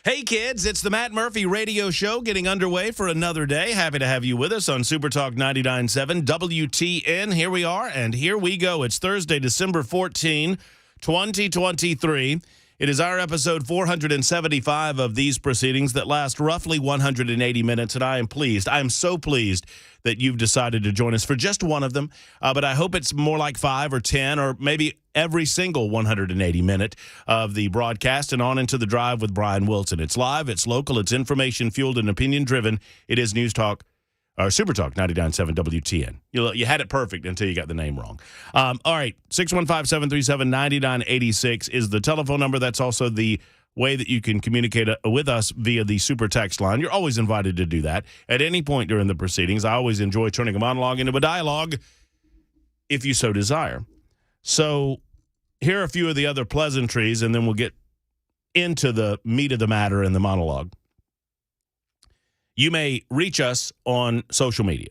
Hey, kids, it's the Matt Murphy Radio Show getting underway for another day. Happy to have you with us on Super Talk 99.7 WTN. Here we are, and here we go. It's Thursday, December 14, 2023. It is our episode 475 of these proceedings that last roughly 180 minutes, and I am pleased. I am so pleased that you've decided to join us for just one of them, but I hope it's more like 5 or 10 or maybe every single 180 minute of the broadcast and on into the drive with Brian Wilson. It's live, it's local, it's information-fueled and opinion-driven. It is News Talk, or Super Talk 99.7 WTN. You had it perfect until you got the name wrong. All right, 615-737-9986 is the telephone number. That's also the way that you can communicate with us via the super text line. You're always invited to do that at any point during the proceedings. I always enjoy turning a monologue into a dialogue if you so desire. So here are a few of the other pleasantries, and then we'll get into the meat of the matter in the monologue. You may reach us on social media.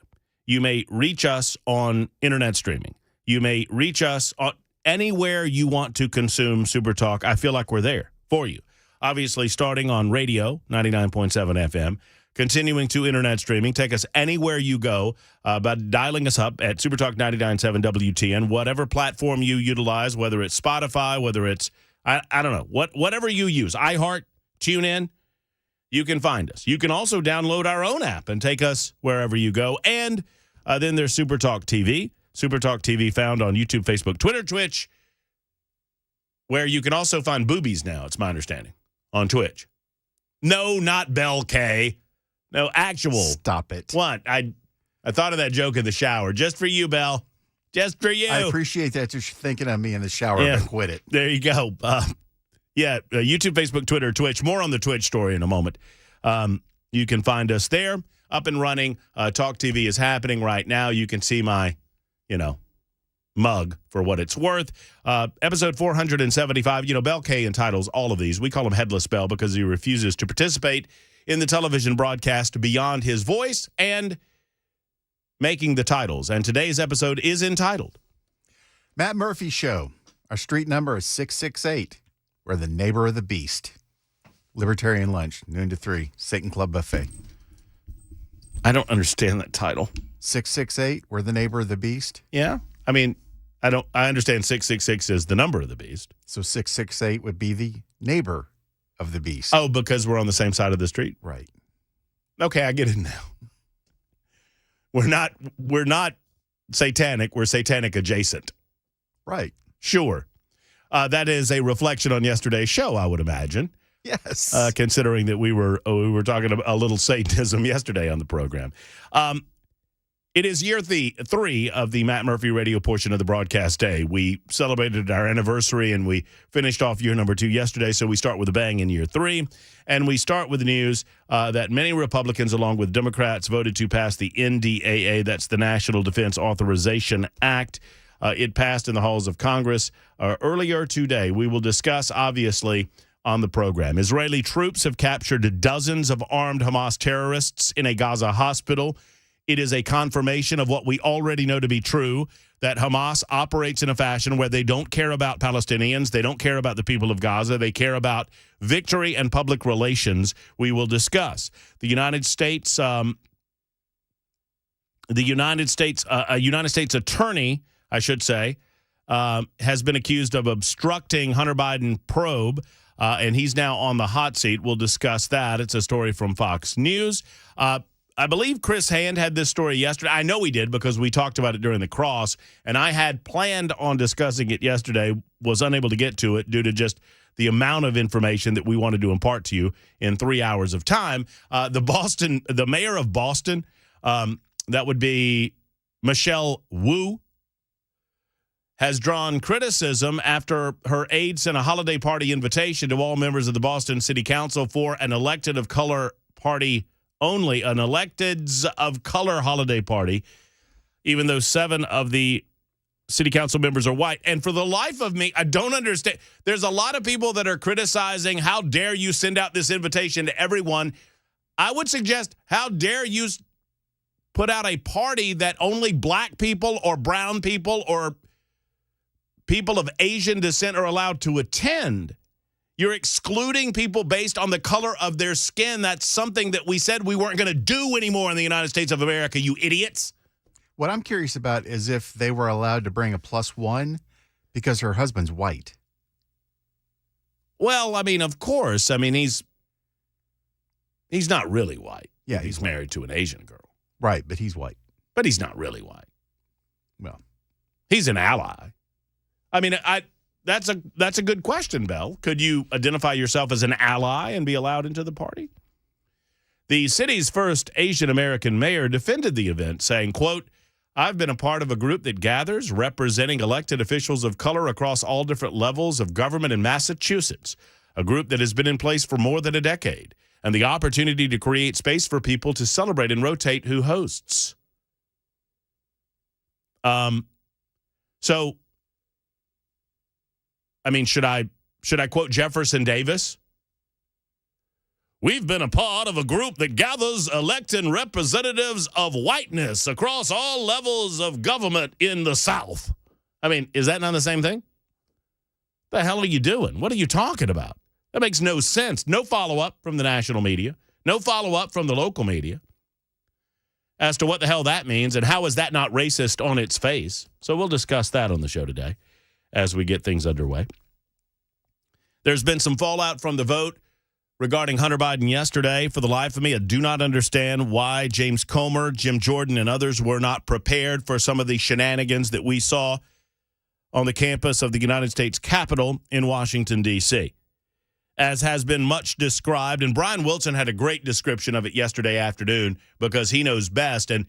You may reach us on internet streaming. You may reach us on anywhere you want to consume Super Talk. I feel like we're there for you. Obviously, starting on radio, 99.7 FM, continuing to internet streaming. Take us anywhere you go by dialing us up at Super Talk 99.7 WTN, whatever platform you utilize, whether it's Spotify, whether it's, I don't know, whatever you use, iHeart, TuneIn, you can find us. You can also download our own app and take us wherever you go. And then there's Super Talk TV. Super Talk TV found on YouTube, Facebook, Twitter, Twitch, where you can also find boobies now, it's my understanding, on Twitch. No, not Bell K. No, actual. Stop it. What? I thought of that joke in the shower. Just for you, Bell. Just for you. I appreciate that you're thinking of me in the shower, Yeah. but quit it. There you go. YouTube, Facebook, Twitter, Twitch. More on the Twitch story in a moment. You can find us there, up and running. Talk TV is happening right now. You can see my, mug for what it's worth. Episode 475, Bell K entitles all of these. We call him Headless Bell because he refuses to participate in the television broadcast beyond his voice and making the titles. And today's episode is entitled Matt Murphy Show. Our street number is 668. We're the neighbor of the beast. Libertarian lunch, noon to 3. Satan Club buffet. I don't understand that title. 668, we're the neighbor of the beast. Yeah. I mean, I understand 666 is the number of the beast. So 668 would be the neighbor of the beast. Oh, because we're on the same side of the street? Right. Okay, I get it now. We're not satanic, we're satanic adjacent. Right. Sure. That is a reflection on yesterday's show, I would imagine. Yes. Considering that we were talking about a little Satanism yesterday on the program. It is year 3 of the Matt Murphy radio portion of the broadcast day. We celebrated our anniversary, and we finished off year number 2 yesterday, so we start with a bang in year 3. And we start with the news that many Republicans, along with Democrats, voted to pass the NDAA. That's the National Defense Authorization Act. It passed in the halls of Congress earlier today. We will discuss, obviously, on the program. Israeli troops have captured dozens of armed Hamas terrorists in a Gaza hospital. It is a confirmation of what we already know to be true, that Hamas operates in a fashion where they don't care about Palestinians. They don't care about the people of Gaza. They care about victory and public relations. We will discuss. A United States attorney, I should say, has been accused of obstructing Hunter Biden probe, and he's now on the hot seat. We'll discuss that. It's a story from Fox News. I believe Chris Hand had this story yesterday. I know he did because we talked about it during the cross, and I had planned on discussing it yesterday, was unable to get to it due to just the amount of information that we wanted to impart to you in 3 hours of time. The mayor of Boston, that would be Michelle Wu, has drawn criticism after her aide sent a holiday party invitation to all members of the Boston City Council for an elected of color party only, an electeds of color holiday party, even though 7 of the city council members are white. And for the life of me, I don't understand. There's a lot of people that are criticizing, how dare you send out this invitation to everyone? I would suggest, how dare you put out a party that only black people or brown people or people of Asian descent are allowed to attend? You're excluding people based on the color of their skin. That's something that we said we weren't going to do anymore in the United States of America, you idiots. What I'm curious about is if they were allowed to bring a +1 because her husband's white. Well, I mean, of course. I mean, he's not really white. Yeah, he's married to an Asian girl. Right, but he's white. But he's not really white. Well, he's an ally. I mean, that's a good question, Bell. Could you identify yourself as an ally and be allowed into the party? The city's first Asian American mayor defended the event, saying, quote, "I've been a part of a group that gathers representing elected officials of color across all different levels of government in Massachusetts, a group that has been in place for more than a decade, and the opportunity to create space for people to celebrate and rotate who hosts." So, I mean, should I quote Jefferson Davis? "We've been a part of a group that gathers elected representatives of whiteness across all levels of government in the South." I mean, is that not the same thing? The hell are you doing? What are you talking about? That makes no sense. No follow-up from the national media. No follow-up from the local media as to what the hell that means and how is that not racist on its face. So we'll discuss that on the show today as we get things underway. There's been some fallout from the vote regarding Hunter Biden yesterday. For the life of me, I do not understand why James Comer, Jim Jordan, and others were not prepared for some of the shenanigans that we saw on the campus of the United States Capitol in Washington, D.C., as has been much described. And Brian Wilson had a great description of it yesterday afternoon because he knows best. And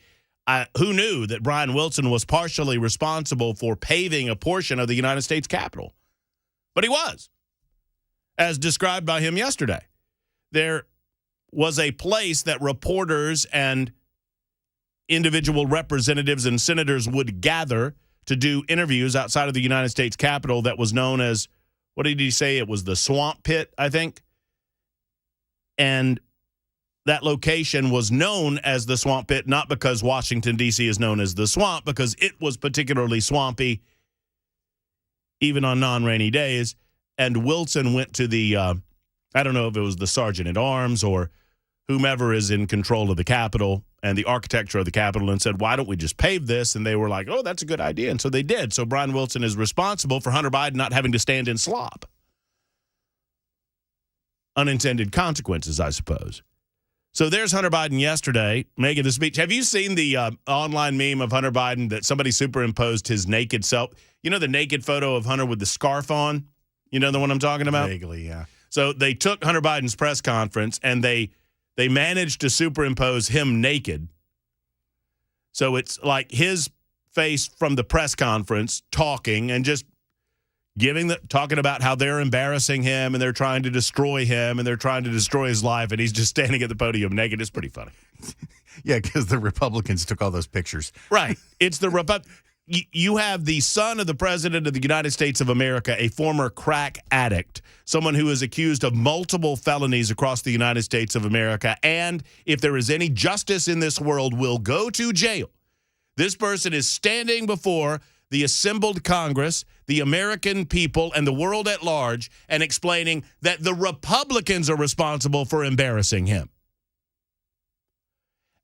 who knew that Brian Wilson was partially responsible for paving a portion of the United States Capitol? But he was, as described by him yesterday. There was a place that reporters and individual representatives and senators would gather to do interviews outside of the United States Capitol that was known as, what did he say? It was the Swamp Pit, I think. And that location was known as the Swamp Pit, not because Washington, D.C. is known as the Swamp, because it was particularly swampy, even on non-rainy days. And Wilson went to the, I don't know if it was the Sergeant at Arms or whomever is in control of the Capitol and the architecture of the Capitol, and said, why don't we just pave this? And they were like, oh, that's a good idea. And so they did. So Brian Wilson is responsible for Hunter Biden not having to stand in slop. Unintended consequences, I suppose. So there's Hunter Biden yesterday making the speech. Have you seen the online meme of Hunter Biden that somebody superimposed his naked self? You know the naked photo of Hunter with the scarf on? You know the one I'm talking about? Vaguely, yeah. So they took Hunter Biden's press conference and they managed to superimpose him naked. So it's like his face from the press conference talking and just talking about how they're embarrassing him and they're trying to destroy him and they're trying to destroy his life, and he's just standing at the podium naked. It's pretty funny. Yeah, because the Republicans took all those pictures. Right. It's the you have the son of the president of the United States of America, a former crack addict, someone who is accused of multiple felonies across the United States of America, and if there is any justice in this world, will go to jail. This person is standing before the assembled Congress, the American people, and the world at large, and explaining that the Republicans are responsible for embarrassing him.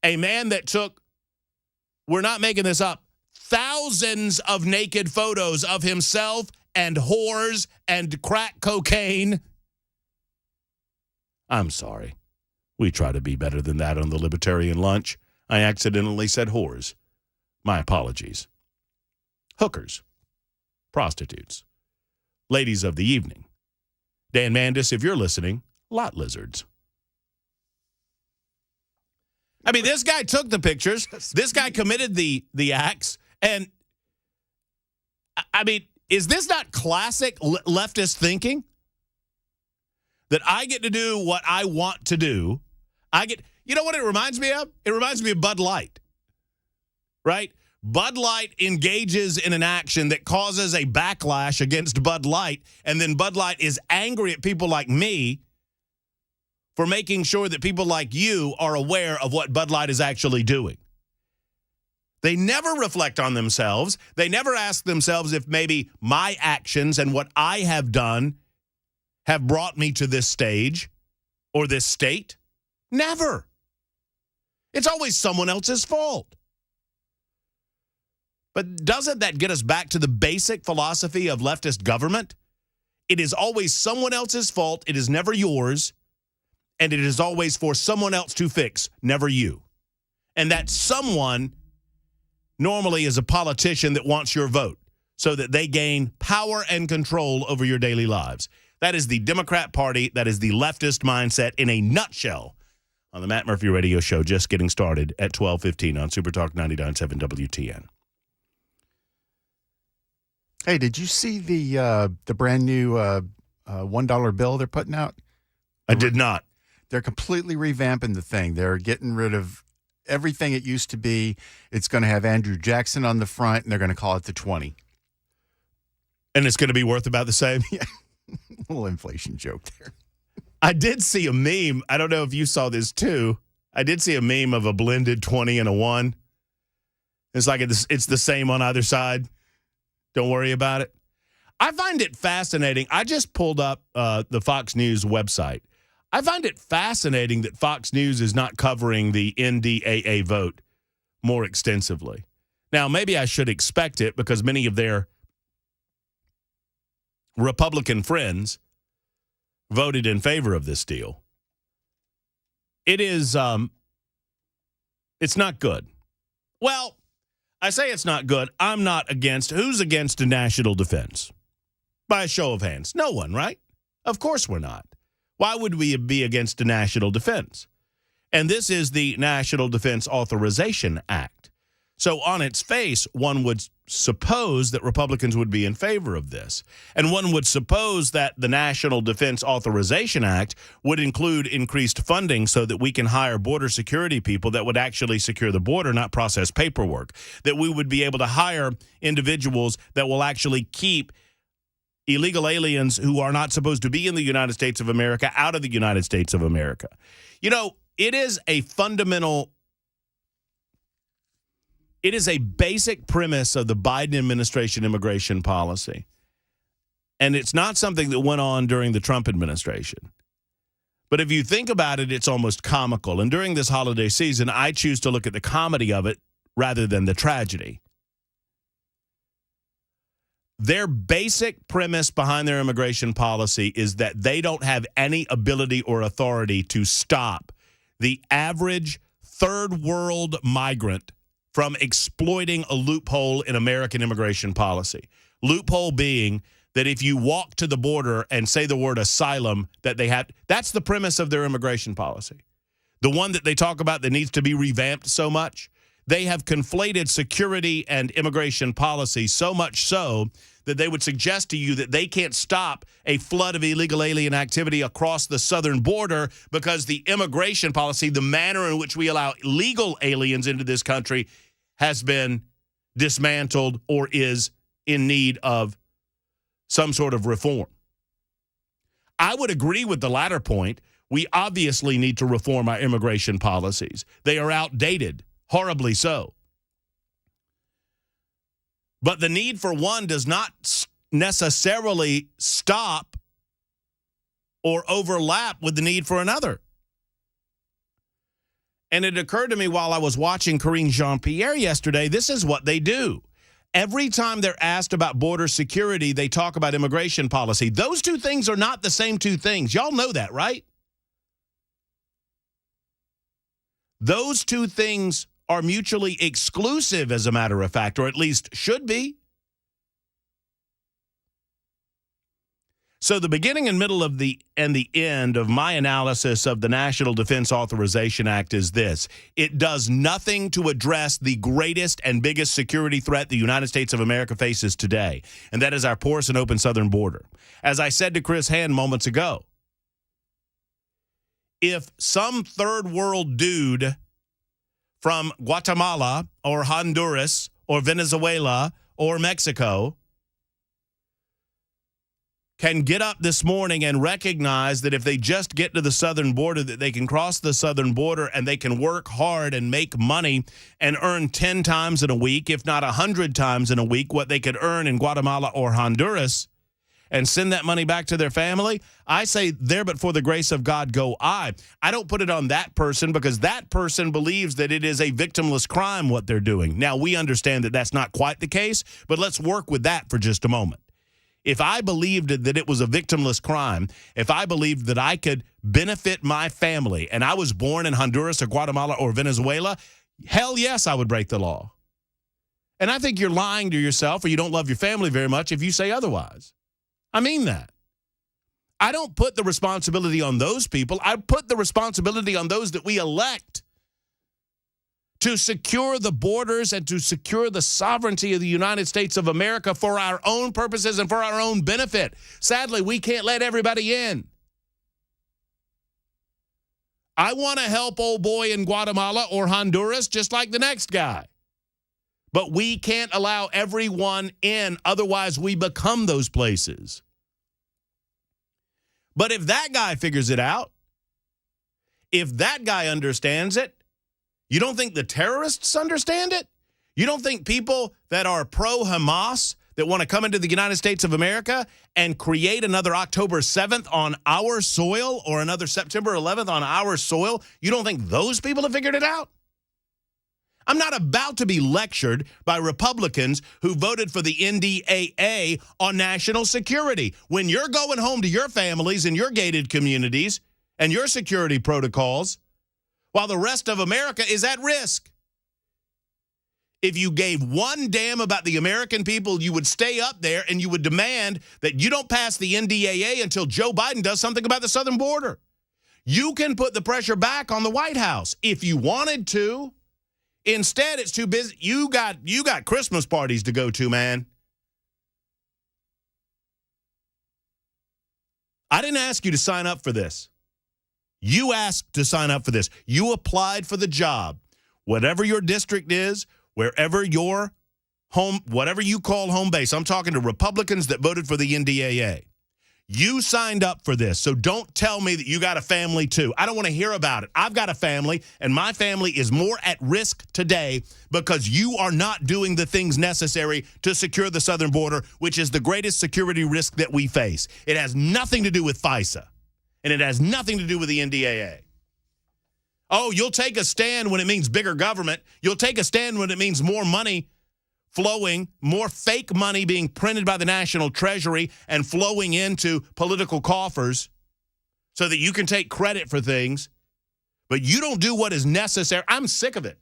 A man that took, we're not making this up, thousands of naked photos of himself and whores and crack cocaine. I'm sorry. We try to be better than that on the Libertarian Lunch. I accidentally said whores. My apologies. Hookers. Prostitutes. Ladies of the evening. Dan Mandis, if you're listening, lot lizards. I mean, this guy took the pictures. This guy committed the acts. And, I mean, is this not classic leftist thinking? That I get to do what I want to do. You know what it reminds me of? It reminds me of Bud Light, right? Bud Light engages in an action that causes a backlash against Bud Light, and then Bud Light is angry at people like me for making sure that people like you are aware of what Bud Light is actually doing. They never reflect on themselves. They never ask themselves if maybe my actions and what I have done have brought me to this stage or this state? Never. It's always someone else's fault. But doesn't that get us back to the basic philosophy of leftist government? It is always someone else's fault. It is never yours. And it is always for someone else to fix, never you. And that someone normally is a politician that wants your vote so that they gain power and control over your daily lives. That is the Democrat Party. That is the leftist mindset in a nutshell. On the Matt Murphy Radio Show, just getting started at 12:15 on Super Talk 99.7 WTN. Hey, did you see the brand new $1 bill they're putting out? I did not. They're completely revamping the thing. They're getting rid of everything it used to be. It's going to have Andrew Jackson on the front, and they're going to call it the 20. And it's going to be worth about the same? Yeah. A little inflation joke there. I did see a meme. I don't know if you saw this too. I did see a meme of a blended 20 and a 1. It's like it's the same on either side. Don't worry about it. I find it fascinating. I just pulled up the Fox News website. I find it fascinating that Fox News is not covering the NDAA vote more extensively. Now, maybe I should expect it because many of their Republican friends voted in favor of this deal. It is, it's not good. Well, I say it's not good. I'm not against. Who's against a national defense? By a show of hands. No one, right? Of course we're not. Why would we be against a national defense? And this is the National Defense Authorization Act. So on its face, one would suppose that Republicans would be in favor of this. And one would suppose that the National Defense Authorization Act would include increased funding so that we can hire border security people that would actually secure the border, not process paperwork. That we would be able to hire individuals that will actually keep illegal aliens who are not supposed to be in the United States of America out of the United States of America. You know, it is a fundamental... It is a basic premise of the Biden administration immigration policy. And it's not something that went on during the Trump administration. But if you think about it, it's almost comical. And during this holiday season, I choose to look at the comedy of it rather than the tragedy. Their basic premise behind their immigration policy is that they don't have any ability or authority to stop the average third world migrant from exploiting a loophole in American immigration policy. Loophole being that if you walk to the border and say the word asylum, that they have, that's the premise of their immigration policy. The one that they talk about that needs to be revamped so much. They have conflated security and immigration policy so much so that they would suggest to you that they can't stop a flood of illegal alien activity across the southern border because the immigration policy, the manner in which we allow legal aliens into this country, has been dismantled or is in need of some sort of reform. I would agree with the latter point. We obviously need to reform our immigration policies. They are outdated, horribly so. But the need for one does not necessarily stop or overlap with the need for another. And it occurred to me while I was watching Karine Jean-Pierre yesterday, this is what they do. Every time they're asked about border security, they talk about immigration policy. Those two things are not the same two things. Y'all know that, right? Those two things are mutually exclusive, as a matter of fact, or at least should be. So the beginning and middle of the end of my analysis of the National Defense Authorization Act is this. It does nothing to address the greatest and biggest security threat the United States of America faces today, and that is our porous and open southern border. As I said to Chris Hand moments ago, if some third world dude from Guatemala or Honduras or Venezuela or Mexico can get up this morning and recognize that if they just get to the southern border, that they can cross the southern border and they can work hard and make money and earn 10 times in a week, if not 100 times in a week, what they could earn in Guatemala or Honduras, and send that money back to their family, I say, there but for the grace of God go I. I don't put it on that person because that person believes that it is a victimless crime what they're doing. Now, we understand that that's not quite the case, but let's work with that for just a moment. If I believed that it was a victimless crime, if I believed that I could benefit my family and I was born in Honduras or Guatemala or Venezuela, hell yes, I would break the law. And I think you're lying to yourself or you don't love your family very much if you say otherwise. I mean that. I don't put the responsibility on those people. I put the responsibility on those that we elect to secure the borders and to secure the sovereignty of the United States of America for our own purposes and for our own benefit. Sadly, we can't let everybody in. I want to help old boy in Guatemala or Honduras just like the next guy. But we can't allow everyone in, otherwise we become those places. But if that guy figures it out, if that guy understands it, you don't think the terrorists understand it? You don't think people that are pro-Hamas that want to come into the United States of America and create another October 7th on our soil or another September 11th on our soil, you don't think those people have figured it out? I'm not about to be lectured by Republicans who voted for the NDAA on national security. When you're going home to your families and your gated communities and your security protocols, while the rest of America is at risk. If you gave one damn about the American people, you would stay up there and you would demand that you don't pass the NDAA until Joe Biden does something about the southern border. You can put the pressure back on the White House if you wanted to. Instead, it's too busy. You got Christmas parties to go to, man. I didn't ask you to sign up for this. You asked to sign up for this. You applied for the job. Whatever your district is, wherever your home, whatever you call home base. I'm talking to Republicans that voted for the NDAA. You signed up for this, so don't tell me that you got a family too. I don't want to hear about it. I've got a family, and my family is more at risk today because you are not doing the things necessary to secure the southern border, which is the greatest security risk that we face. It has nothing to do with FISA. And it has nothing to do with the NDAA. Oh, you'll take a stand when it means bigger government. You'll take a stand when it means more money flowing, more fake money being printed by the National Treasury and flowing into political coffers so that you can take credit for things. But you don't do what is necessary. I'm sick of it.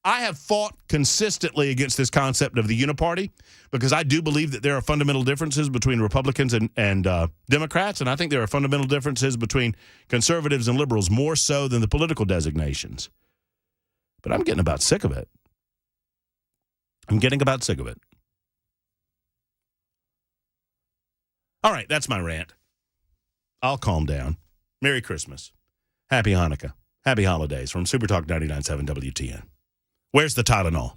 I have fought consistently against this concept of the uniparty because I do believe that there are fundamental differences between Republicans and Democrats, and I think there are fundamental differences between conservatives and liberals more so than the political designations. But I'm getting about sick of it. I'm getting about sick of it. All right, that's my rant. I'll calm down. Merry Christmas. Happy Hanukkah. Happy holidays from Super Talk 99.7 WTN. Where's the Tylenol?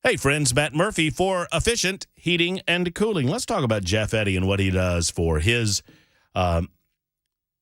Hey, friends, Matt Murphy for Efficient Heating and Cooling. Let's talk about Jeff Eddy and what he does for his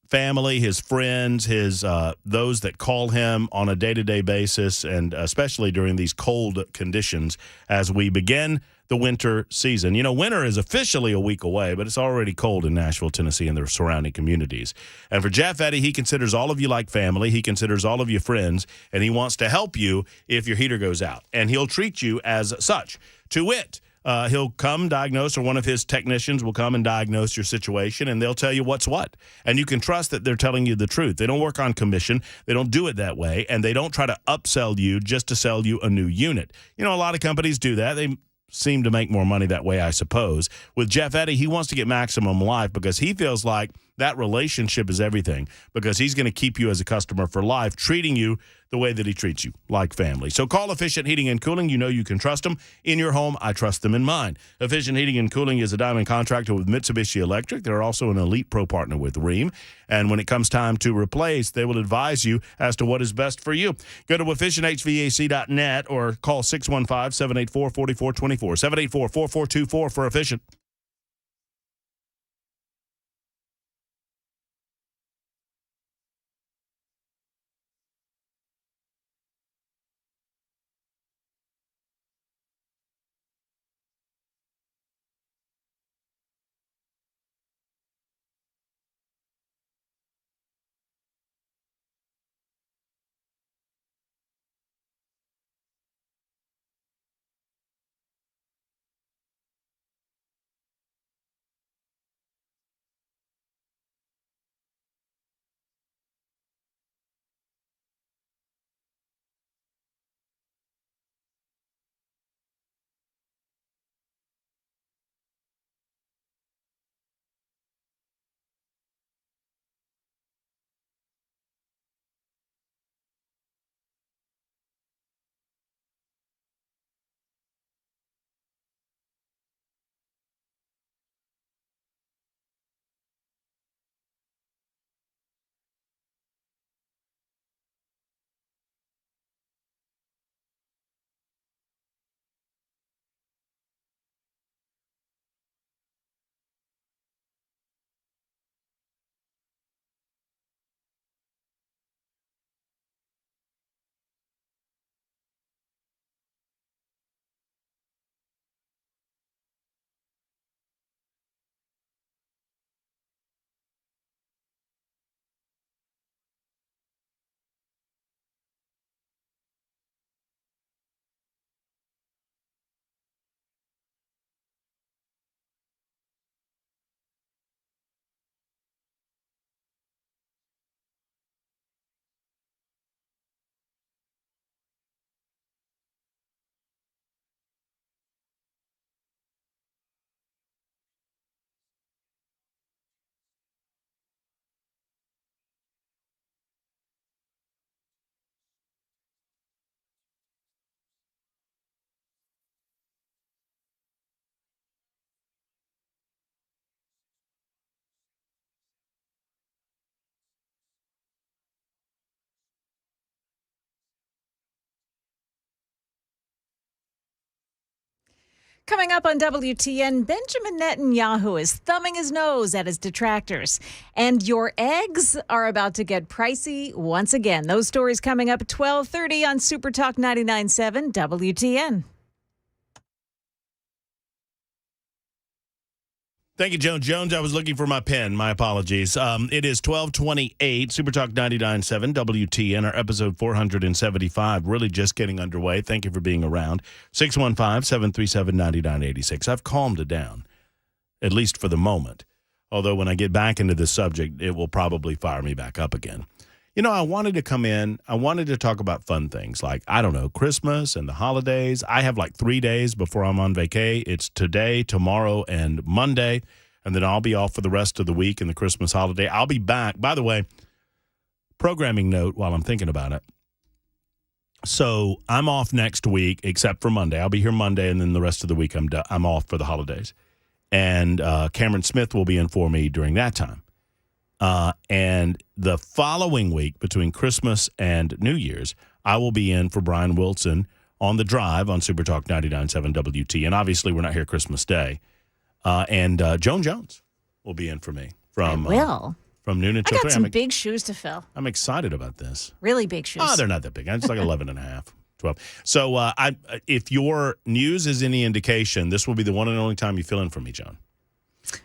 family, his friends, his those that call him on a day-to-day basis, and especially during these cold conditions as we begin the winter season. You know, winter is officially a week away, but it's already cold in Nashville, Tennessee, and the surrounding communities. And for Jeff Eddy, he considers all of you like family. He considers all of you friends, and he wants to help you if your heater goes out. And he'll treat you as such. To wit, he'll come diagnose, or one of his technicians will come and diagnose your situation, and they'll tell you what's what. And you can trust that they're telling you the truth. They don't work on commission. They don't do it that way, and they don't try to upsell you just to sell you a new unit. You know, a lot of companies do that. They seem to make more money that way, I suppose. With Jeff Eddy, he wants to get maximum life because he feels like That relationship is everything because he's going to keep you as a customer for life, treating you the way that he treats you, like family. So call Efficient Heating and Cooling. You know you can trust them in your home. I trust them in mine. Efficient Heating and Cooling is a diamond contractor with Mitsubishi Electric. They're also an elite pro partner with Rheem. And when it comes time to replace, they will advise you as to what is best for you. Go to efficienthvac.net or call 615-784-4424, 784-4424 for Efficient. Coming up on WTN, Benjamin Netanyahu is thumbing his nose at his detractors. And your eggs are about to get pricey once again. Those stories coming up at 12:30 on Super Talk 99.7 WTN. Thank you, Joan Jones. I was looking for my pen. My apologies. It is 12:28, Super Talk 99.7 WTN, our episode 475, really just getting underway. Thank you for being around. 615-737-9986. I've calmed it down, at least for the moment. Although when I get back into this subject, it will probably fire me back up again. You know, I wanted to come in. I wanted to talk about fun things like, I don't know, Christmas and the holidays. I have like 3 days before I'm on vacay. It's today, tomorrow, and Monday. And then I'll be off for the rest of the week and the Christmas holiday. I'll be back. By the way, programming note while I'm thinking about it. So I'm off next week, except for Monday. I'll be here Monday, and then the rest of the week I'm off for the holidays. And Cameron Smith will be in for me during that time. And the following week, between Christmas and New Year's, I will be in for Brian Wilson on the drive on Super Talk 99.7 WT. And obviously, we're not here Christmas Day. And Joan Jones will be in for me from noon until 3. I got some big shoes to fill. I'm excited about this. Really big shoes. Oh, they're not that big. It's like 11 and a half, 12. So if your news is any indication, this will be the one and only time you fill in for me, Joan.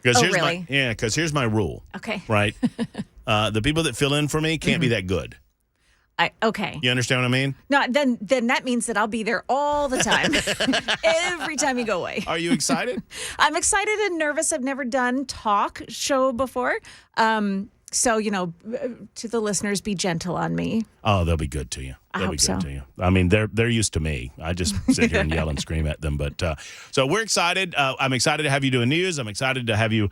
Really? Because here's my rule. Okay. Right? The people that fill in for me can't be that good. Okay. You understand what I mean? No, then that means that I'll be there all the time. Every time you go away. Are you excited? I'm excited and nervous. I've never done talk show before. So, to the listeners, be gentle on me. Oh, they'll be good to you. I They'll hope be good so. to you. I mean, they're used to me. I just sit here and yell and scream at them. But so we're excited. I'm excited to have you doing news. I'm excited to have you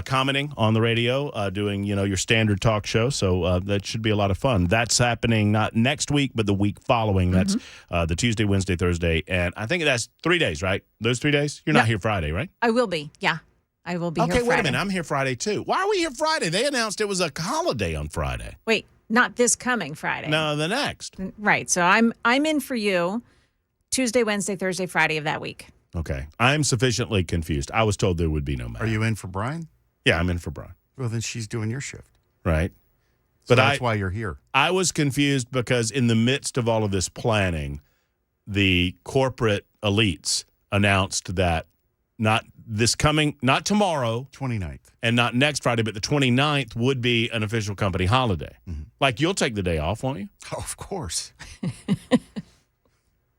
commenting on the radio, doing your standard talk show. So that should be a lot of fun. That's happening not next week, but the week following. That's the Tuesday, Wednesday, Thursday, and I think that's 3 days, right? Those 3 days. You're not here Friday, right? I will be. Yeah. I will be here Okay, Friday. wait a minute. I'm here Friday, too. Why are we here Friday? They announced it was a holiday on Friday. Wait, not this coming Friday. No, the next. Right. So I'm in for you Tuesday, Wednesday, Thursday, Friday of that week. Okay. I'm sufficiently confused. I was told there would be no match. Are you in for Brian? Yeah, I'm in for Brian. Well, then she's doing your shift. Right. So that's why you're here. I was confused because in the midst of all of this planning, the corporate elites announced that not tomorrow 29th. and not next Friday, but the 29th would be an official company holiday. Mm-hmm. Like, you'll take the day off, won't you? Oh, of course.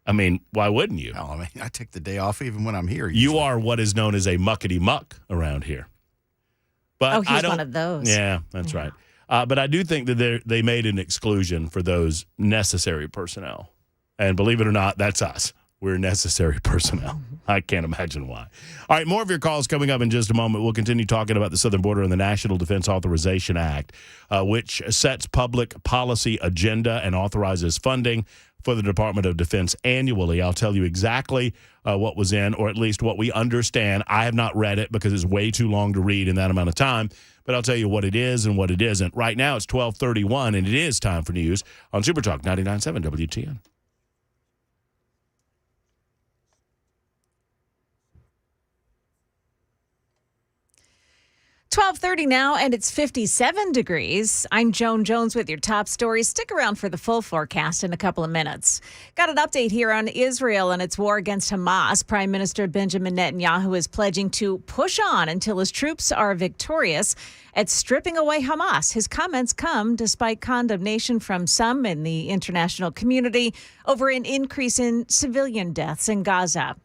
I mean, why wouldn't you? No, I mean, I take the day off even when I'm here. You are what is known as a muckety muck around here. But he's one of those. Yeah, that's right. But I do think that they made an exclusion for those necessary personnel. And believe it or not, that's us. We're necessary personnel. I can't imagine why. All right, more of your calls coming up in just a moment. We'll continue talking about the southern border and the National Defense Authorization Act, which sets public policy agenda and authorizes funding for the Department of Defense annually. I'll tell you exactly what was in, or at least what we understand. I have not read it because it's way too long to read in that amount of time, but I'll tell you what it is and what it isn't. Right now, it's 12:31, and it is time for news on Super Talk 99.7 WTN. 12:30 now, and it's 57 degrees. I'm Joan Jones with your top stories. Stick around for the full forecast in a couple of minutes. Got an update here on Israel and its war against Hamas. Prime Minister Benjamin Netanyahu is pledging to push on until his troops are victorious at stripping away Hamas. His comments come despite condemnation from some in the international community over an increase in civilian deaths in Gaza.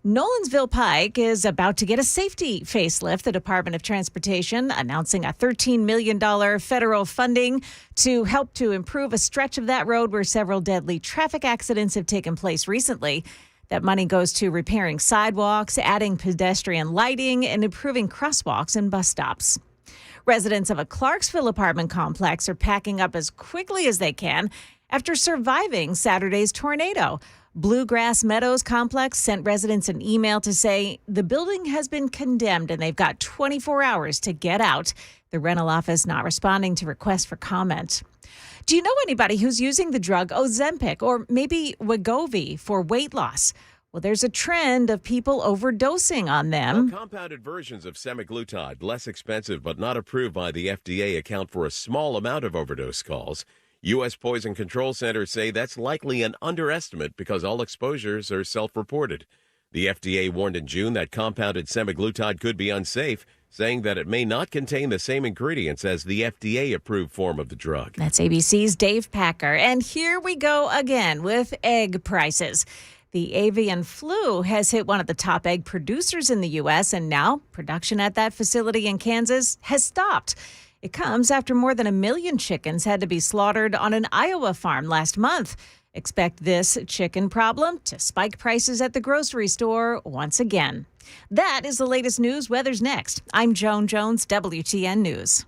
Nolensville Pike is about to get a safety facelift. The Department of Transportation announcing a $13 million federal funding to help to improve a stretch of that road where several deadly traffic accidents have taken place recently. That money goes to repairing sidewalks, adding pedestrian lighting, and improving crosswalks and bus stops. Residents of a Clarksville apartment complex are packing up as quickly as they can after surviving Saturday's tornado. Bluegrass Meadows Complex sent residents an email to say the building has been condemned and they've got 24 hours to get out. The rental office not responding to requests for comment. Do you know anybody who's using the drug Ozempic or maybe Wegovy for weight loss? Well, there's a trend of people overdosing on them. While compounded versions of semaglutide, less expensive but not approved by the FDA, account for a small amount of overdose calls. U.S. Poison Control Centers say that's likely an underestimate because all exposures are self-reported. The FDA warned in June that compounded semaglutide could be unsafe, saying that it may not contain the same ingredients as the FDA-approved form of the drug. That's ABC's Dave Packer. And here we go again with egg prices. The avian flu has hit one of the top egg producers in the U.S., and now production at that facility in Kansas has stopped. It comes after more than 1 million chickens had to be slaughtered on an Iowa farm last month. Expect this chicken problem to spike prices at the grocery store once again. That is the latest news. Weather's next. I'm Joan Jones, WTN News.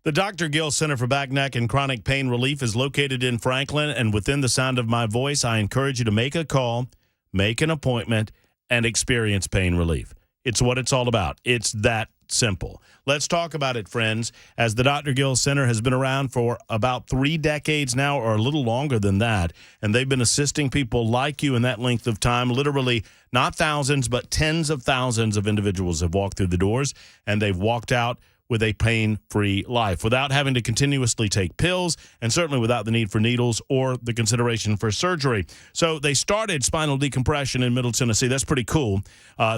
The Dr. Gill Center for Back, Neck, and Chronic Pain Relief is located in Franklin, and within the sound of my voice, I encourage you to make a call, make an appointment, and experience pain relief. It's what it's all about. It's that simple. Let's talk about it, friends, as the Dr. Gill Center has been around for about 3 decades now, or a little longer than that, and they've been assisting people like you in that length of time. Literally, not thousands, but tens of thousands of individuals have walked through the doors, and they've walked out with a pain-free life without having to continuously take pills, and certainly without the need for needles or the consideration for surgery. So they started spinal decompression in Middle Tennessee. That's pretty cool.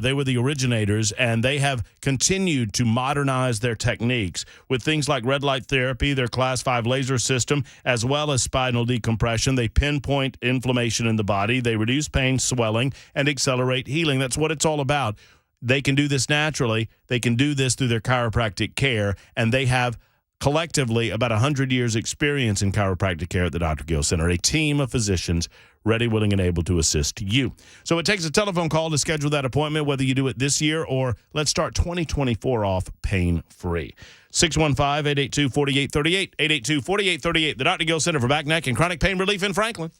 They were the originators, and they have continued to modernize their techniques with things like red light therapy, their Class 5 laser system, as well as spinal decompression. They pinpoint inflammation in the body. They reduce pain, swelling, and accelerate healing. That's what it's all about. They can do this naturally. They can do this through their chiropractic care, and they have collectively about 100 years experience in chiropractic care at the Dr. Gill Center, a team of physicians ready, willing, and able to assist you. So it takes a telephone call to schedule that appointment, whether you do it this year or let's start 2024 off pain-free. 615-882-4838, 882-4838, the Dr. Gill Center for Back, Neck, and Chronic Pain Relief in Franklin.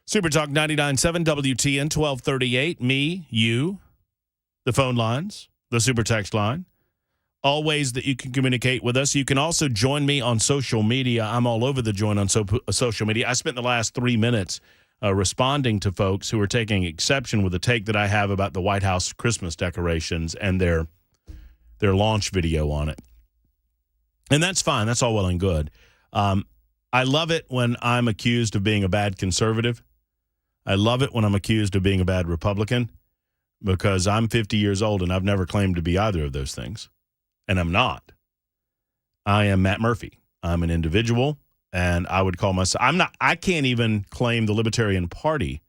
Super Talk 99.7 WTN 1238. Me, you, the phone lines, the super text line. All ways that you can communicate with us. You can also join me on social media. I'm all over the join on social media. I spent the last 3 minutes responding to folks who are taking exception with the take that I have about the White House Christmas decorations and their launch video on it. And that's fine. That's all well and good. I love it when I'm accused of being a bad conservative. I love it when I'm accused of being a bad Republican, because I'm 50 years old and I've never claimed to be either of those things. And I'm not. I am Matt Murphy. I'm an individual, and I would call myself, I can't even claim the Libertarian Party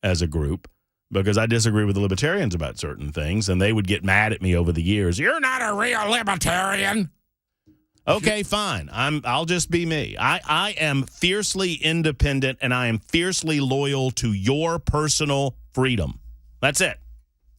as a group, because I disagree with the Libertarians about certain things, and they would get mad at me over the years. You're not a real Libertarian. Okay, fine. I'll just be me. I am fiercely independent, and I am fiercely loyal to your personal freedom. That's it.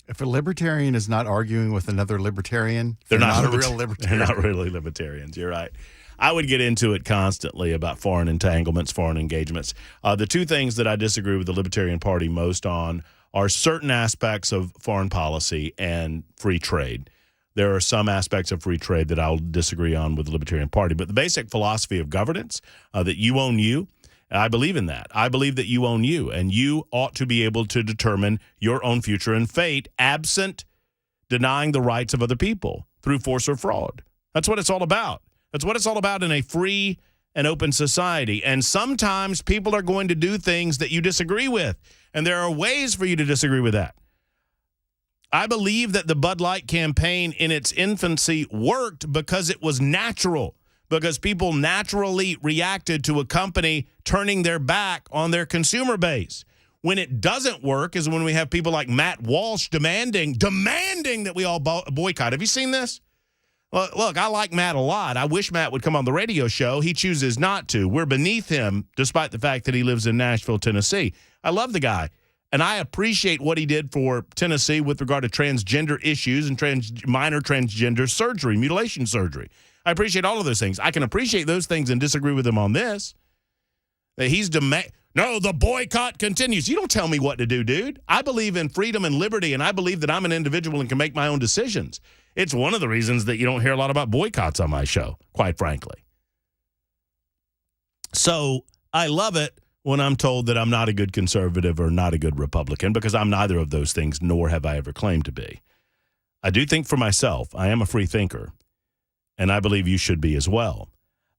If a libertarian is not arguing with another libertarian, They're not a real libertarian. They're not really libertarians. You're right. I would get into it constantly about foreign entanglements, foreign engagements. The two things that I disagree with the Libertarian Party most on are certain aspects of foreign policy and free trade. There are some aspects of free trade that I'll disagree on with the Libertarian Party. But the basic philosophy of governance, that you own you, I believe in that. I believe that you own you, and you ought to be able to determine your own future and fate absent denying the rights of other people through force or fraud. That's what it's all about. That's what it's all about in a free and open society. And sometimes people are going to do things that you disagree with, and there are ways for you to disagree with that. I believe that the Bud Light campaign in its infancy worked because it was natural, because people naturally reacted to a company turning their back on their consumer base. When it doesn't work is when we have people like Matt Walsh demanding that we all boycott. Have you seen this? Well, look, I like Matt a lot. I wish Matt would come on the radio show. He chooses not to. We're beneath him, despite the fact that he lives in Nashville, Tennessee. I love the guy, and I appreciate what he did for Tennessee with regard to transgender issues and minor transgender surgery, mutilation surgery. I appreciate all of those things. I can appreciate those things and disagree with him on this. That he's no, the boycott continues. You don't tell me what to do, dude. I believe in freedom and liberty, and I believe that I'm an individual and can make my own decisions. It's one of the reasons that you don't hear a lot about boycotts on my show, quite frankly. So I love it when I'm told that I'm not a good conservative or not a good Republican, because I'm neither of those things, nor have I ever claimed to be. I do think for myself. I am a free thinker, and I believe you should be as well.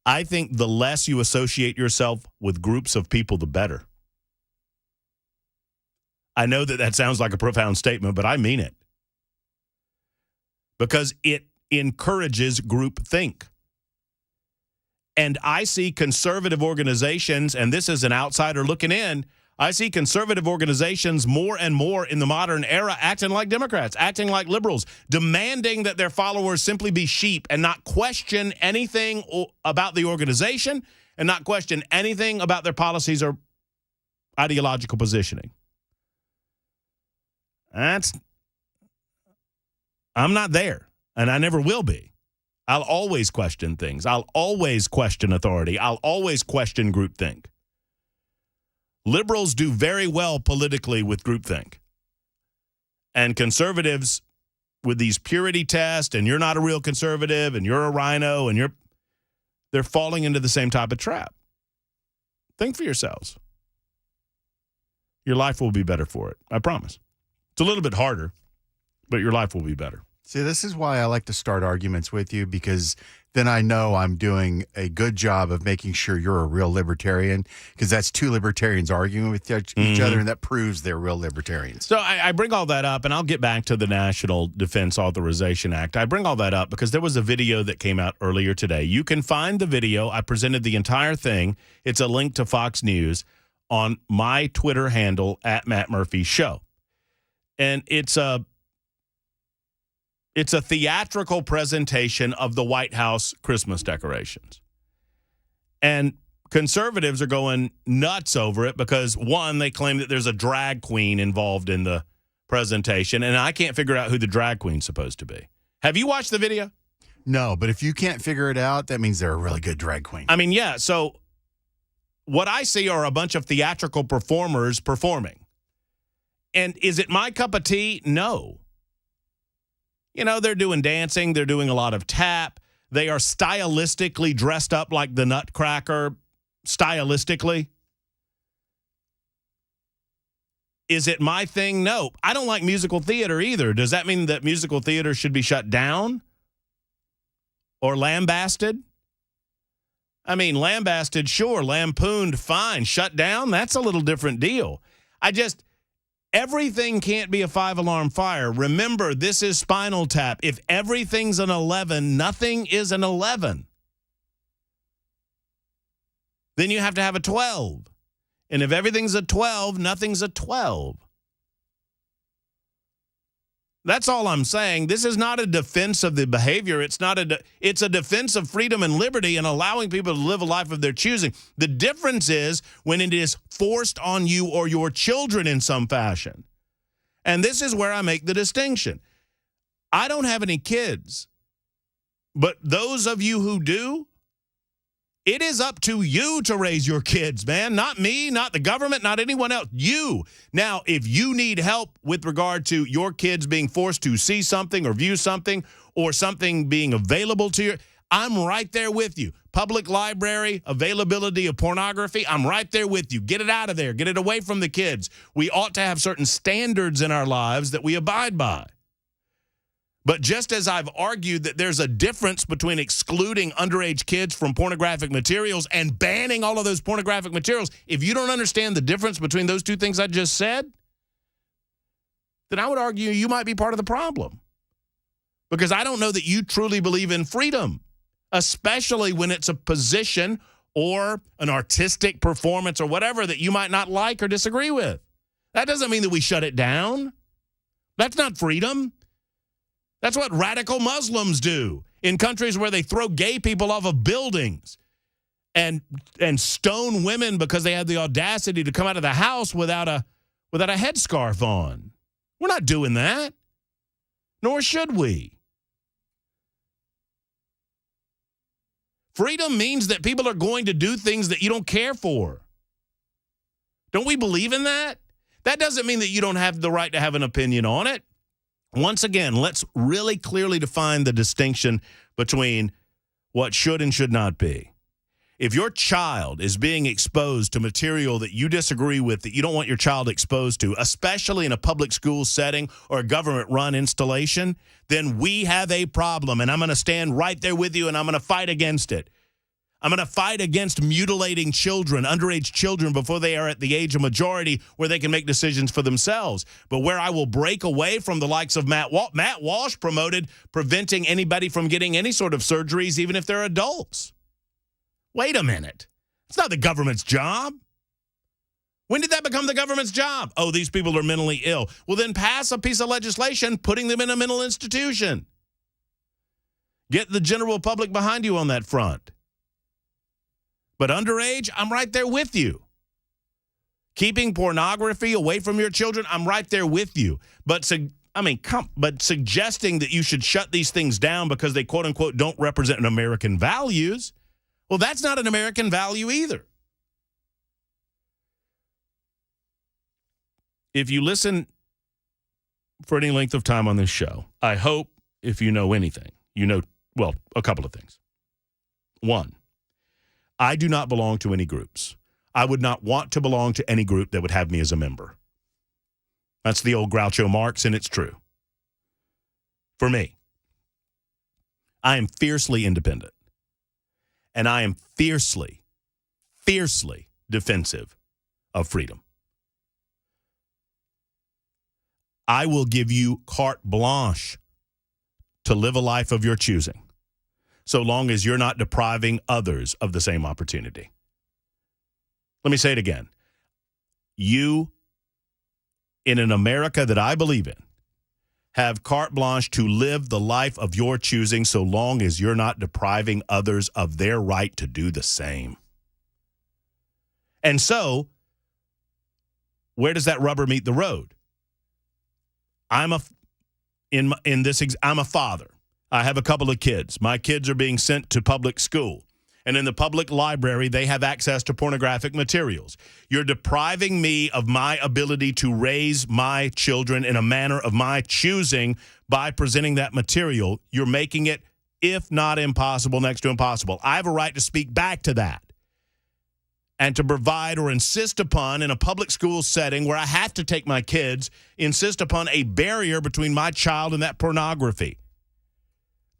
I think the less you associate yourself with groups of people, the better. I know that sounds like a profound statement, but I mean it. Because it encourages groupthink. And I see conservative organizations, and this is an outsider looking in, I see conservative organizations more and more in the modern era acting like Democrats, acting like liberals, demanding that their followers simply be sheep and not question anything about the organization and not question anything about their policies or ideological positioning. I'm not there, and I never will be. I'll always question things. I'll always question authority. I'll always question groupthink. Liberals do very well politically with groupthink. And conservatives with these purity tests, and you're not a real conservative, and you're a rhino, and they're falling into the same type of trap. Think for yourselves. Your life will be better for it. I promise. It's a little bit harder, but your life will be better. See, this is why I like to start arguments with you, because then I know I'm doing a good job of making sure you're a real libertarian, because that's two libertarians arguing with each other, and that proves they're real libertarians. So I bring all that up, and I'll get back to the National Defense Authorization Act. I bring all that up because there was a video that came out earlier today. You can find the video. I presented the entire thing. It's a link to Fox News on my Twitter handle, @MattMurphyShow. And it's a theatrical presentation of the White House Christmas decorations. And conservatives are going nuts over it because, one, they claim that there's a drag queen involved in the presentation, and I can't figure out who the drag queen's supposed to be. Have you watched the video? No, but if you can't figure it out, that means they're a really good drag queen. I mean, yeah, so what I see are a bunch of theatrical performers performing. And is it my cup of tea? No. You know, they're doing dancing. They're doing a lot of tap. They are stylistically dressed up like the Nutcracker, stylistically. Is it my thing? No. I don't like musical theater either. Does that mean that musical theater should be shut down? Or lambasted? I mean, lambasted, sure. Lampooned, fine. Shut down? That's a little different deal. Everything can't be a 5-alarm fire. Remember, this is Spinal Tap. If everything's an 11, nothing is an 11. Then you have to have a 12. And if everything's a 12, nothing's a 12. That's all I'm saying. This is not a defense of the behavior. It's a defense of freedom and liberty and allowing people to live a life of their choosing. The difference is when it is forced on you or your children in some fashion. And this is where I make the distinction. I don't have any kids, but those of you who do, It is up to you to raise your kids, man. Not me, not the government, not anyone else. You. Now, if you need help with regard to your kids being forced to see something or view something or something being available to you, I'm right there with you. Public library, availability of pornography, I'm right there with you. Get it out of there. Get it away from the kids. We ought to have certain standards in our lives that we abide by. But just as I've argued that there's a difference between excluding underage kids from pornographic materials and banning all of those pornographic materials, if you don't understand the difference between those two things I just said, then I would argue you might be part of the problem. Because I don't know that you truly believe in freedom, especially when it's a position or an artistic performance or whatever that you might not like or disagree with. That doesn't mean that we shut it down. That's not freedom. That's what radical Muslims do in countries where they throw gay people off of buildings and stone women because they had the audacity to come out of the house without a headscarf on. We're not doing that, nor should we. Freedom means that people are going to do things that you don't care for. Don't we believe in that? That doesn't mean that you don't have the right to have an opinion on it. Once again, let's really clearly define the distinction between what should and should not be. If your child is being exposed to material that you disagree with, that you don't want your child exposed to, especially in a public school setting or a government-run installation, then we have a problem, and I'm going to stand right there with you, and I'm going to fight against it. I'm going to fight against mutilating children, underage children, before they are at the age of majority where they can make decisions for themselves. But where I will break away from the likes of Matt Walsh promoted preventing anybody from getting any sort of surgeries, even if they're adults. Wait a minute. It's not the government's job. When did that become the government's job? Oh, these people are mentally ill. Well, then pass a piece of legislation putting them in a mental institution. Get the general public behind you on that front. But underage, I'm right there with you. Keeping pornography away from your children, I'm right there with you. But suggesting that you should shut these things down because they, quote unquote, don't represent American values, well, that's not an American value either. If you listen for any length of time on this show, I hope if you know anything, you know, well, a couple of things. One, I do not belong to any groups. I would not want to belong to any group that would have me as a member. That's the old Groucho Marx, and it's true. For me, I am fiercely independent, and I am fiercely, fiercely defensive of freedom. I will give you carte blanche to live a life of your choosing, so long as you're not depriving others of the same opportunity. Let me say it again. You, in an America that I believe in, have carte blanche to live the life of your choosing so long as you're not depriving others of their right to do the same. And so, where does that rubber meet the road? I'm a father. I have a couple of kids. My kids are being sent to public school. And in the public library, they have access to pornographic materials. You're depriving me of my ability to raise my children in a manner of my choosing by presenting that material. You're making it, if not impossible, next to impossible. I have a right to speak back to that and to provide or insist upon, in a public school setting where I have to take my kids, insist upon a barrier between my child and that pornography.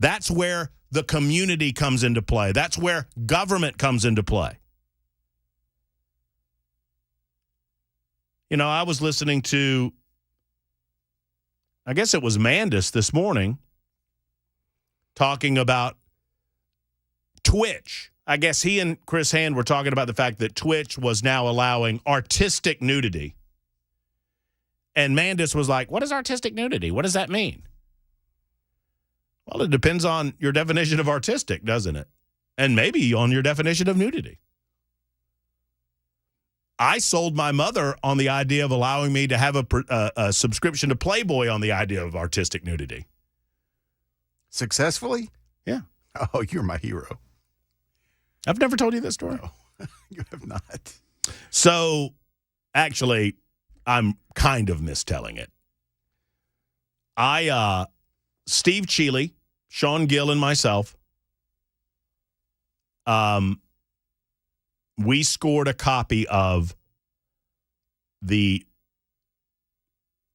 That's where the community comes into play. That's where government comes into play. You know, I was listening to, I guess it was Mandis this morning, talking about Twitch. I guess he and Chris Hand were talking about the fact that Twitch was now allowing artistic nudity. And Mandis was like, what is artistic nudity? What does that mean? Well, it depends on your definition of artistic, doesn't it? And maybe on your definition of nudity. I sold my mother on the idea of allowing me to have a subscription to Playboy on the idea of artistic nudity. Successfully? Yeah. Oh, you're my hero. I've never told you this story. No, you have not. So, actually, I'm kind of mistelling it. Steve Cheeley, Sean Gill, and myself, we scored a copy of the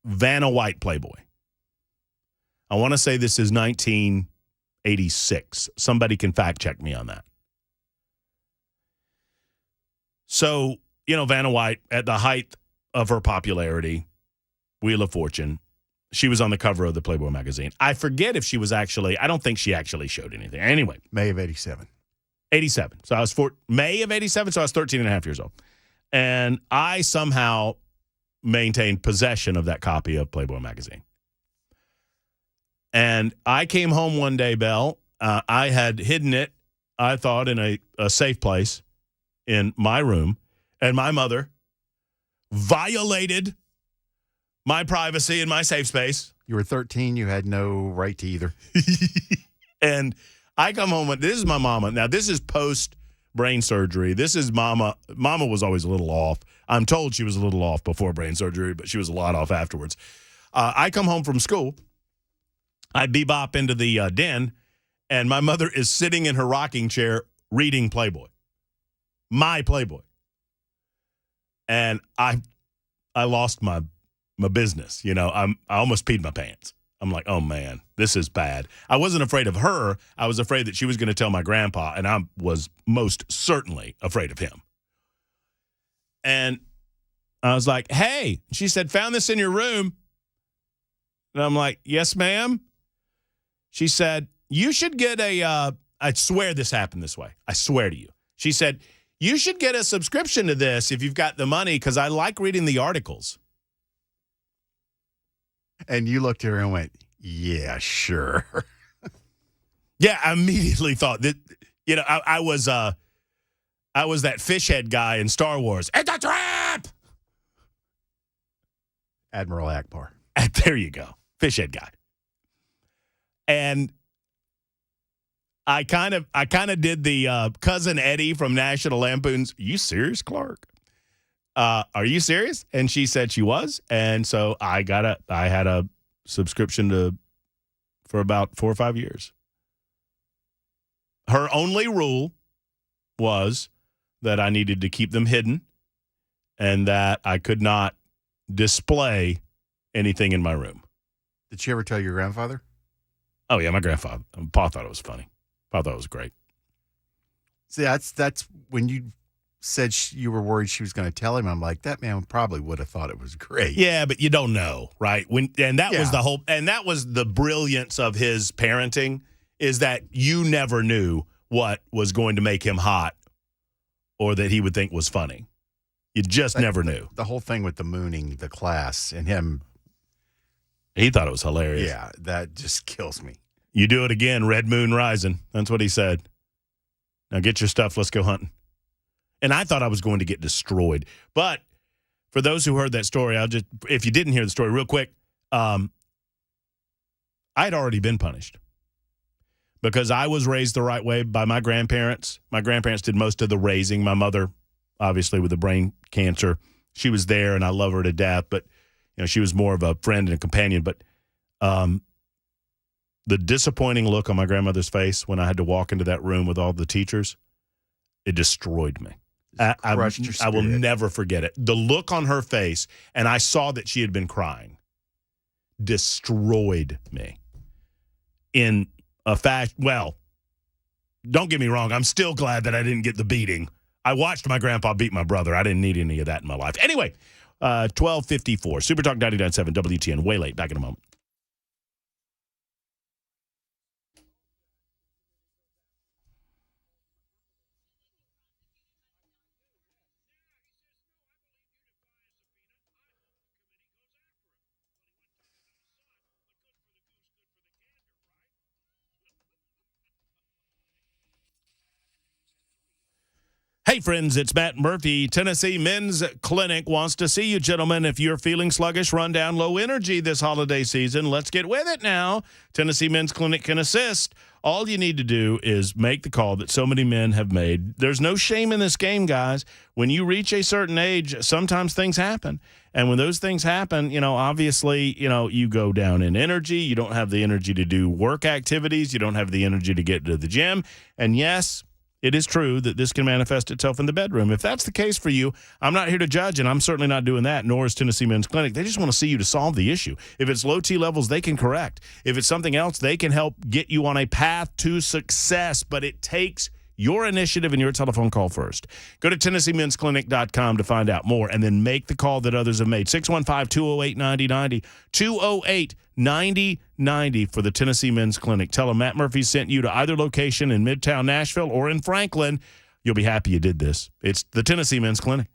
Vanna White Playboy. I want to say this is 1986. Somebody can fact check me on that. So, Vanna White, at the height of her popularity, Wheel of Fortune, she was on the cover of the Playboy magazine. I forget if she was actually, I don't think she actually showed anything. Anyway. May of 87. 87. So I was May of 87, so I was 13 and a half years old. And I somehow maintained possession of that copy of Playboy magazine. And I came home one day, Belle. I had hidden it, I thought, in a safe place in my room. And my mother violated my privacy and my safe space. You were 13. You had no right to either. And I come home with, this is my mama. Now, this is post brain surgery. This is mama. Mama was always a little off. I'm told she was a little off before brain surgery, but she was a lot off afterwards. I come home from school. I bebop into the den, and my mother is sitting in her rocking chair reading Playboy. My Playboy. And I lost my business. I almost peed my pants. I'm like, oh, man, this is bad. I wasn't afraid of her. I was afraid that she was going to tell my grandpa, and I was most certainly afraid of him. And I was like, hey, she said, found this in your room. And I'm like, yes, ma'am. She said, you should get I swear this happened this way. I swear to you. She said, you should get a subscription to this if you've got the money, because I like reading the articles. And you looked at her and went, yeah, sure. Yeah, I immediately thought that, I was that fish head guy in Star Wars. It's a trap! Admiral Akbar. There you go. Fish head guy. And I kind of did the Cousin Eddie from National Lampoon's, you serious, Clark? Are you serious? And she said she was. And so I had a subscription for about 4 or 5 years. Her only rule was that I needed to keep them hidden and that I could not display anything in my room. Did she ever tell your grandfather? Oh, yeah, my grandfather. Pa thought it was funny. Pa thought it was great. See, that's when you said you were worried she was going to tell him. I'm like, that man probably would have thought it was great. Yeah, but you don't know, right? Was the brilliance of his parenting, is that you never knew what was going to make him hot or that he would think was funny. You just never knew. The whole thing with the mooning, the class, and him. He thought it was hilarious. Yeah, that just kills me. You do it again, Red Moon Rising. That's what he said. Now get your stuff. Let's go hunting. And I thought I was going to get destroyed. But for those who heard that story, if you didn't hear the story real quick, I'd already been punished because I was raised the right way by my grandparents. My grandparents did most of the raising. My mother, obviously with the brain cancer, she was there and I love her to death, but she was more of a friend and a companion. But the disappointing look on my grandmother's face when I had to walk into that room with all the teachers, it destroyed me. I will never forget it. The look on her face, and I saw that she had been crying, destroyed me. In a fact, well, don't get me wrong. I'm still glad that I didn't get the beating. I watched my grandpa beat my brother. I didn't need any of that in my life. Anyway, 12:54. Super Talk 99.7 WTN. Way late. Back in a moment. Hey, friends, it's Matt Murphy. Tennessee Men's Clinic wants to see you, gentlemen. If you're feeling sluggish, run down, low energy this holiday season, let's get with it now. Tennessee Men's Clinic can assist. All you need to do is make the call that so many men have made. There's no shame in this game, guys. When you reach a certain age, sometimes things happen. And when those things happen, obviously, you go down in energy. You don't have the energy to do work activities. You don't have the energy to get to the gym. And yes, it is true that this can manifest itself in the bedroom. If that's the case for you, I'm not here to judge, and I'm certainly not doing that, nor is Tennessee Men's Clinic. They just want to see you to solve the issue. If it's low T levels, they can correct. If it's something else, they can help get you on a path to success, but it takes your initiative and your telephone call first. Go to TennesseeMen'sClinic.com to find out more, and then make the call that others have made. 615-208-9090, 208-9090 for the Tennessee Men's Clinic. Tell them Matt Murphy sent you to either location in Midtown Nashville or in Franklin. You'll be happy you did this. It's the Tennessee Men's Clinic.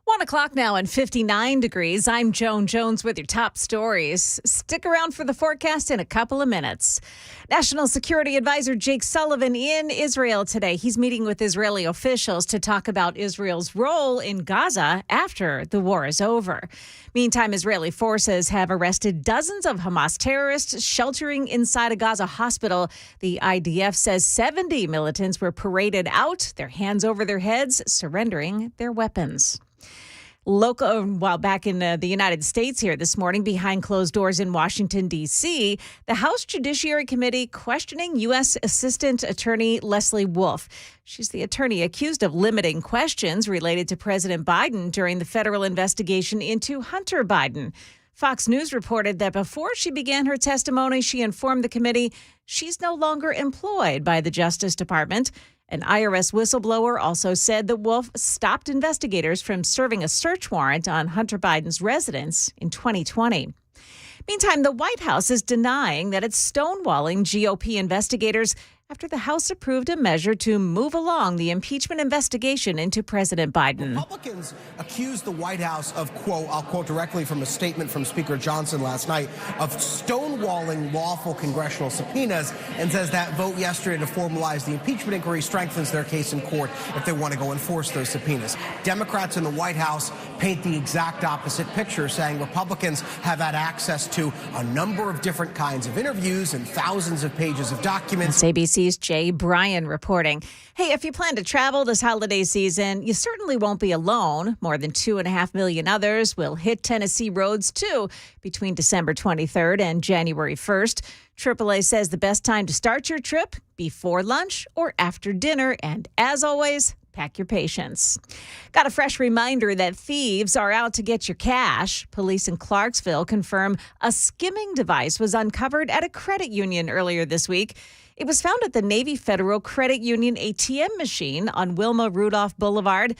1 o'clock now and 59 degrees. I'm Joan Jones with your top stories. Stick around for the forecast in a couple of minutes. National Security Advisor Jake Sullivan in Israel today. He's meeting with Israeli officials to talk about Israel's role in Gaza after the war is over. Meantime, Israeli forces have arrested dozens of Hamas terrorists sheltering inside a Gaza hospital. The IDF says 70 militants were paraded out, their hands over their heads, surrendering their weapons. While back in the United States here this morning, behind closed doors in Washington, D.C., the House Judiciary Committee questioning U.S. Assistant Attorney Leslie Wolf. She's the attorney accused of limiting questions related to President Biden during the federal investigation into Hunter Biden. Fox News reported that before she began her testimony, she informed the committee she's no longer employed by the Justice Department. An IRS whistleblower also said that Wolf stopped investigators from serving a search warrant on Hunter Biden's residence in 2020. Meantime, the White House is denying that it's stonewalling GOP investigators after the House approved a measure to move along the impeachment investigation into President Biden. Republicans accused the White House of, quote, I'll quote directly from a statement from Speaker Johnson last night, of stonewalling lawful congressional subpoenas, and says that vote yesterday to formalize the impeachment inquiry strengthens their case in court if they want to go enforce those subpoenas. Democrats in the White House paint the exact opposite picture, saying Republicans have had access to a number of different kinds of interviews and thousands of pages of documents. ABC's Jay Bryan reporting. Hey, if you plan to travel this holiday season, you certainly won't be alone. More than 2.5 million others will hit Tennessee roads, too, between December 23rd and January 1st. AAA says the best time to start your trip, before lunch or after dinner. And as always, pack your patience. Got a fresh reminder that thieves are out to get your cash. Police in Clarksville confirm a skimming device was uncovered at a credit union earlier this week. It was found at the Navy Federal Credit Union ATM machine on Wilma Rudolph Boulevard.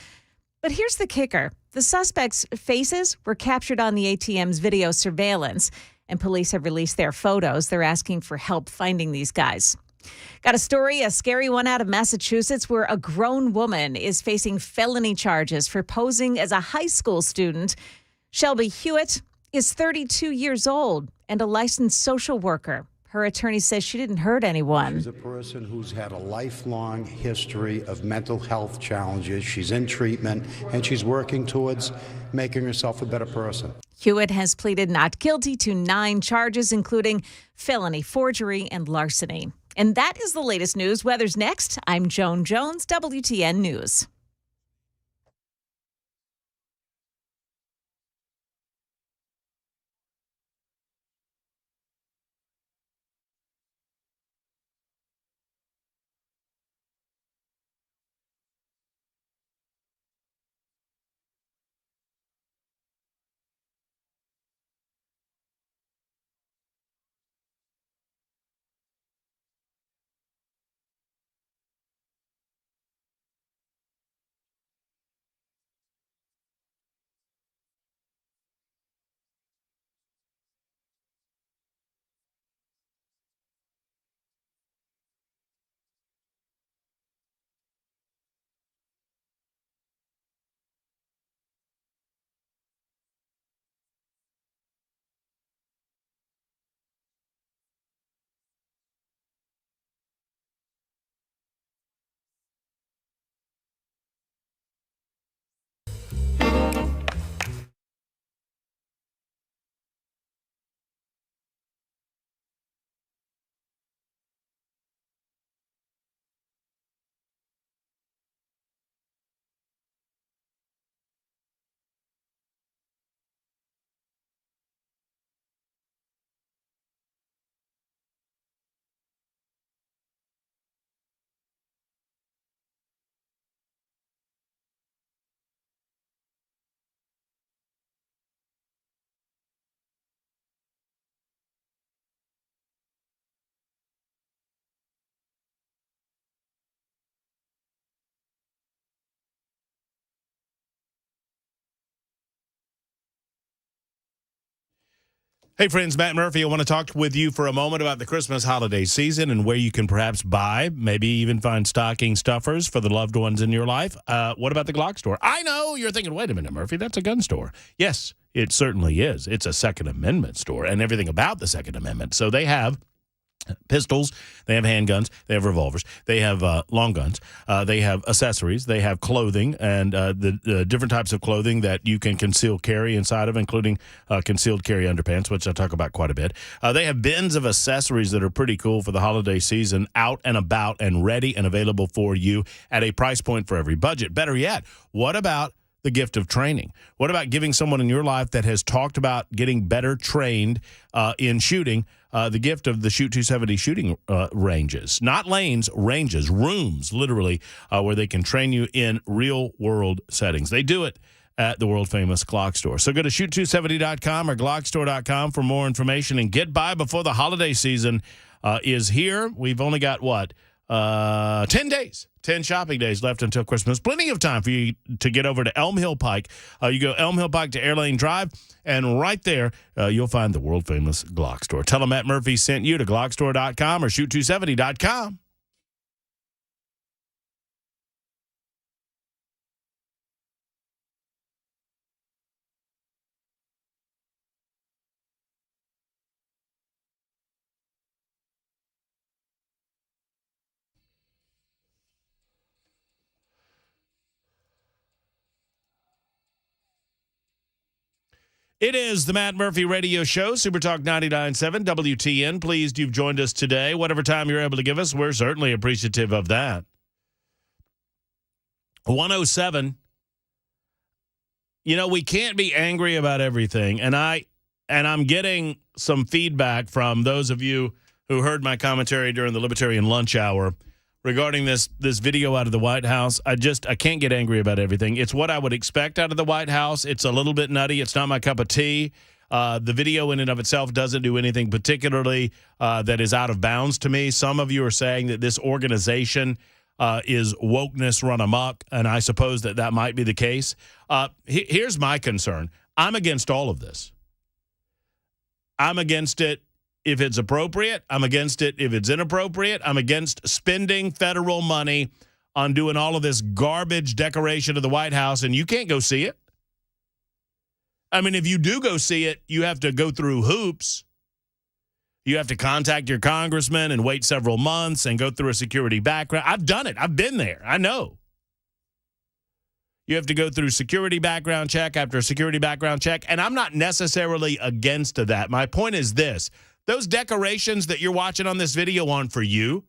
But here's the kicker. The suspects' faces were captured on the ATM's video surveillance, and police have released their photos. They're asking for help finding these guys. Got a story, a scary one out of Massachusetts, where a grown woman is facing felony charges for posing as a high school student. Shelby Hewitt is 32 years old and a licensed social worker. Her attorney says she didn't hurt anyone. She's a person who's had a lifelong history of mental health challenges. She's in treatment, and she's working towards making herself a better person. Hewitt has pleaded not guilty to 9 charges, including felony forgery and larceny. And that is the latest news. Weather's next. I'm Joan Jones, WTN News. Hey, friends, Matt Murphy. I want to talk with you for a moment about the Christmas holiday season and where you can perhaps buy, maybe even find stocking stuffers for the loved ones in your life. What about the Glock store? I know you're thinking, wait a minute, Murphy, that's a gun store. Yes, it certainly is. It's a Second Amendment store and everything about the Second Amendment. So they have pistols, they have handguns, they have revolvers, they have long guns, they have accessories, they have clothing, and the different types of clothing that you can conceal carry inside of, including concealed carry underpants, which I talk about quite a bit. They have bins of accessories that are pretty cool for the holiday season, out and about and ready and available for you at a price point for every budget. Better yet, what about the gift of training? What about giving someone in your life that has talked about getting better trained in shooting the gift of the Shoot 270 shooting ranges? Not lanes, ranges, rooms, literally, where they can train you in real-world settings. They do it at the world-famous Glock store. So go to shoot270.com or glockstore.com for more information and get by before the holiday season is here. We've only got, 10 days. 10 shopping days left until Christmas. Plenty of time for you to get over to Elm Hill Pike. You go Elm Hill Pike to Airlane Drive, and right there, you'll find the world-famous Glock store. Tell them Matt Murphy sent you to glockstore.com or shoot270.com. It is the Matt Murphy Radio Show, Super Talk 99.7 WTN. Pleased you've joined us today. Whatever time you're able to give us, we're certainly appreciative of that. 107. You know, we can't be angry about everything, and I'm getting some feedback from those of you who heard my commentary during the Libertarian lunch hour regarding this video out of the White House. I can't get angry about everything. It's what I would expect out of the White House. It's a little bit nutty. It's not my cup of tea. The video in and of itself doesn't do anything particularly that is out of bounds to me. Some of you are saying that this organization is wokeness run amok, and I suppose that might be the case. Here's my concern. I'm against all of this. I'm against it if it's appropriate. I'm against it if it's inappropriate. I'm against spending federal money on doing all of this garbage decoration of the White House, and you can't go see it. I mean, if you do go see it, you have to go through hoops. You have to contact your congressman and wait several months and go through a security background. I've done it. I've been there. I know. You have to go through security background check after security background check, and I'm not necessarily against that. My point is this. Those decorations that you're watching on this video aren't for you.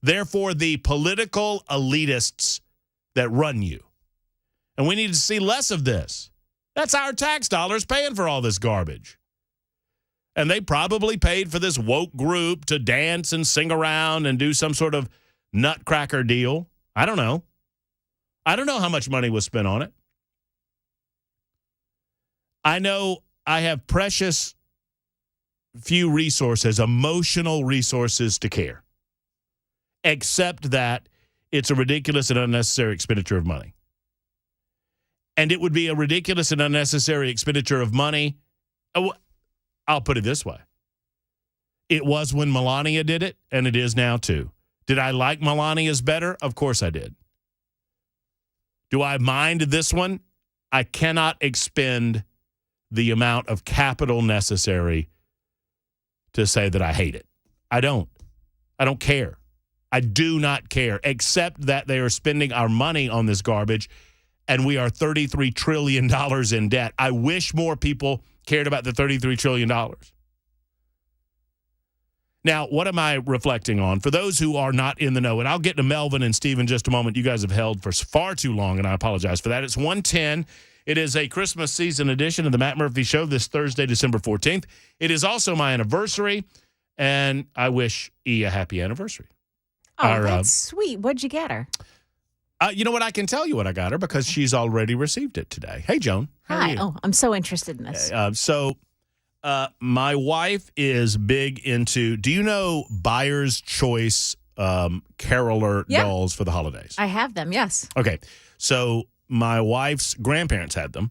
They're for the political elitists that run you. And we need to see less of this. That's our tax dollars paying for all this garbage. And they probably paid for this woke group to dance and sing around and do some sort of nutcracker deal. I don't know. I don't know how much money was spent on it. I know I have precious few resources, emotional resources to care, except that it's a ridiculous and unnecessary expenditure of money. And it would be a ridiculous and unnecessary expenditure of money. I'll put it this way. It was when Melania did it, and it is now too. Did I like Melania's better? Of course I did. Do I mind this one? I cannot expend the amount of capital necessary to say that I hate it. I don't care. I do not care, except that they are spending our money on this garbage, and we are $33 trillion in debt. I wish more people cared about the $33 trillion. Now, what am I reflecting on? For those who are not in the know, and I'll get to Melvin and Steve in just a moment. You guys have held for far too long, and I apologize for that. It's 1:10. It is a Christmas season edition of the Matt Murphy Show this Thursday, December 14th. It is also my anniversary, and I wish E a happy anniversary. Oh, that's sweet. What'd you get her? You know what? I can tell you what I got her because she's already received it today. Hey, Joan. How are Hi. you? Oh, I'm so interested in this. My wife is big into, do you know Buyer's Choice caroler dolls for the holidays? I have them, yes. Okay. So my wife's grandparents had them,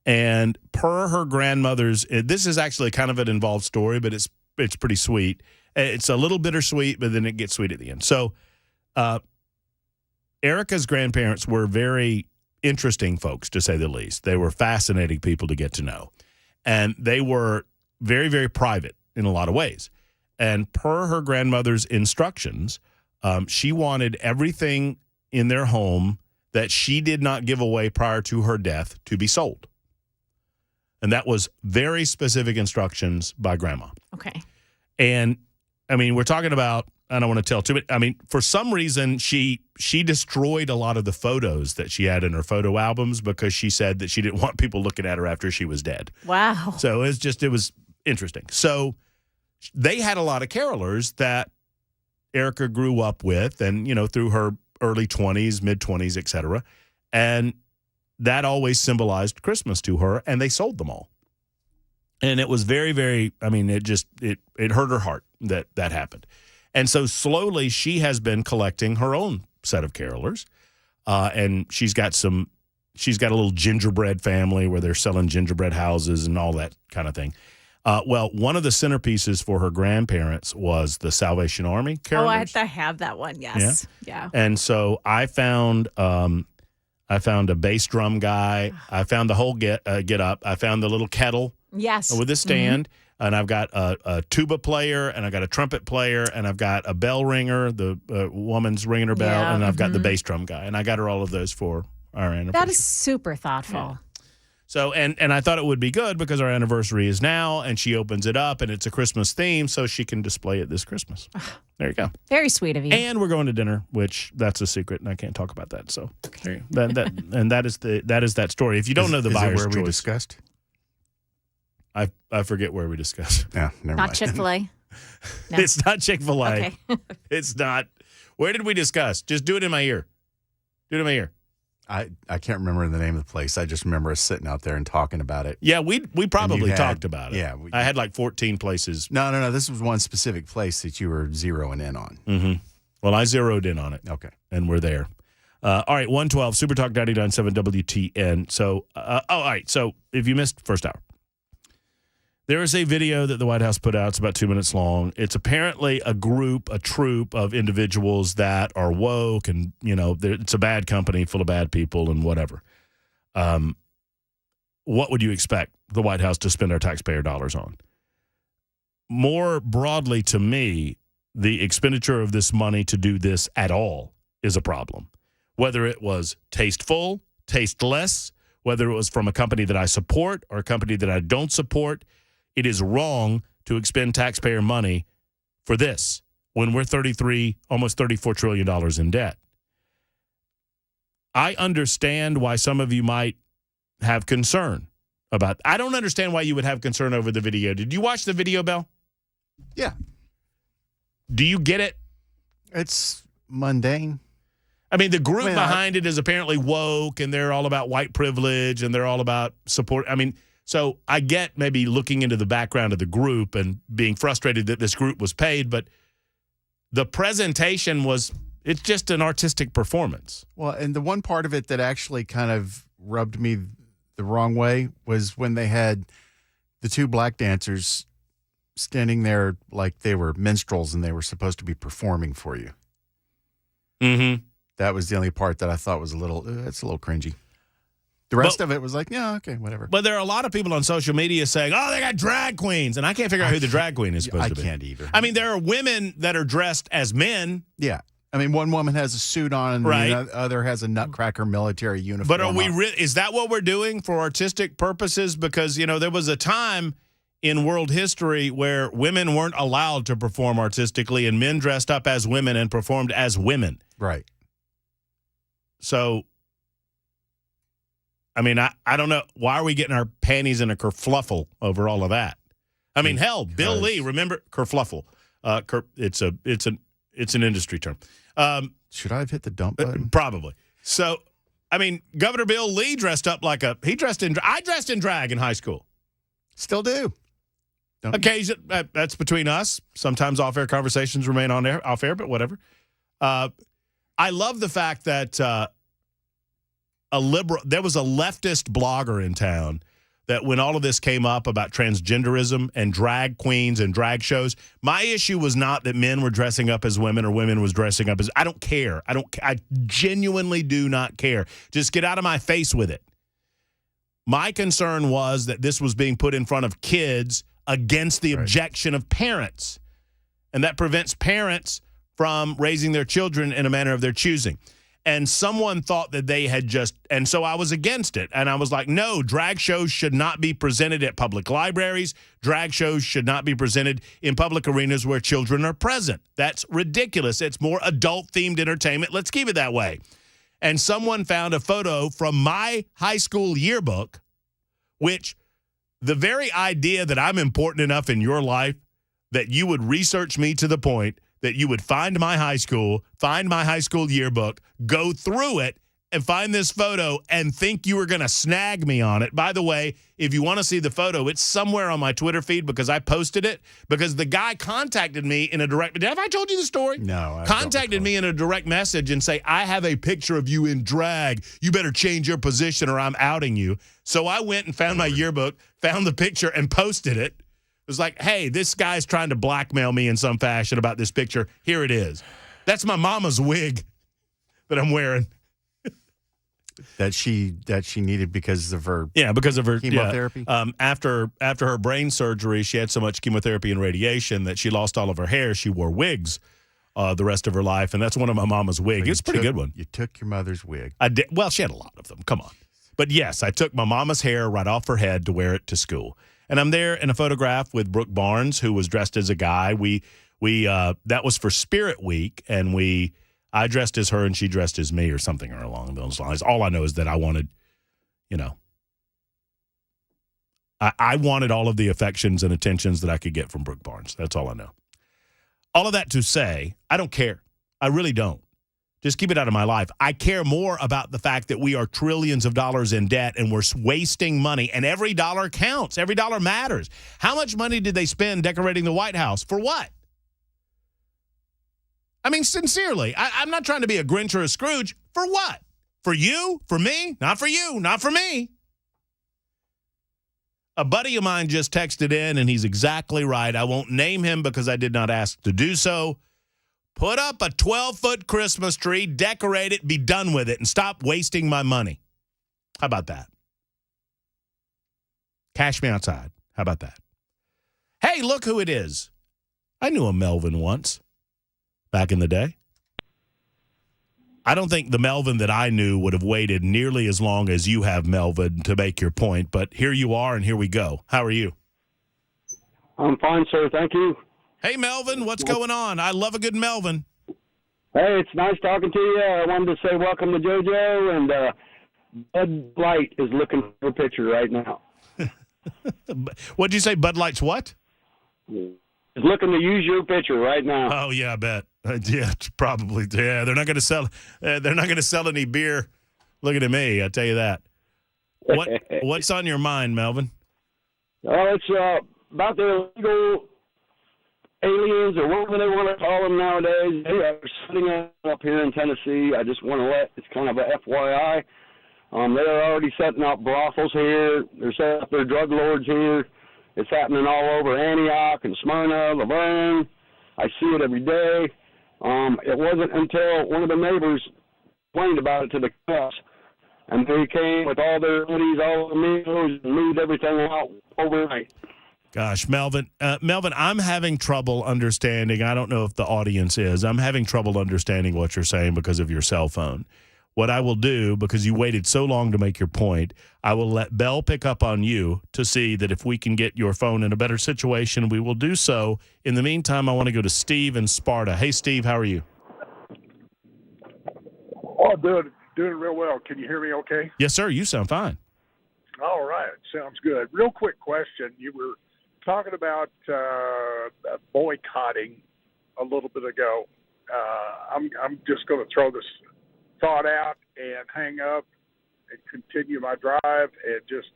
And per her grandmother's, this is actually kind of an involved story, but it's pretty sweet. It's a little bittersweet, but then it gets sweet at the end. So Erica's grandparents were very interesting folks, to say the least. They were fascinating people to get to know. And they were very, very private in a lot of ways. And per her grandmother's instructions, she wanted everything in their home that she did not give away prior to her death to be sold. And that was very specific instructions by Grandma. Okay. And, I mean, we're talking about, I don't want to tell too much. I mean, for some reason, she destroyed a lot of the photos that she had in her photo albums because she said that she didn't want people looking at her after she was dead. Wow. So it was interesting. So they had a lot of carolers that Erica grew up with and, through her early 20s, mid-20s, et cetera. And that always symbolized Christmas to her, and they sold them all. And it was very, very, I mean, it hurt her heart that happened. And so slowly she has been collecting her own set of carolers. And she's got a little gingerbread family where they're selling gingerbread houses and all that kind of thing. Well, one of the centerpieces for her grandparents was the Salvation Army carolers. Oh, I have that one. Yes. Yeah. And so I found a bass drum guy. I found the whole get up. I found the little kettle. Yes. With a stand. Mm-hmm. And I've got a tuba player, and I've got a trumpet player, and I've got a bell ringer, the woman's ringing her bell, and I've got the bass drum guy. And I got her all of those for our anniversary. That is super thoughtful. Yeah. So, and I thought it would be good because our anniversary is now, and she opens it up, and it's a Christmas theme, so she can display it this Christmas. There you go. Very sweet of you. And we're going to dinner, which that's a secret, and I can't talk about that. So, okay. That is that story. If you don't know the buyer's where choice, we discussed. I forget where we discussed. Yeah, never Not mind. Chick-fil-A. No. It's not Chick-fil-A. Okay. It's not. Where did we discuss? Just do it in my ear. Do it in my ear. I can't remember the name of the place. I just remember us sitting out there and talking about it. Yeah, we probably talked about it. Yeah. I had like 14 places. No. This was one specific place that you were zeroing in on. Mm-hmm. Well, I zeroed in on it. Okay. And we're there. All right, 112, Super Talk 99.7 WTN. So, all right. So if you missed first hour, there is a video that the White House put out. It's about 2 minutes long. It's apparently a troop of individuals that are woke and, it's a bad company full of bad people and whatever. What would you expect the White House to spend our taxpayer dollars on? More broadly to me, the expenditure of this money to do this at all is a problem. Whether it was tasteful, tasteless, whether it was from a company that I support or a company that I don't support, it is wrong to expend taxpayer money for this when we're almost $34 trillion in debt. I understand why some of you might have concern about. I don't understand why you would have concern over the video. Did you watch the video, Bell? Yeah. Do you get it? It's mundane. I mean, the group behind it is apparently woke, and they're all about white privilege, and they're all about support. I mean, so I get maybe looking into the background of the group and being frustrated that this group was paid, but the presentation it's just an artistic performance. Well, and the one part of it that actually kind of rubbed me the wrong way was when they had the two black dancers standing there like they were minstrels and they were supposed to be performing for you. Mm-hmm. That was the only part that I thought was it's a little cringy. The rest of it was like, yeah, okay, whatever. But there are a lot of people on social media saying, oh, they got drag queens. And I can't figure out who the drag queen is supposed to be. I can't either. I mean, there are women that are dressed as men. Yeah. I mean, one woman has a suit on and right. the other has a Nutcracker military uniform. But are we is that what we're doing for artistic purposes? Because, there was a time in world history where women weren't allowed to perform artistically and men dressed up as women and performed as women. Right. So, I mean, I don't know. Why are we getting our panties in a kerfluffle over all of that? I mean, hell, Bill Lee, remember kerfluffle? It's an industry term. Should I have hit the dump button? Probably. So, I mean, Governor Bill Lee dressed up like I dressed in drag in high school. Still do. Occasion, that's between us. Sometimes off-air conversations remain off-air, but whatever. I love the fact that there was a leftist blogger in town that when all of this came up about transgenderism and drag queens and drag shows, my issue was not that men were dressing up as women or women was dressing up as, I don't care. I genuinely do not care. Just get out of my face with it. My concern was that this was being put in front of kids against the objection of parents. And that prevents parents from raising their children in a manner of their choosing. And someone thought that they had just, and so I was against it. And I was like, no, drag shows should not be presented at public libraries. Drag shows should not be presented in public arenas where children are present. That's ridiculous. It's more adult-themed entertainment. Let's keep it that way. And someone found a photo from my high school yearbook, which the very idea that I'm important enough in your life that you would research me to the point that you would find my high school yearbook, go through it, and find this photo and think you were going to snag me on it. By the way, if you want to see the photo, it's somewhere on my Twitter feed because I posted it, because the guy contacted me in a direct, have I told you the story? No. Contacted me in a direct message and say, I have a picture of you in drag. You better change your position or I'm outing you. So I went and found my yearbook, found the picture and posted it. It was like, hey, this guy's trying to blackmail me in some fashion about this picture. Here it is. That's my mama's wig that I'm wearing. That she needed because of her chemotherapy. Yeah. After her brain surgery, she had so much chemotherapy and radiation that she lost all of her hair. She wore wigs the rest of her life, and that's one of my mama's wigs. It's a pretty good one. You took your mother's wig. I did. Well, she had a lot of them. Come on. But yes, I took my mama's hair right off her head to wear it to school. And I'm there in a photograph with Brooke Barnes, who was dressed as a guy. We that was for Spirit Week, and I dressed as her and she dressed as me or something along those lines. All I know is that I wanted, I wanted all of the affections and attentions that I could get from Brooke Barnes. That's all I know. All of that to say, I don't care. I really don't. Just keep it out of my life. I care more about the fact that we are trillions of dollars in debt and we're wasting money, and every dollar counts. Every dollar matters. How much money did they spend decorating the White House? For what? I mean, sincerely, I'm not trying to be a Grinch or a Scrooge. For what? For you? For me? Not for you. Not for me. A buddy of mine just texted in, and he's exactly right. I won't name him because I did not ask to do so. Put up a 12-foot Christmas tree, decorate it, be done with it, and stop wasting my money. How about that? Cash me outside. How about that? Hey, look who it is. I knew a Melvin once. Back in the day. I don't think the Melvin that I knew would have waited nearly as long as you have, Melvin, to make your point. But here you are, and here we go. How are you? I'm fine, sir. Thank you. Hey, Melvin, what's going on? I love a good Melvin. Hey, it's nice talking to you. I wanted to say welcome to JoJo, and Bud Light is looking for a picture right now. What'd you say, Bud Light's what? Is looking to use your picture right now. Oh, yeah, I bet. Yeah, probably. Yeah, they're not going to sell. They're not going to sell any beer. Looking at me, I tell you that. What's on your mind, Melvin? It's about the illegal aliens, or whatever they want to call them nowadays. They are setting up here in Tennessee. I just want to it's kind of a FYI. They're already setting up brothels here. They're setting up their drug lords here. It's happening all over Antioch and Smyrna, Laverne. I see it every day. It wasn't until one of the neighbors complained about it to the cops, and they came with all their hoodies, all the meals, and moved everything out overnight. Gosh, Melvin, I'm having trouble understanding. I don't know if the audience is. I'm having trouble understanding what you're saying because of your cell phone. What I will do, because you waited so long to make your point, I will let Bell pick up on you to see that if we can get your phone in a better situation, we will do so. In the meantime, I want to go to Steve in Sparta. Hey, Steve, how are you? Oh, doing real well. Can you hear me okay? Yes, sir. You sound fine. All right. Sounds good. Real quick question. You were talking about boycotting a little bit ago. I'm just going to throw this thought out and hang up and continue my drive, and just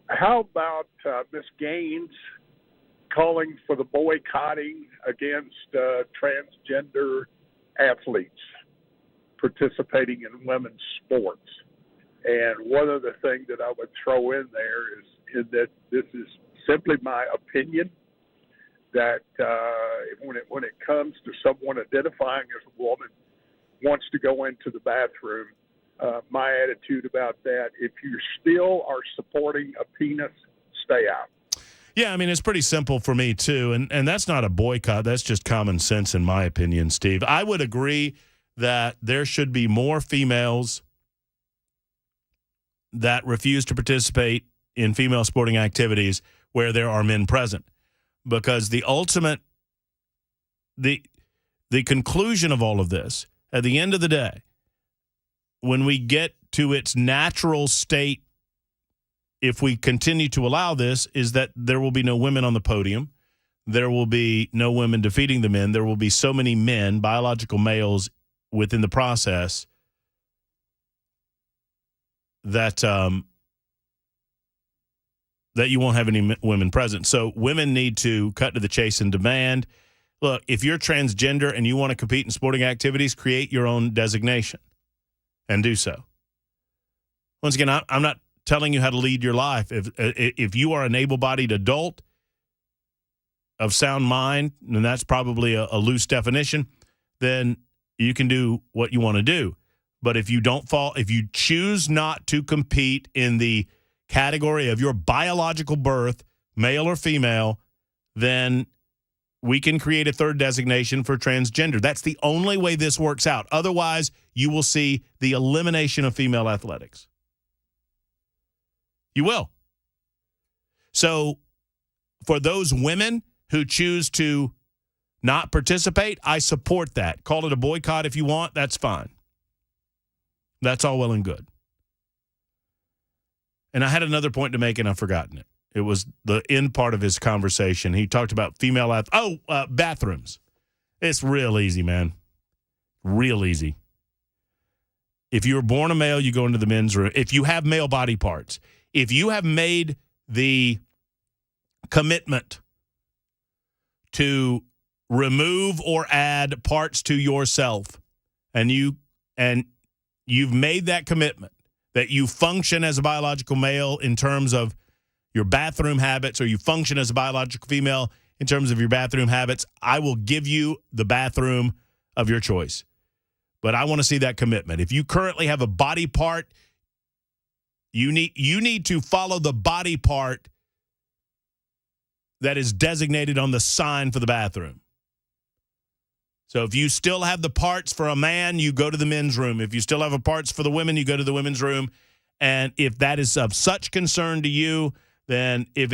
how about Miss Gaines calling for the boycotting against transgender athletes participating in women's sports? And one other thing that I would throw in there is that this is simply my opinion, that when it comes to someone identifying as a woman wants to go into the bathroom, my attitude about that, if you still are supporting a penis, stay out. Yeah, I mean, it's pretty simple for me, too. And that's not a boycott. That's just common sense, in my opinion, Steve. I would agree that there should be more females that refuse to participate in female sporting activities where there are men present. Because the ultimate, the conclusion of all of this, at the end of the day, when we get to its natural state, if we continue to allow this, is that there will be no women on the podium. There will be no women defeating the men. There will be so many men, biological males, within the process that that you won't have any women present. So women need to cut to the chase and demand. Look, if you're transgender and you want to compete in sporting activities, create your own designation and do so. Once again, I'm not telling you how to lead your life. If you are an able-bodied adult of sound mind, and that's probably a loose definition, then you can do what you want to do. But if you choose not to compete in the category of your biological birth, male or female, then we can create a third designation for transgender. That's the only way this works out. Otherwise, you will see the elimination of female athletics. You will. So for those women who choose to not participate, I support that. Call it a boycott if you want. That's fine. That's all well and good. And I had another point to make, and I've forgotten it. It was the end part of his conversation. He talked about female bathrooms. It's real easy, man. Real easy. If you were born a male, you go into the men's room. If you have male body parts, if you have made the commitment to remove or add parts to yourself, and you've made that commitment that you function as a biological male in terms of your bathroom habits, or you function as a biological female in terms of your bathroom habits, I will give you the bathroom of your choice. But I want to see that commitment. If you currently have a body part, you need to follow the body part that is designated on the sign for the bathroom. So if you still have the parts for a man, you go to the men's room. If you still have the parts for the women, you go to the women's room. And if that is of such concern to you, then if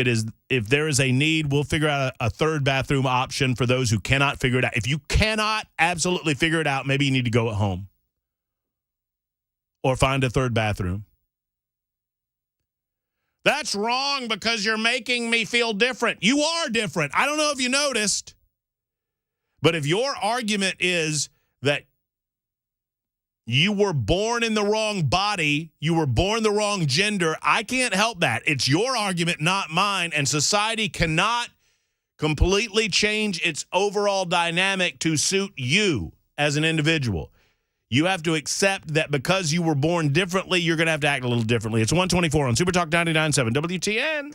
there is a need, we'll figure out a third bathroom option for those who cannot figure it out. If you cannot absolutely figure it out, maybe you need to go at home or find a third bathroom. That's wrong because you're making me feel different. You are different. I don't know if you noticed. But if your argument is that you were born in the wrong body, you were born the wrong gender, I can't help that. It's your argument, not mine. And society cannot completely change its overall dynamic to suit you as an individual. You have to accept that because you were born differently, you're going to have to act a little differently. It's 124 on Super Talk 99.7 WTN.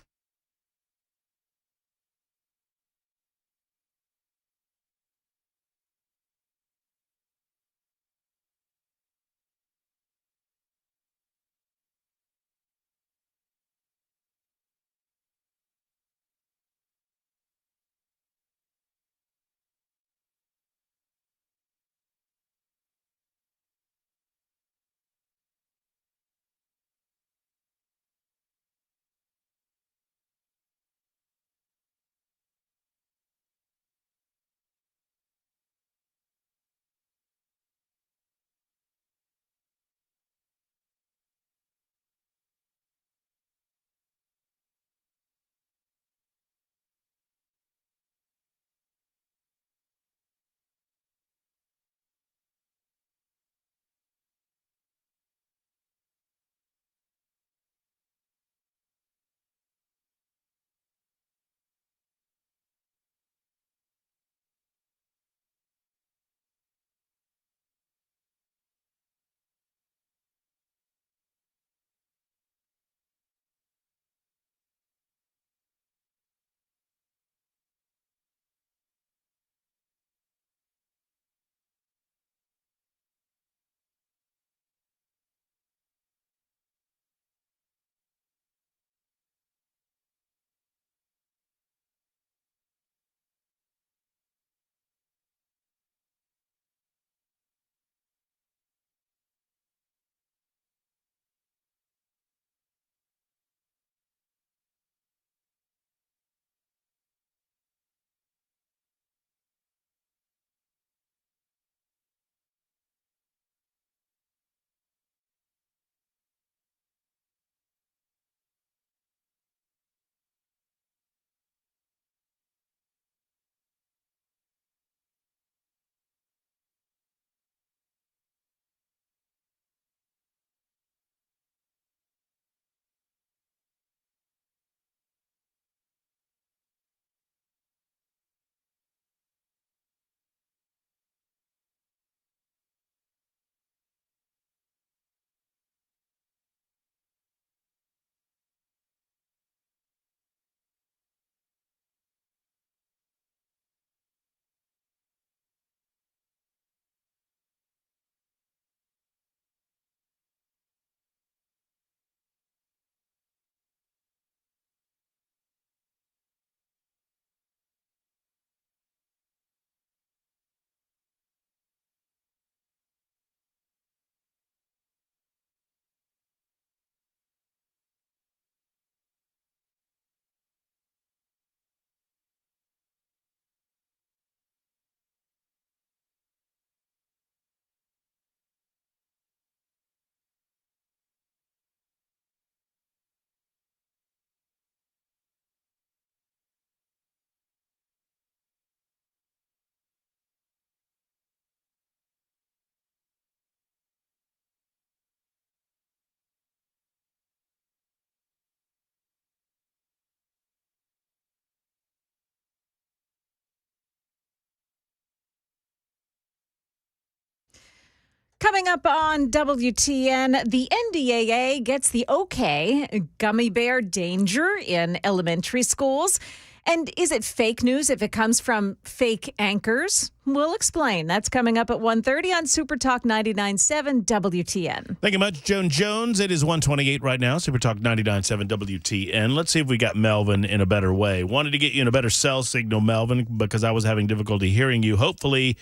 Coming up on WTN, the NDAA gets the okay, gummy bear danger in elementary schools. And is it fake news if it comes from fake anchors? We'll explain. That's coming up at 1:30 on Super Talk 99.7 WTN. Thank you much, Joan Jones. It is 1:28 right now, Super Talk 99.7 WTN. Let's see if we got Melvin in a better way. Wanted to get you in a better cell signal, Melvin, because I was having difficulty hearing you. Hopefully,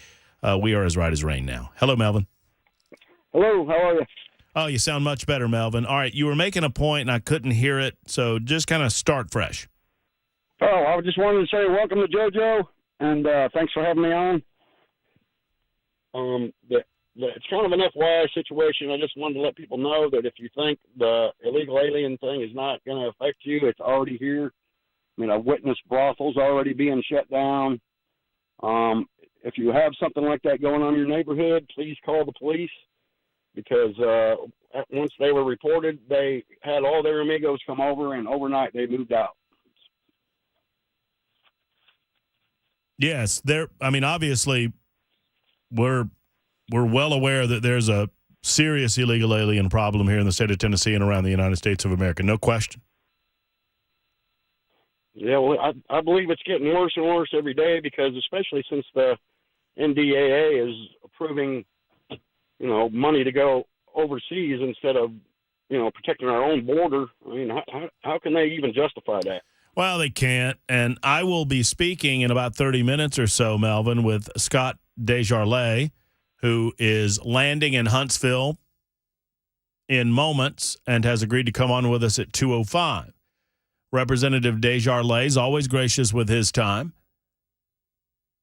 we are as right as rain now. Hello, Melvin. Hello, how are you? Oh, you sound much better, Melvin. All right, you were making a point, and I couldn't hear it, so just kind of start fresh. Oh, I just wanted to say welcome to JoJo, and thanks for having me on. It's kind of an FYI situation. I just wanted to let people know that if you think the illegal alien thing is not going to affect you, it's already here. I mean, I've witnessed brothels already being shut down. If you have something like that going on in your neighborhood, please call the police, because once they were reported, they had all their amigos come over, and overnight they moved out. Yes, obviously, we're well aware that there's a serious illegal alien problem here in the state of Tennessee and around the United States of America. No question. Yeah, well, I believe it's getting worse and worse every day, because especially since the NDAA is approving, money to go overseas instead of, protecting our own border. I mean, how can they even justify that? Well, they can't. And I will be speaking in about 30 minutes or so, Melvin, with Scott Desjardins, who is landing in Huntsville in moments and has agreed to come on with us at 2:05. Representative Desjardins is always gracious with his time.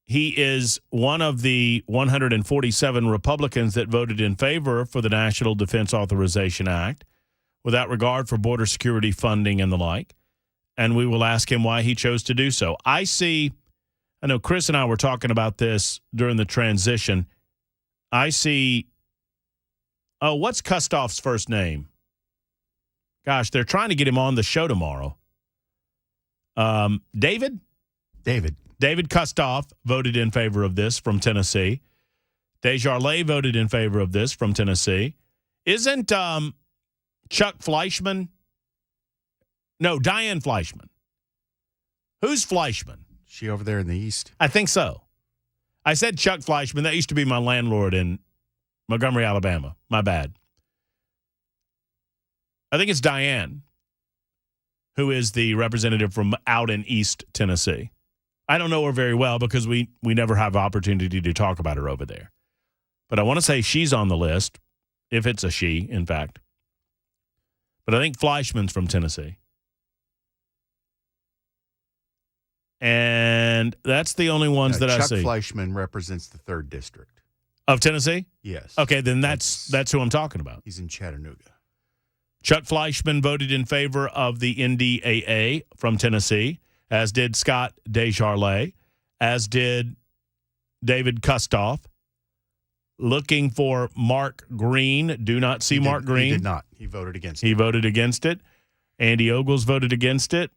He is one of the 147 Republicans that voted in favor for the National Defense Authorization Act, without regard for border security funding and the like. And we will ask him why he chose to do so. I know Chris and I were talking about this during the transition. What's Kustoff's first name? Gosh, they're trying to get him on the show tomorrow. David Kustoff voted in favor of this from Tennessee. Desjardins voted in favor of this from Tennessee. Isn't Chuck Fleischman? No, Diane Fleischman. Who's Fleischman? She over there in the east? I think so. I said Chuck Fleischman. That used to be my landlord in Montgomery, Alabama. My bad. I think it's Diane, who is the representative from out in East Tennessee. I don't know her very well because we never have opportunity to talk about her over there. But I want to say she's on the list, if it's a she, in fact. But I think Fleischman's from Tennessee. And that's the only ones that Chuck I see. Chuck Fleischman represents the 3rd District. Of Tennessee? Yes. Okay, then that's who I'm talking about. He's in Chattanooga. Chuck Fleischman voted in favor of the NDAA from Tennessee, as did Scott Desjardins, as did David Kustoff. Looking for Mark Green. Do not see Mark Green. He did not. He voted against it. He voted against it. Andy Ogles voted against it.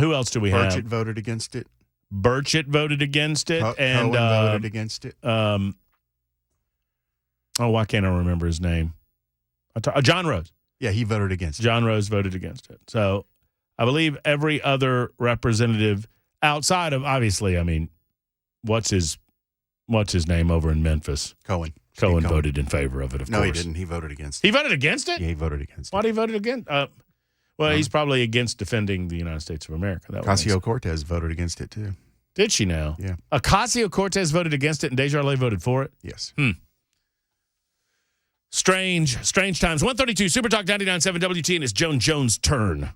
Who else do we have? Burchett voted against it. Burchett voted against it. And Cohen voted against it. Why can't I remember his name? John Rose. Yeah, he voted against it. John Rose voted against it. So I believe every other representative outside of, obviously, what's his name over in Memphis? Cohen. Cohen voted in favor of it, of course. No, he didn't. He voted against it. He voted against it? Yeah, he voted against it. Why did he vote against? He's probably against defending the United States of America. Ocasio-Cortez voted against it, too. Did she now? Yeah. Ocasio-Cortez voted against it and Desjardins voted for it? Yes. Strange times. 132 Super Talk 99.7 WTN. It's Joan Jones' turn.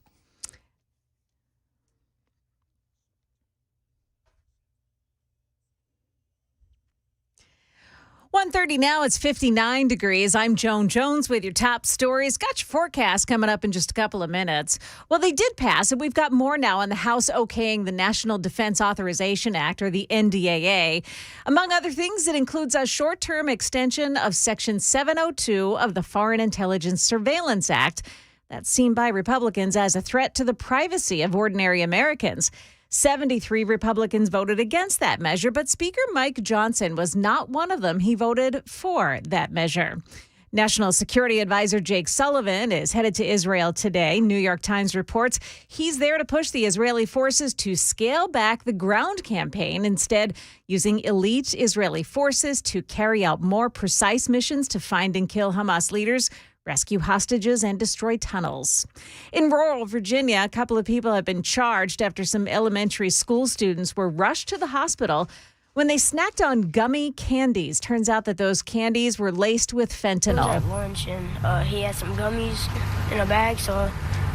1:30 now. It's 59 degrees. I'm Joan Jones with your top stories. Got your forecast coming up in just a couple of minutes. Well, they did pass, and we've got more now on the House okaying the National Defense Authorization Act, or the NDAA. Among other things, it includes a short-term extension of Section 702 of the Foreign Intelligence Surveillance Act. That's seen by Republicans as a threat to the privacy of ordinary Americans. 73 Republicans voted against that measure, but Speaker Mike Johnson was not one of them. He voted for that measure. National Security Advisor Jake Sullivan is headed to Israel today. New York Times reports he's there to push the Israeli forces to scale back the ground campaign, instead using elite Israeli forces to carry out more precise missions to find and kill Hamas leaders, rescue hostages, and destroy tunnels. In rural Virginia, a couple of people have been charged after some elementary school students were rushed to the hospital when they snacked on gummy candies. Turns out that those candies were laced with fentanyl. I was at lunch and he had some gummies in a bag, so I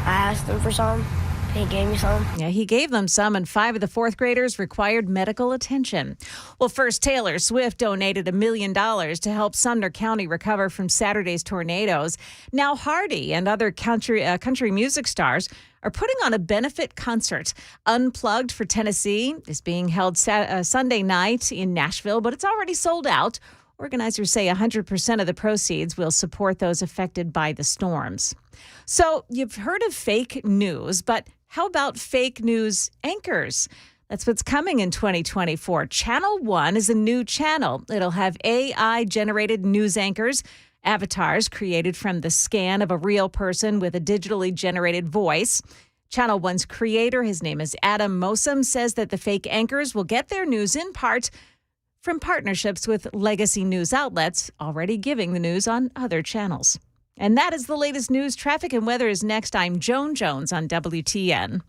asked him for some. He gave me some. Yeah, he gave them some, and 5 of the 4th graders required medical attention. Well, first, Taylor Swift donated $1 million to help Sumner County recover from Saturday's tornadoes. Now, Hardy and other country music stars are putting on a benefit concert. Unplugged for Tennessee is being held Sunday night in Nashville, but it's already sold out. Organizers say 100% of the proceeds will support those affected by the storms. So you've heard of fake news, but how about fake news anchors? That's what's coming in 2024. Channel One is a new channel. It'll have AI-generated news anchors, avatars created from the scan of a real person with a digitally generated voice. Channel One's creator, his name is Adam Mosum, says that the fake anchors will get their news in part from partnerships with legacy news outlets already giving the news on other channels. And that is the latest news. Traffic and weather is next. I'm Joan Jones on WTN.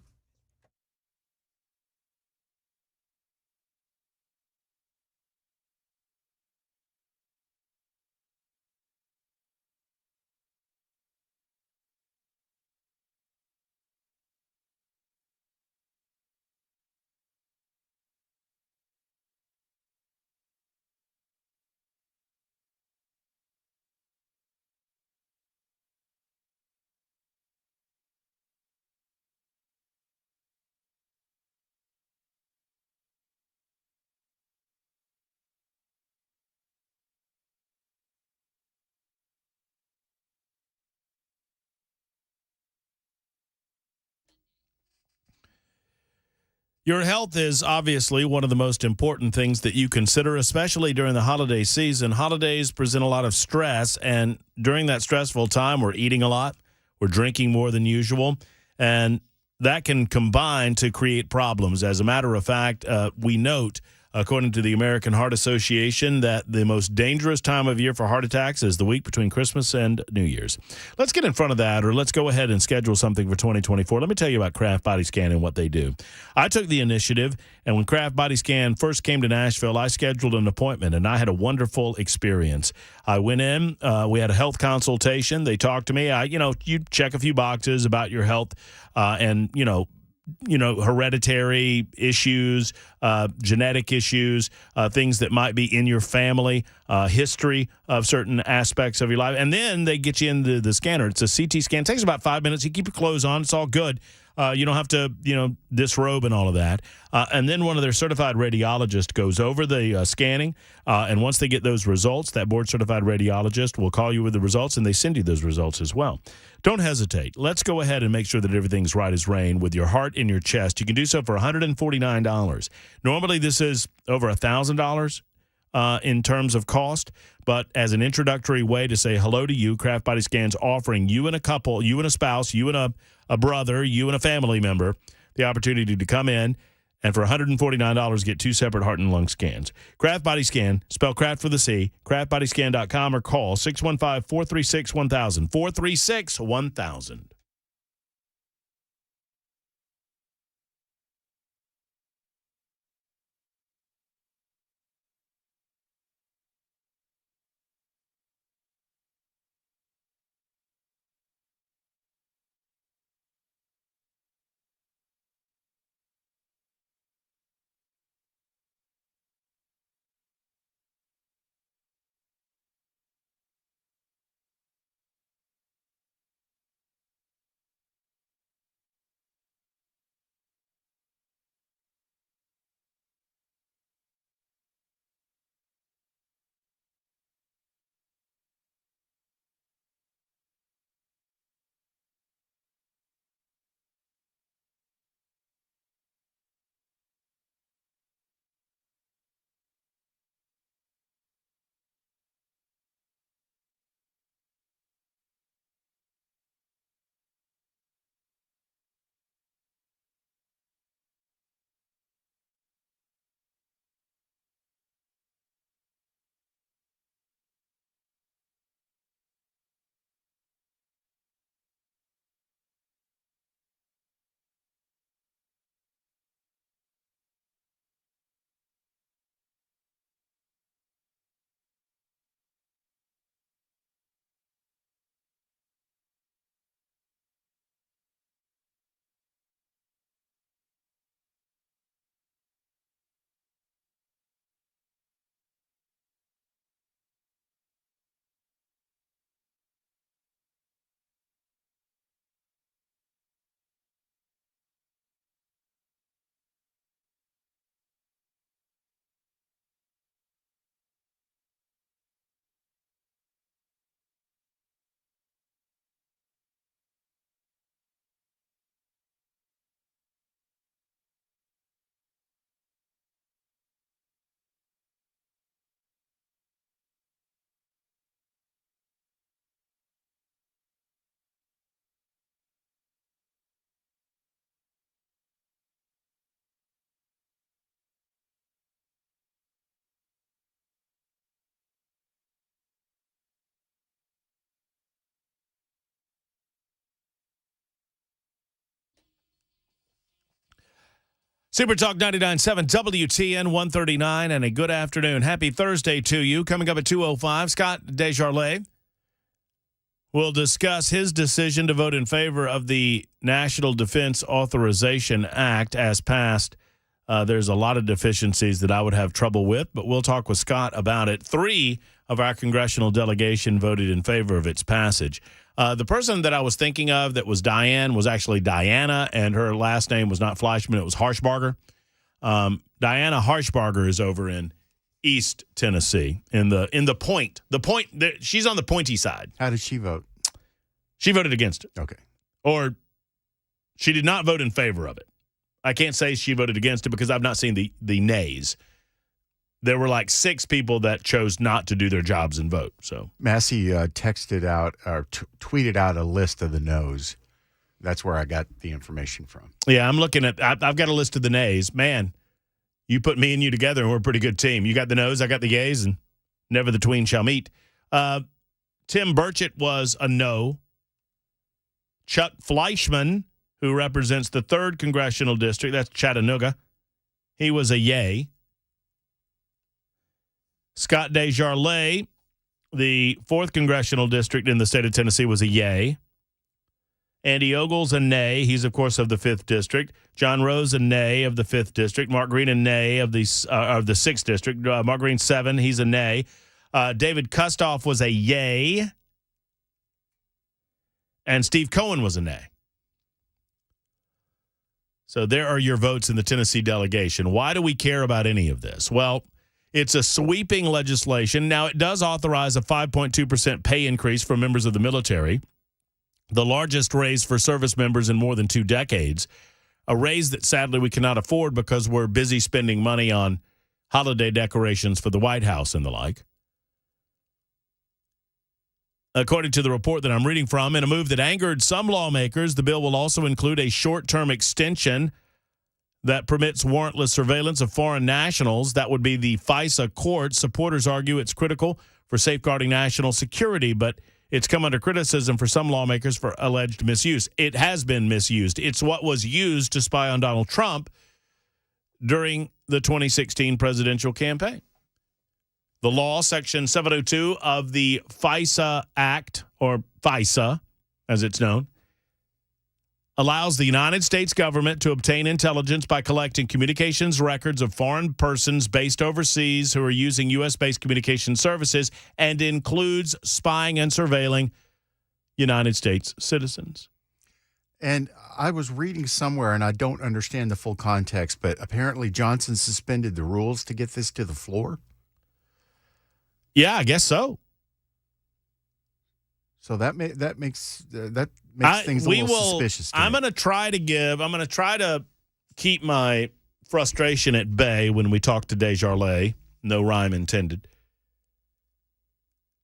Your health is obviously one of the most important things that you consider, especially during the holiday season. Holidays present a lot of stress, and during that stressful time, we're eating a lot, we're drinking more than usual, and that can combine to create problems. As a matter of fact, we note, according to the American Heart Association, that the most dangerous time of year for heart attacks is the week between Christmas and New Year's. Let's get in front of that, or let's go ahead and schedule something for 2024. Let me tell you about Kraft Body Scan and what they do. I took the initiative, and when Kraft Body Scan first came to Nashville, I scheduled an appointment, and I had a wonderful experience. I went in, we had a health consultation. They talked to me. You check a few boxes about your health, and hereditary issues, genetic issues, things that might be in your family, history of certain aspects of your life. And then they get you into the scanner. It's a CT scan. It takes about 5 minutes. You keep your clothes on. It's all good. You don't have to, disrobe and all of that. And then one of their certified radiologists goes over the scanning. And once they get those results, that board-certified radiologist will call you with the results, and they send you those results as well. Don't hesitate. Let's go ahead and make sure that everything's right as rain with your heart in your chest. You can do so for $149. Normally, this is over $1,000 in terms of cost, but as an introductory way to say hello to you, Kraft Body Scan's offering you and a couple, you and a spouse, you and a brother, you and a family member, the opportunity to come in and for $149 get 2 separate heart and lung scans. Kraft Body Scan, spell Kraft with a C, kraftbodyscan.com, or call 615-436-1000, 436-1000. Super Talk 99.7 WTN 139, and a good afternoon. Happy Thursday to you. Coming up at 2:05, Scott Desjardins will discuss his decision to vote in favor of the National Defense Authorization Act as passed. There's a lot of deficiencies that I would have trouble with, but we'll talk with Scott about it. 3 of our congressional delegation voted in favor of its passage. The person that I was thinking of that was Diane was actually Diana, and her last name was not Fleischman, it was Harshbarger. Diana Harshbarger is over in East Tennessee in the point. She's on the pointy side. How did she vote? She voted against it. Okay. Or she did not vote in favor of it. I can't say she voted against it because I've not seen the nays. There were like 6 people that chose not to do their jobs and vote. So Massey texted out or tweeted out a list of the no's. That's where I got the information from. Yeah, I'm looking at. I've got a list of the nays. Man, you put me and you together, and we're a pretty good team. You got the no's, I got the yays, and never the twain shall meet. Tim Burchett was a no. Chuck Fleischman, who represents the 3rd Congressional District, that's Chattanooga, he was a yay. Scott Desjardins, the 4th Congressional District in the state of Tennessee, was a yay. Andy Ogle's a nay. He's, of course, of the 5th District. John Rose, a nay of the 5th District. Mark Green, a nay of the 6th District. Mark Green, 7. He's a nay. David Kustoff was a yay. And Steve Cohen was a nay. So there are your votes in the Tennessee delegation. Why do we care about any of this? Well, it's a sweeping legislation. Now, it does authorize a 5.2% pay increase for members of the military, the largest raise for service members in more than 2 decades, a raise that sadly we cannot afford because we're busy spending money on holiday decorations for the White House and the like. According to the report that I'm reading from, in a move that angered some lawmakers, the bill will also include a short-term extension that permits warrantless surveillance of foreign nationals. That would be the FISA court. Supporters argue it's critical for safeguarding national security, but it's come under criticism for some lawmakers for alleged misuse. It has been misused. It's what was used to spy on Donald Trump during the 2016 presidential campaign. The law, Section 702 of the FISA Act, or FISA, as it's known, allows the United States government to obtain intelligence by collecting communications records of foreign persons based overseas who are using U.S.-based communication services and includes spying and surveilling United States citizens. And I was reading somewhere, and I don't understand the full context, but apparently Johnson suspended the rules to get this to the floor. Yeah, I guess so. So that makes things a little suspicious to me. I'm going to try to keep my frustration at bay when we talk to Desjardins. No rhyme intended.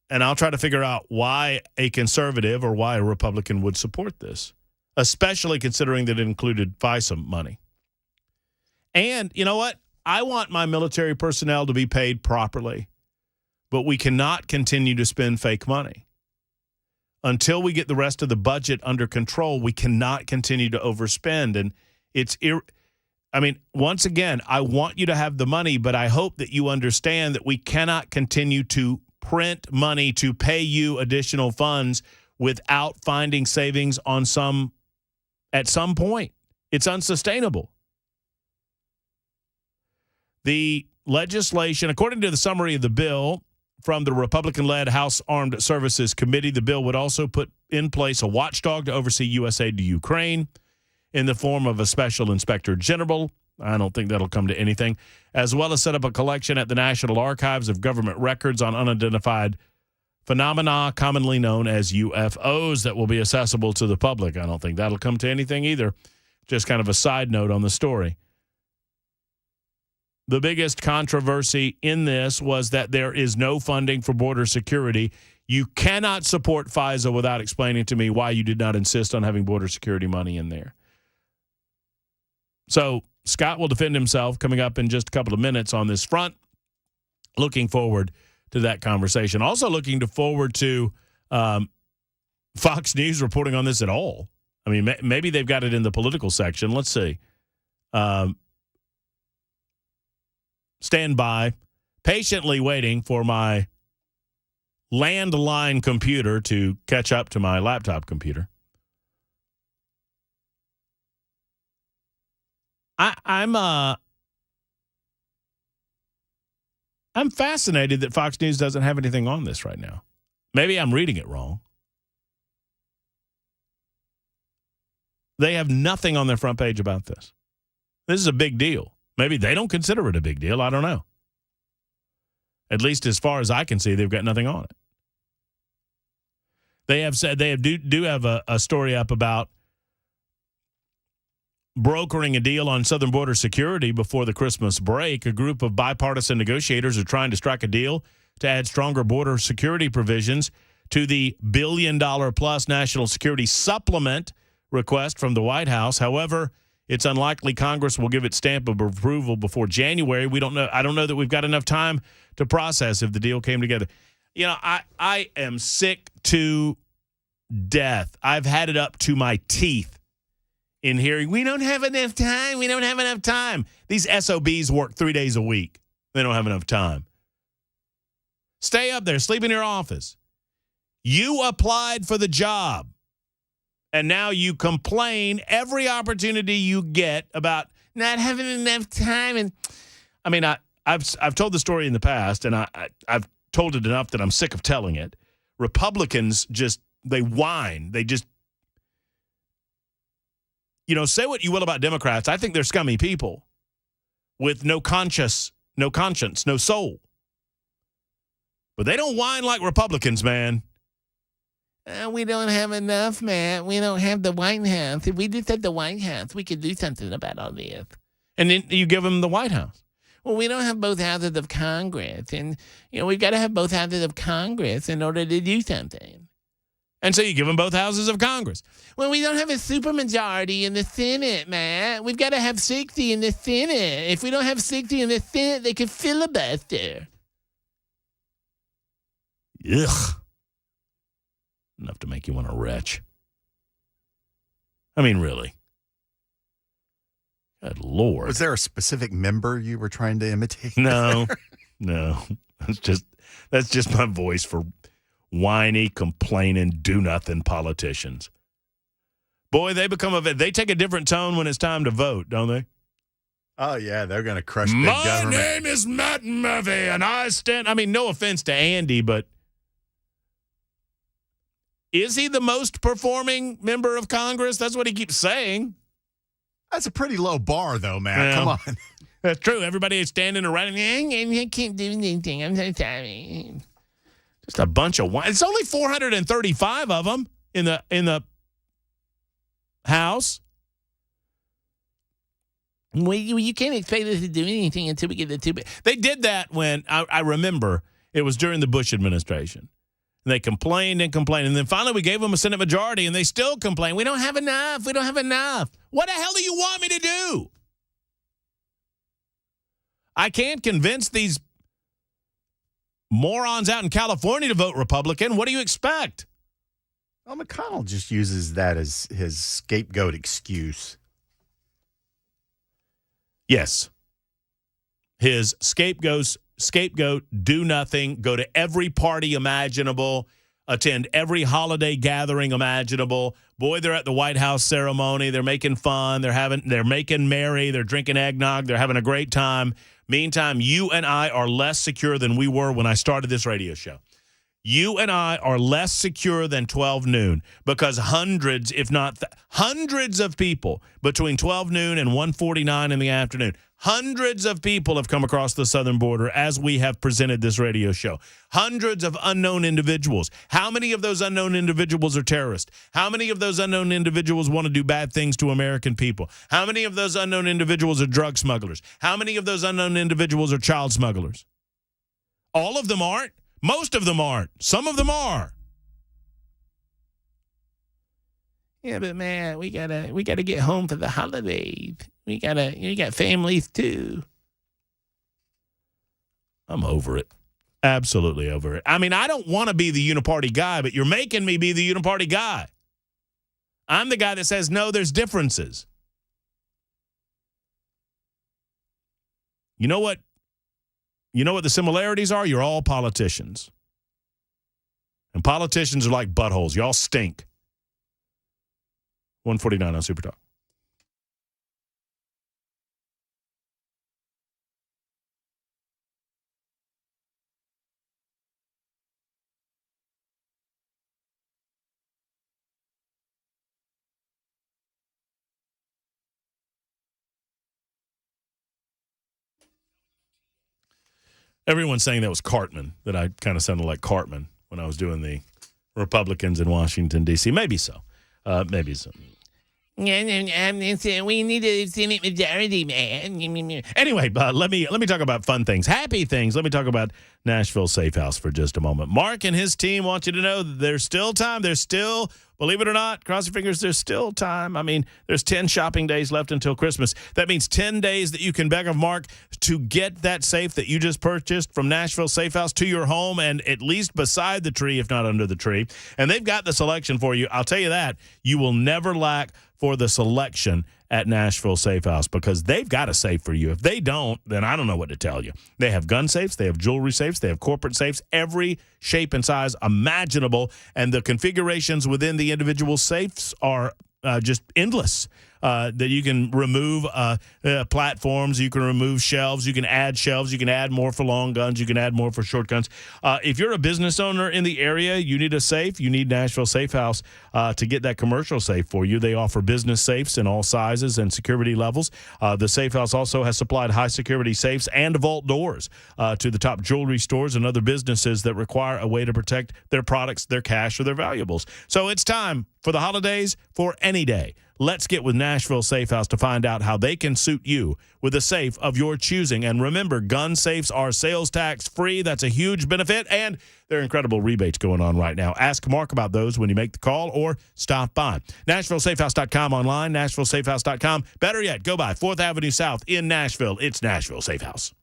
And I'll try to figure out why a conservative or why a Republican would support this, especially considering that it included FISA money. And you know what? I want my military personnel to be paid properly, but we cannot continue to spend fake money. Until we get the rest of the budget under control, we cannot continue to overspend. And once again, I want you to have the money, but I hope that you understand that we cannot continue to print money to pay you additional funds without finding savings at some point. It's unsustainable. The legislation, according to the summary of the bill, from the Republican-led House Armed Services Committee, the bill would also put in place a watchdog to oversee U.S. aid to Ukraine in the form of a special inspector general. I don't think that'll come to anything. As well as set up a collection at the National Archives of government records on unidentified phenomena commonly known as UFOs that will be accessible to the public. I don't think that'll come to anything either. Just kind of a side note on the story. The biggest controversy in this was that there is no funding for border security. You cannot support FISA without explaining to me why you did not insist on having border security money in there. So Scott will defend himself coming up in just a couple of minutes on this front. Looking forward to that conversation. Also looking forward to Fox News reporting on this at all. I mean, maybe they've got it in the political section. Let's see. stand by, patiently waiting for my landline computer to catch up to my laptop computer. I'm fascinated that Fox News doesn't have anything on this right now. Maybe I'm reading it wrong. They have nothing on their front page about this. This is a big deal. Maybe they don't consider it a big deal. I don't know. At least as far as I can see, they've got nothing on it. They have said they do have a story up about brokering a deal on southern border security before the Christmas break. A group of bipartisan negotiators are trying to strike a deal to add stronger border security provisions to the $1 billion-plus national security supplement request from the White House. However, it's unlikely Congress will give its stamp of approval before January. We don't know. I don't know that we've got enough time to process if the deal came together. You know, I am sick to death. I've had it up to my teeth in hearing, we don't have enough time. We don't have enough time. These SOBs work 3 days a week. They don't have enough time. Stay up there. Sleep in your office. You applied for the job. And now you complain every opportunity you get about not having enough time. And I mean, I've told the story in the past, and I've told it enough that I'm sick of telling it. Republicans they whine. They just, say what you will about Democrats. I think they're scummy people with no conscience, no soul. But they don't whine like Republicans, man. We don't have enough, man. We don't have the White House. If we just had the White House, we could do something about all this. And then you give them the White House. Well, we don't have both houses of Congress. And, we've got to have both houses of Congress in order to do something. And so you give them both houses of Congress. Well, we don't have a supermajority in the Senate, man. We've got to have 60 in the Senate. If we don't have 60 in the Senate, they could filibuster. Ugh. Enough to make you want to retch. I mean, really. Good Lord. Was there a specific member you were trying to imitate? No. That's just my voice for whiny, complaining, do-nothing politicians. Boy, they take a different tone when it's time to vote, don't they? Oh, yeah, they're going to crush big My government. name is Matt Murphy, and no offense to Andy, but is he the most performing member of Congress? That's what he keeps saying. That's a pretty low bar, though, man. Come on. That's true. Everybody is standing around and I can't do anything. I'm so sorry. Just a bunch of It's only 435 of them in the House. Well, you can't expect us to do anything until we get the two. They did that when I remember it was during the Bush administration. And they complained and complained. And then finally we gave them a Senate majority, and they still complain. We don't have enough. We don't have enough. What the hell do you want me to do? I can't convince these morons out in California to vote Republican. What do you expect? Well, McConnell just uses that as his scapegoat excuse. Yes. His scapegoat, do nothing, go to every party imaginable, attend every holiday gathering imaginable. Boy, they're at the White House ceremony. They're making fun. They're making merry. They're drinking eggnog. They're having a great time. Meantime, you and I are less secure than we were when I started this radio show. You and I are less secure than 12 noon because hundreds, if not hundreds of people between 12 noon and 1:49 in the afternoon, hundreds of people have come across the southern border as we have presented this radio show. Hundreds of unknown individuals. How many of those unknown individuals are terrorists? How many of those unknown individuals want to do bad things to American people? How many of those unknown individuals are drug smugglers? How many of those unknown individuals are child smugglers? All of them aren't. Most of them aren't. Some of them are. Yeah, but man, we gotta get home for the holidays. You got families too. I'm over it. Absolutely over it. I mean, I don't want to be the uniparty guy, but you're making me be the uniparty guy. I'm the guy that says, no, there's differences. You know what You know what the similarities are? You're all politicians. And politicians are like buttholes. Y'all stink. 149 on Super Talk. Everyone's saying that was Cartman, that I kind of sounded like Cartman when I was doing the Republicans in Washington, D.C. Maybe so. Maybe so. We need a Senate majority, man. Anyway, let me talk about fun things, happy things. Let me talk about Nashville Safe House for just a moment. Mark and his team want you to know that there's still time. There's still, believe it or not, cross your fingers, there's still time. I mean, there's 10 shopping days left until Christmas. That means 10 days that you can beg of Mark to get that safe that you just purchased from Nashville Safe House to your home and at least beside the tree, if not under the tree. And they've got the selection for you. I'll tell you that. You will never lack for the selection at Nashville Safe House because they've got a safe for you. If they don't, then I don't know what to tell you. They have gun safes, they have jewelry safes, they have corporate safes, every shape and size imaginable, and the configurations within the individual safes are just endless. That you can remove platforms, you can remove shelves, you can add more for long guns, you can add more for short guns. If you're a business owner in the area, you need a safe, you need Nashville Safe House to get that commercial safe for you. They offer business safes in all sizes and security levels. The Safe House also has supplied high security safes and vault doors to the top jewelry stores and other businesses that require a way to protect their products, their cash, or their valuables. So it's time for the holidays, for any day. Let's get with Nashville Safe House to find out how they can suit you with a safe of your choosing. And remember, gun safes are sales tax free. That's a huge benefit, and there are incredible rebates going on right now. Ask Mark about those when you make the call or stop by. NashvilleSafeHouse.com online, NashvilleSafeHouse.com. Better yet, go by 4th Avenue South in Nashville. It's Nashville Safe House.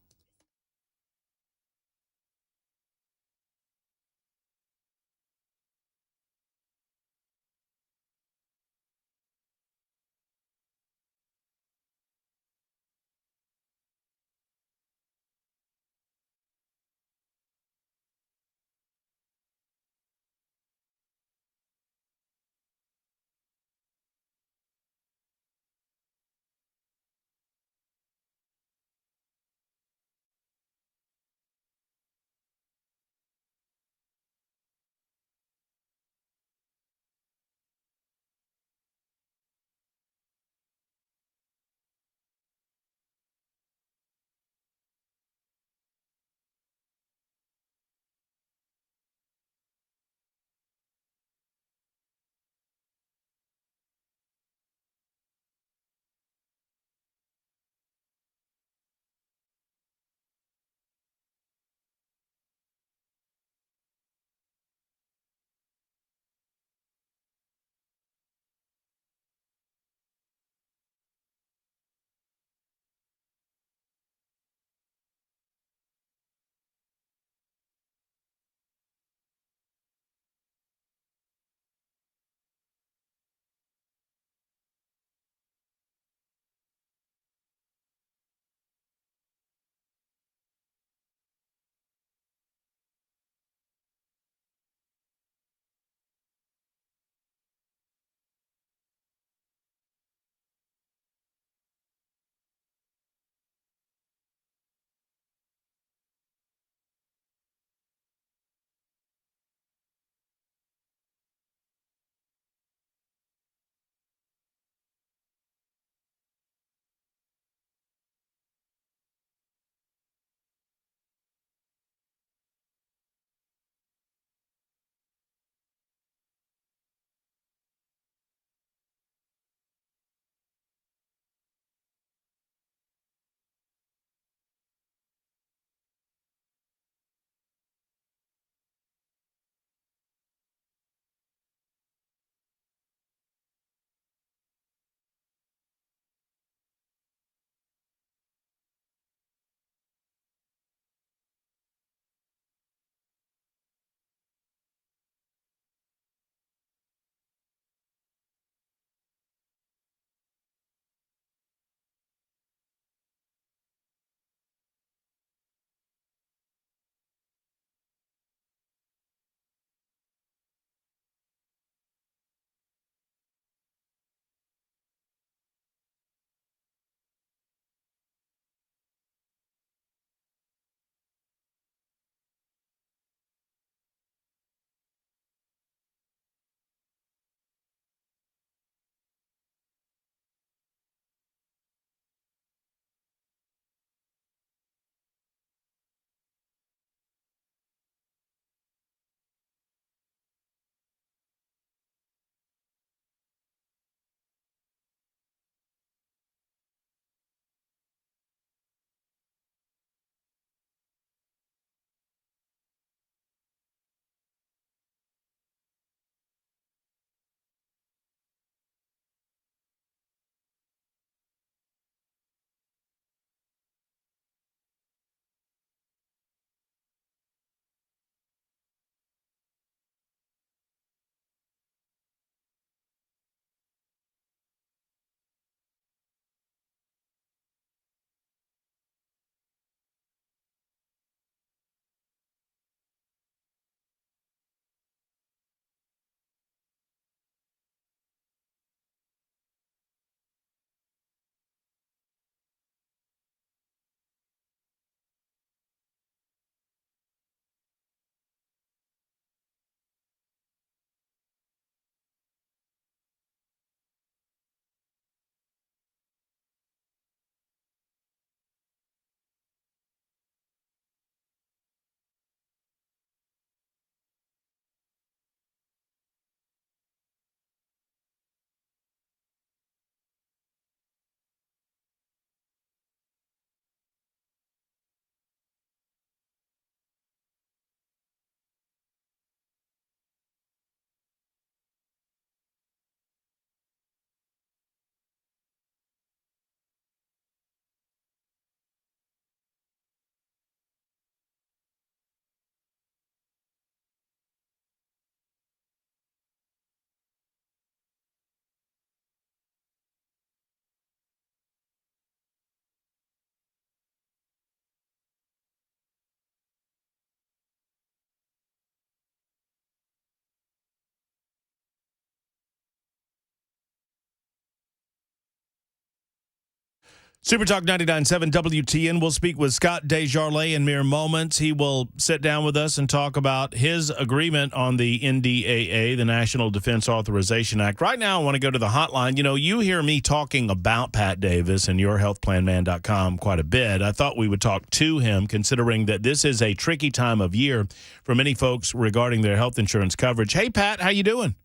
Super Talk 99.7 WTN. We'll speak with Scott Desjardins in mere moments. He will sit down with us and talk about his agreement on the NDAA, the National Defense Authorization Act. Right now, I want to go to the hotline. You know, you hear me talking about Pat Davis and yourhealthplanman.com quite a bit. I thought we would talk to him, considering that this is a tricky time of year for many folks regarding their health insurance coverage. Hey, Pat, how you doing?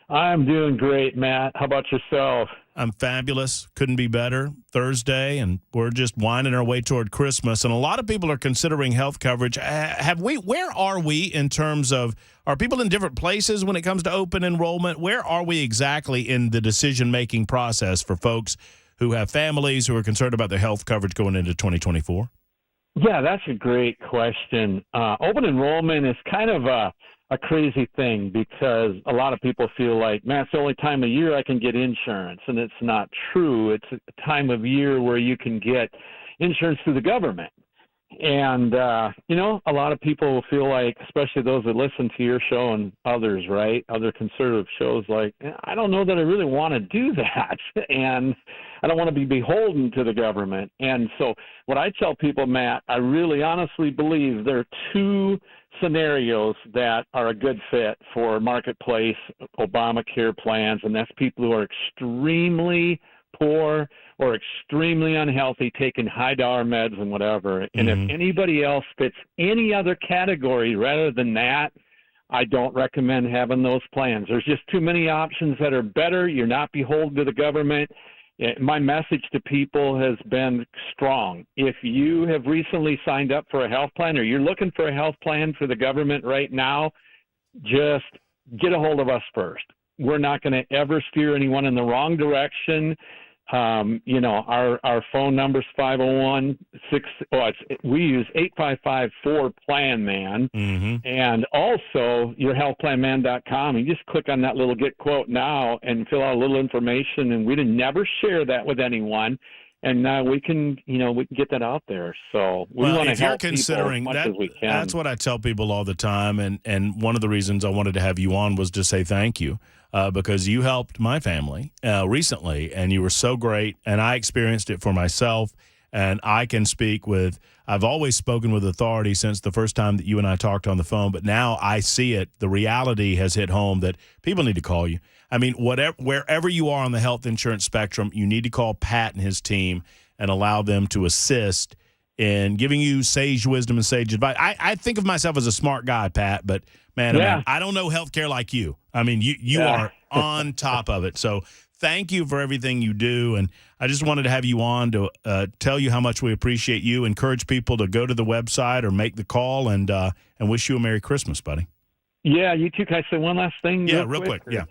I'm doing great, Matt. How about yourself? I'm fabulous. Couldn't be better. Thursday, and we're just winding our way toward Christmas. And a lot of people are considering health coverage. Where are we in terms of, are people in different places when it comes to open enrollment? Where are we exactly in the decision-making process for folks who have families who are concerned about their health coverage going into 2024? Yeah, that's a great question. Open enrollment is kind of a crazy thing because a lot of people feel like, man, it's the only time of year I can get insurance, and it's not true. It's a time of year where you can get insurance through the government. And, a lot of people feel like, especially those that listen to your show and others, right, other conservative shows, like, I don't know that I really want to do that, and I don't want to be beholden to the government. And so what I tell people, Matt, I really honestly believe there are two scenarios that are a good fit for marketplace Obamacare plans, and that's people who are extremely poor or extremely unhealthy, taking high-dollar meds and whatever. And if anybody else fits any other category rather than that, I don't recommend having those plans. There's just too many options that are better. You're not beholden to the government. My message to people has been strong. If you have recently signed up for a health plan or you're looking for a health plan for the government right now, just get a hold of us first. We're not going to ever steer anyone in the wrong direction. Our phone number is 501-6. We use 855-4-PLAN-MAN, and also your healthplanman.com. You just click on that little get quote now and fill out a little information, and we'd never share that with anyone. And we can get that out there. So we want to help people as much as we can. That's what I tell people all the time. And one of the reasons I wanted to have you on was to say thank you. Because you helped my family recently, and you were so great, and I experienced it for myself, and I can speak with – I've always spoken with authority since the first time that you and I talked on the phone, but now I see it. The reality has hit home that people need to call you. I mean, wherever you are on the health insurance spectrum, you need to call Pat and his team and allow them to assist in giving you sage wisdom and sage advice. I think of myself as a smart guy, Pat, but – Man, I don't know healthcare like you. I mean, you are on top of it. So thank you for everything you do. And I just wanted to have you on to tell you how much we appreciate you, encourage people to go to the website or make the call, and wish you a Merry Christmas, buddy. Yeah, you too. Can I say one last thing? Yeah, real quick. Yeah.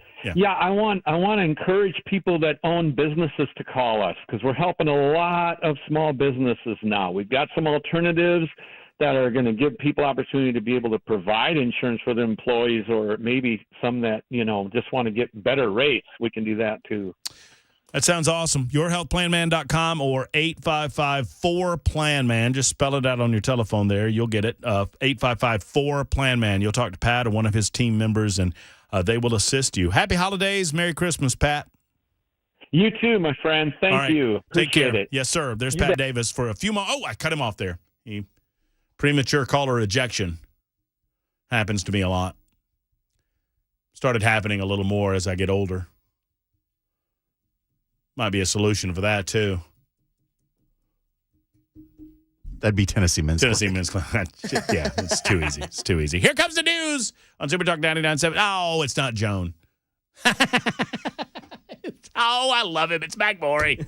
I want to encourage people that own businesses to call us because we're helping a lot of small businesses now. We've got some alternatives that are going to give people opportunity to be able to provide insurance for their employees, or maybe some that, just want to get better rates. We can do that too. That sounds awesome. Yourhealthplanman.com or 855-4-PLAN-MAN. Just spell it out on your telephone there. You'll get it. 855-4-PLAN-MAN. You'll talk to Pat or one of his team members, and they will assist you. Happy holidays. Merry Christmas, Pat. You too, my friend. Thank you. Take care. Appreciate it. Yes, sir. There's Pat Davis for a few more. Oh, I cut him off there. Premature caller ejection happens to me a lot. Started happening a little more as I get older. Might be a solution for that, too. That'd be Tennessee Men's Club. Yeah, it's too easy. It's too easy. Here comes the news on Super Talk 99.7. Oh, it's not Joan. I love him. It's Mac Morey.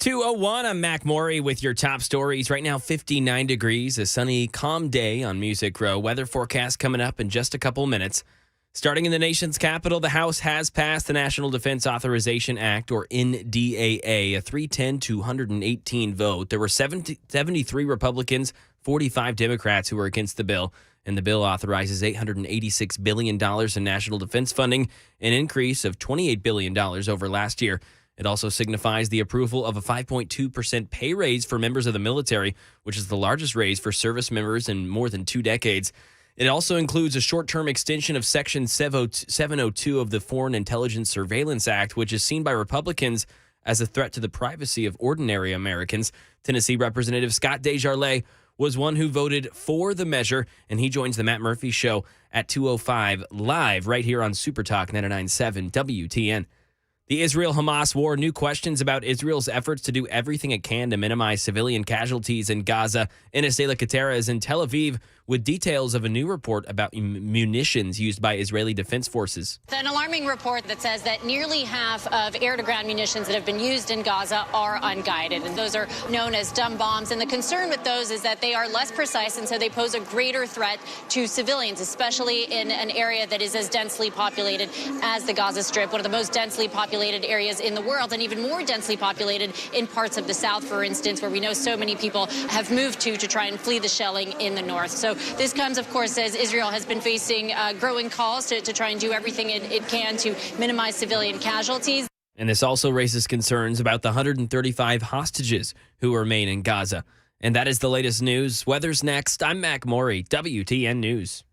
.201, I'm Mac Morey with your top stories. Right now, 59 degrees, a sunny, calm day on Music Row. Weather forecast coming up in just a couple minutes. Starting in the nation's capital, the House has passed the National Defense Authorization Act, or NDAA, a 310-218 vote. There were 73 Republicans, 45 Democrats who were against the bill. And the bill authorizes $886 billion in national defense funding, an increase of $28 billion over last year. It also signifies the approval of a 5.2% pay raise for members of the military, which is the largest raise for service members in more than 2 decades. It also includes a short-term extension of Section 702 of the Foreign Intelligence Surveillance Act, which is seen by Republicans as a threat to the privacy of ordinary Americans. Tennessee Representative Scott Desjardins was one who voted for the measure, and he joins the Matt Murphy Show at 2:05 live right here on Super Talk 99.7 WTN. The Israel-Hamas war, new questions about Israel's efforts to do everything it can to minimize civilian casualties in Gaza. NSA Katera is in Tel Aviv with details of a new report about munitions used by Israeli defense forces. An alarming report that says that nearly half of air-to-ground munitions that have been used in Gaza are unguided, and those are known as dumb bombs. And the concern with those is that they are less precise, and so they pose a greater threat to civilians, especially in an area that is as densely populated as the Gaza Strip, one of the most densely populated areas in the world, and even more densely populated in parts of the south, for instance, where we know so many people have moved to try and flee the shelling in the north. So this comes, of course, as Israel has been facing growing calls to try and do everything it can to minimize civilian casualties. And this also raises concerns about the 135 hostages who remain in Gaza. And that is the latest news. Weather's next. I'm Mac Morey, WTN News.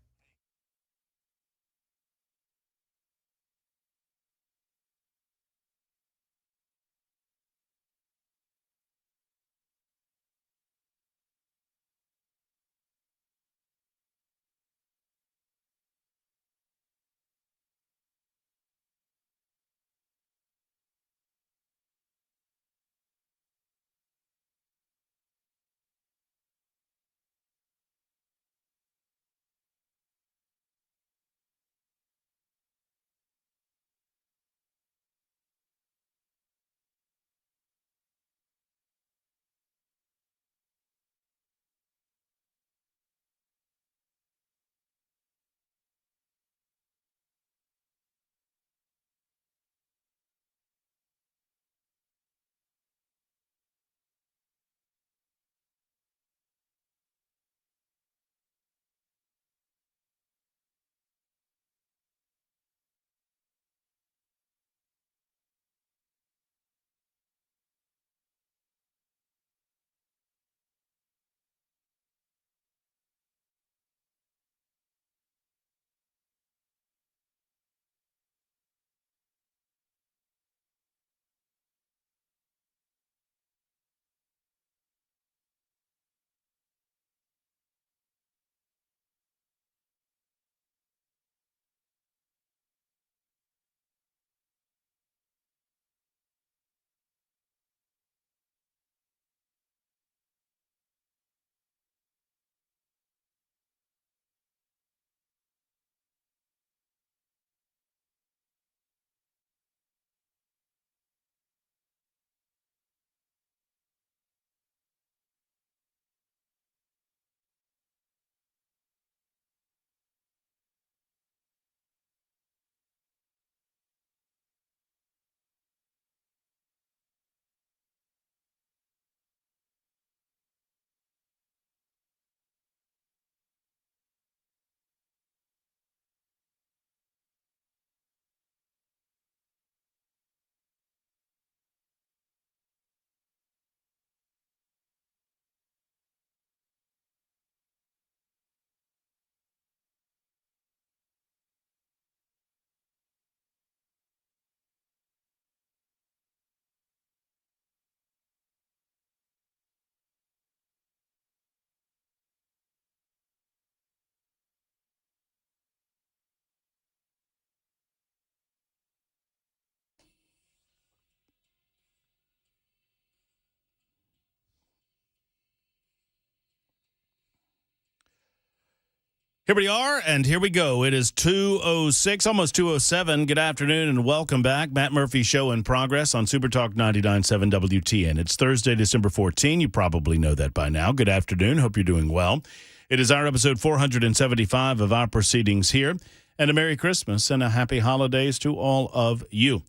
Here we are, and here we go. It is 2:06, almost 2:07. Good afternoon, and welcome back. Matt Murphy Show in progress on Super Talk 99.7 WTN. It's Thursday, December 14. You probably know that by now. Good afternoon. Hope you're doing well. It is our episode 475 of our proceedings here. And a Merry Christmas and a Happy Holidays to all of you.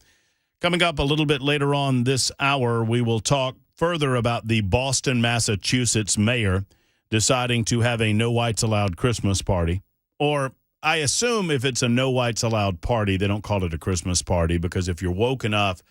Coming up a little bit later on this hour, we will talk further about the Boston, Massachusetts mayor deciding to have a no whites allowed Christmas party. Or I assume if it's a no whites allowed party, they don't call it a Christmas party, because if you're woke enough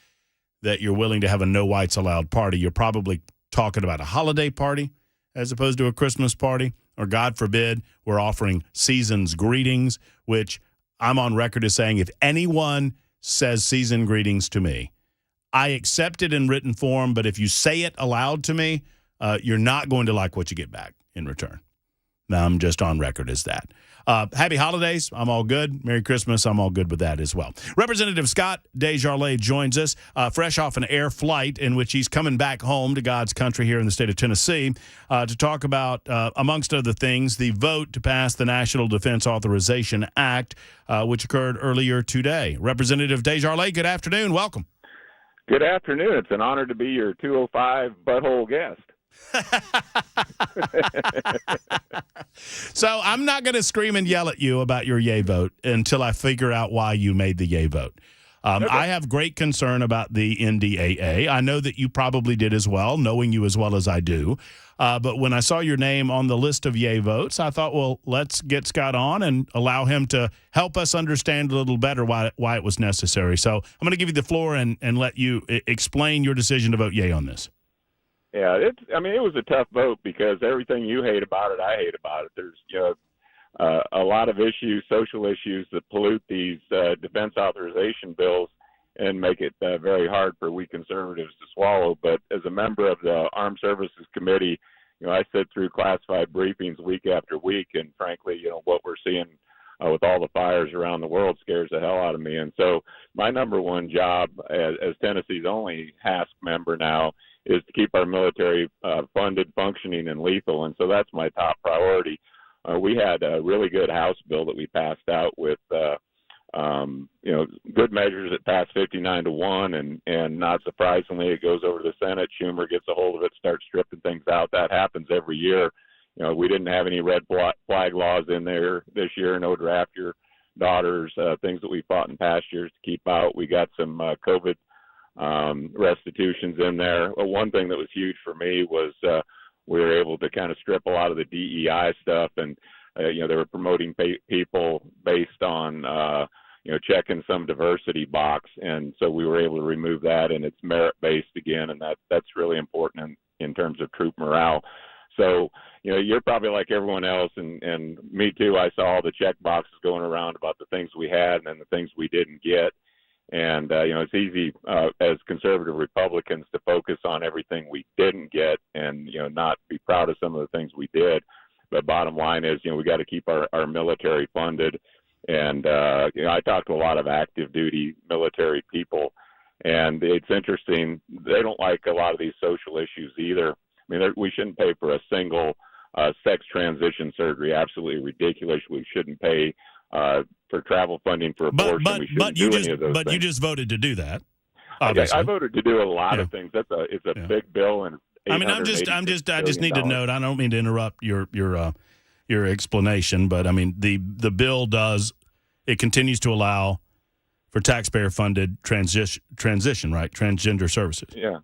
that you're willing to have a no whites allowed party, you're probably talking about a holiday party as opposed to a Christmas party. Or God forbid, we're offering season's greetings, which I'm on record as saying if anyone says season greetings to me, I accept it in written form, but if you say it aloud to me, you're not going to like what you get back in return. Now, I'm just on record as that. Happy holidays. I'm all good. Merry Christmas. I'm all good with that as well. Representative Scott Desjardins joins us fresh off an air flight in which he's coming back home to God's country here in the state of Tennessee to talk about, amongst other things, the vote to pass the National Defense Authorization Act, which occurred earlier today. Representative Desjardins, good afternoon. Welcome. Good afternoon. It's an honor to be your 205 butthole guest. So I'm not going to scream and yell at you about your yay vote until I figure out why you made the yay vote. Okay. I have great concern about the NDAA. I know that you probably did as well, knowing you as well as I do. But when I saw your name on the list of yay votes, I thought, well, let's get Scott on and allow him to help us understand a little better why it was necessary. So I'm going to give you the floor and let you explain your decision to vote yay on this. Yeah, it was a tough vote because everything you hate about it, I hate about it. There's, a lot of issues, social issues that pollute these defense authorization bills and make it very hard for we conservatives to swallow. But as a member of the Armed Services Committee, I sit through classified briefings week after week, and frankly, what we're seeing with all the fires around the world scares the hell out of me. And so my number one job as Tennessee's only HASC member now is to keep our military funded, functioning, and lethal. And so that's my top priority. We had a really good House bill that we passed out with, good measures that passed 59-1, and not surprisingly, it goes over to the Senate. Schumer gets a hold of it, starts stripping things out. That happens every year. We didn't have any red flag laws in there this year. No draft your daughters, things that we fought in past years to keep out. We got some COVID restitutions in there. Well, one thing that was huge for me was we were able to kind of strip a lot of the DEI stuff, and they were promoting people based on checking some diversity box, and so we were able to remove that, and it's merit based again, and that's really important in terms of troop morale. So you're probably like everyone else, and me too. I saw all the check boxes going around about the things we had and then the things we didn't get. And, it's easy as conservative Republicans to focus on everything we didn't get and, not be proud of some of the things we did. But bottom line is, we got to keep our military funded. And, I talk to a lot of active duty military people, and it's interesting. They don't like a lot of these social issues either. I mean, we shouldn't pay for a single sex transition surgery. Absolutely ridiculous. We shouldn't pay for travel funding for abortion. But you just voted to do that. Okay, I voted to do a lot of things. It's a big bill, and I just need to note. I don't mean to interrupt your explanation, but I mean the bill continues to allow for taxpayer funded transition, right? Transgender services. Yeah.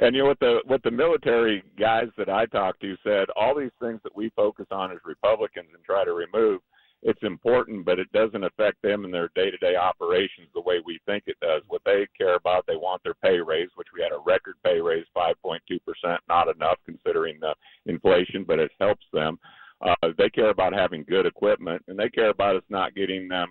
And what the military guys that I talked to said, all these things that we focus on as Republicans and try to remove, it's important, but it doesn't affect them in their day-to-day operations the way we think it does. What they care about, they want their pay raise, which we had a record pay raise, 5.2%, not enough considering the inflation, but it helps them. They care about having good equipment, and they care about us not getting them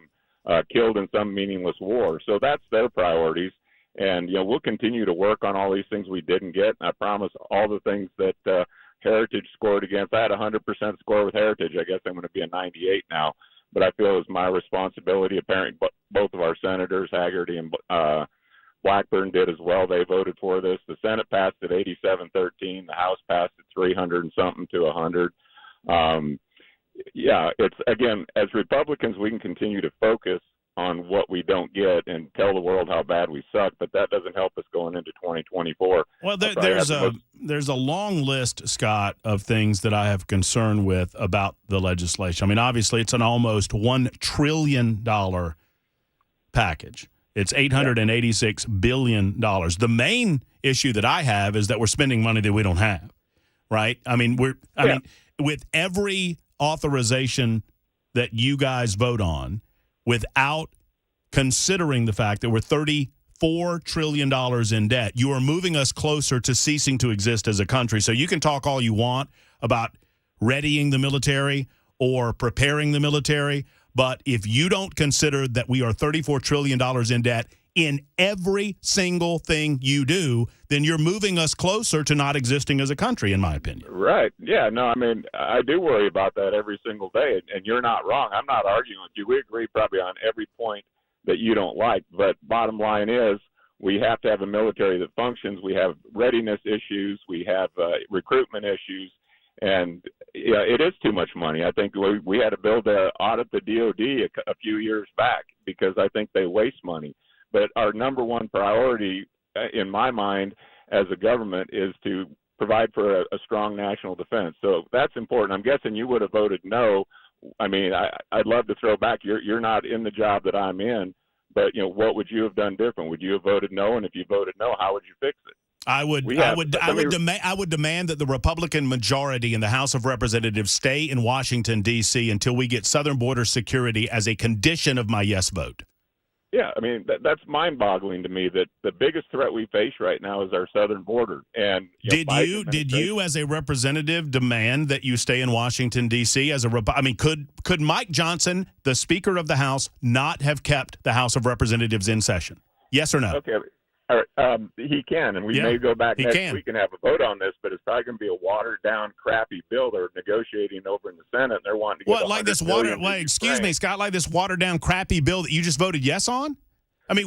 killed in some meaningless war. So that's their priorities. And, we'll continue to work on all these things we didn't get. And I promise all the things that Heritage scored against. I had a 100% score with Heritage. I guess I'm going to be a 98 now. But I feel it's my responsibility. Apparently, both of our senators, Haggerty and Blackburn, did as well. They voted for this. The Senate passed at 87-13. The House passed at 300 and something to 100. It's, again, as Republicans, we can continue to focus on what we don't get and tell the world how bad we suck, but that doesn't help us going into 2024. Well, there's a long list, Scott, of things that I have concern with about the legislation. I mean, obviously, it's an almost $1 trillion package. It's $886 billion. The main issue that I have is that we're spending money that we don't have. right? I mean, with every authorization that you guys vote on, without considering the fact that we're $34 trillion in debt, you are moving us closer to ceasing to exist as a country. So you can talk all you want about readying the military or preparing the military, but if you don't consider that we are $34 trillion in debt in every single thing you do, then you're moving us closer to not existing as a country, in my opinion. Right. Yeah, no, I mean, I do worry about that every single day, and you're not wrong. I'm not arguing with you. We agree probably on every point that you don't like, but bottom line is we have to have a military that functions. We have readiness issues. We have recruitment issues, and yeah, it is too much money. I think we had a bill to audit the DOD a few years back because I think they waste money. But our number one priority, in my mind, as a government, is to provide for a strong national defense. So that's important. I'm guessing you would have voted no. I mean, I'd love to throw back. You're not in the job that I'm in, but what would you have done different? Would you have voted no? And if you voted no, how would you fix it? I would demand that the Republican majority in the House of Representatives stay in Washington, D.C. until we get southern border security as a condition of my yes vote. Yeah, I mean, that's mind-boggling to me that the biggest threat we face right now is our southern border. And did you as a representative demand that you stay in Washington, D.C. Could Mike Johnson, the Speaker of the House, not have kept the House of Representatives in session? Yes or no? Okay. All right. He can, and we may go back next week and have a vote on this, but it's probably going to be a watered-down, crappy bill they're negotiating over in the Senate, and they're wanting to get excuse me, Scott, like this watered-down, crappy bill that you just voted yes on? I mean,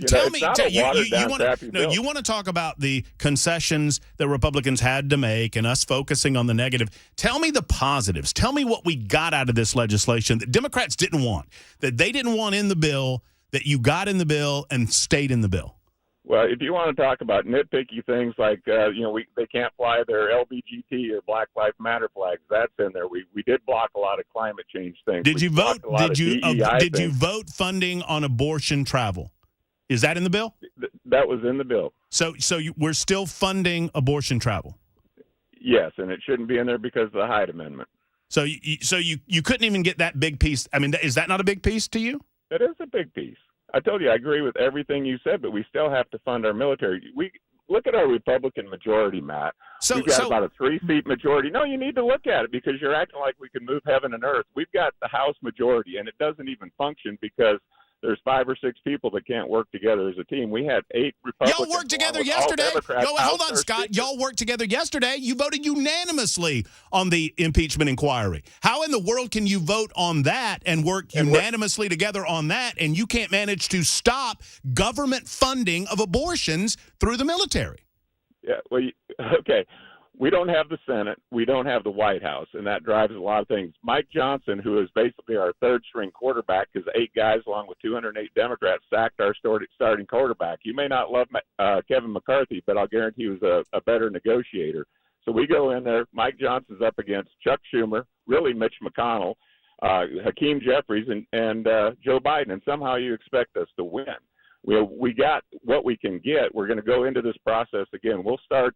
tell me. You want to talk about the concessions that Republicans had to make and us focusing on the negative. Tell me the positives. Tell me what we got out of this legislation that Democrats didn't want, that they didn't want in the bill, that you got in the bill and stayed in the bill. Well, if you want to talk about nitpicky things like, they can't fly their LBGT or Black Lives Matter flags, that's in there. We did block a lot of climate change things. Did you vote funding on abortion travel? Is that in the bill? That was in the bill. So we're still funding abortion travel? Yes, and it shouldn't be in there because of the Hyde Amendment. So you couldn't even get that big piece. I mean, is that not a big piece to you? It is a big piece. I told you I agree with everything you said, but we still have to fund our military. We look at our Republican majority, Matt. We've got about a 3-seat majority. No, you need to look at it because you're acting like we can move heaven and earth. We've got the House majority, and it doesn't even function because there's 5 or 6 people that can't work together as a team. We had 8 Republicans. Y'all worked together yesterday. Hold on, Scott. Y'all worked together yesterday. You voted unanimously on the impeachment inquiry. How in the world can you vote on that and work unanimously together on that, and you can't manage to stop government funding of abortions through the military? Yeah, well, okay. We don't have the Senate. We don't have the White House, and that drives a lot of things. Mike Johnson, who is basically our third-string quarterback, because 8 guys along with 208 Democrats sacked our starting quarterback. You may not love Kevin McCarthy, but I'll guarantee he was a better negotiator. So we go in there. Mike Johnson's up against Chuck Schumer, really Mitch McConnell, Hakeem Jeffries, and Joe Biden, and somehow you expect us to win. We got what we can get. We're going to go into this process again. We'll start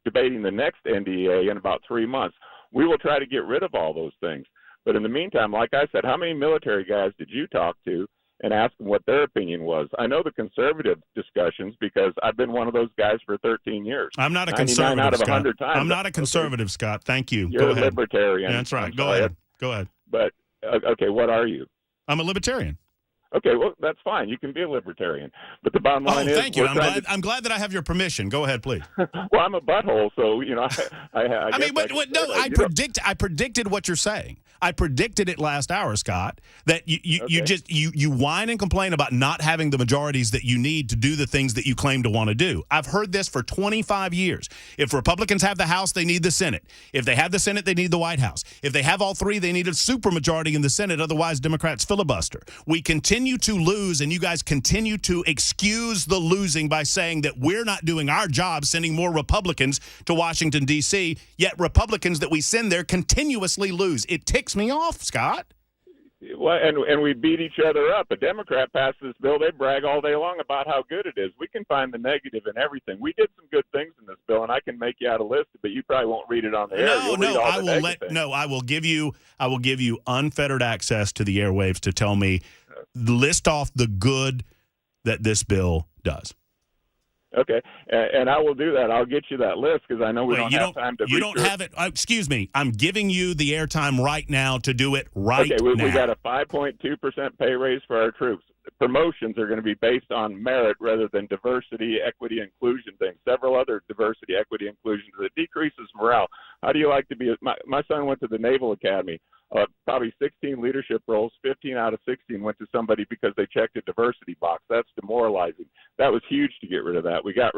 debating the next NDA in about 3 months. We will try to get rid of all those things. But in the meantime, like I said, how many military guys did you talk to and ask them what their opinion was? I know the conservative discussions because I've been one of those guys for 13 years. I'm not a conservative, out of Scott. 100 times. I'm not a conservative, Scott. Thank you. You're Go a ahead. libertarian. Yeah, that's right. Go ahead. But, okay, what are you? I'm a libertarian. Okay, well, that's fine. You can be a libertarian. But the bottom line is... thank you. I'm glad that I have your permission. Go ahead, please. Well, I'm a butthole, so, I predicted what you're saying. I predicted it last hour, Scott, that you whine and complain about not having the majorities that you need to do the things that you claim to want to do. I've heard this for 25 years. If Republicans have the House, they need the Senate. If they have the Senate, they need the White House. If they have all 3, they need a supermajority in the Senate. Otherwise, Democrats filibuster. We continue to lose, and you guys continue to excuse the losing by saying that we're not doing our job sending more Republicans to Washington, D.C., yet Republicans that we send there continuously lose. It ticks me off, Scott. Well, and we beat each other up. A Democrat passes this bill, they brag all day long about how good it is. We can find the negative in everything. We did some good things in this bill, and I can make you out a list, but you probably won't read it on the air. I will give you unfettered access to the airwaves to tell me, list off the good that this bill does. Okay, and I will do that. I'll get you that list because I know we don't have time to. You don't have it. Excuse me. I'm giving you the airtime right now to do it right now. Okay, we got a 5.2% pay raise for our troops. Promotions are going to be based on merit rather than diversity, equity, inclusion things. Several other diversity, equity, inclusion that decreases morale. How do you like to be? My son went to the Naval Academy. Probably 16 leadership roles, 15 out of 16 went to somebody because they checked a diversity box. That's demoralizing. That was huge to get rid of that. We got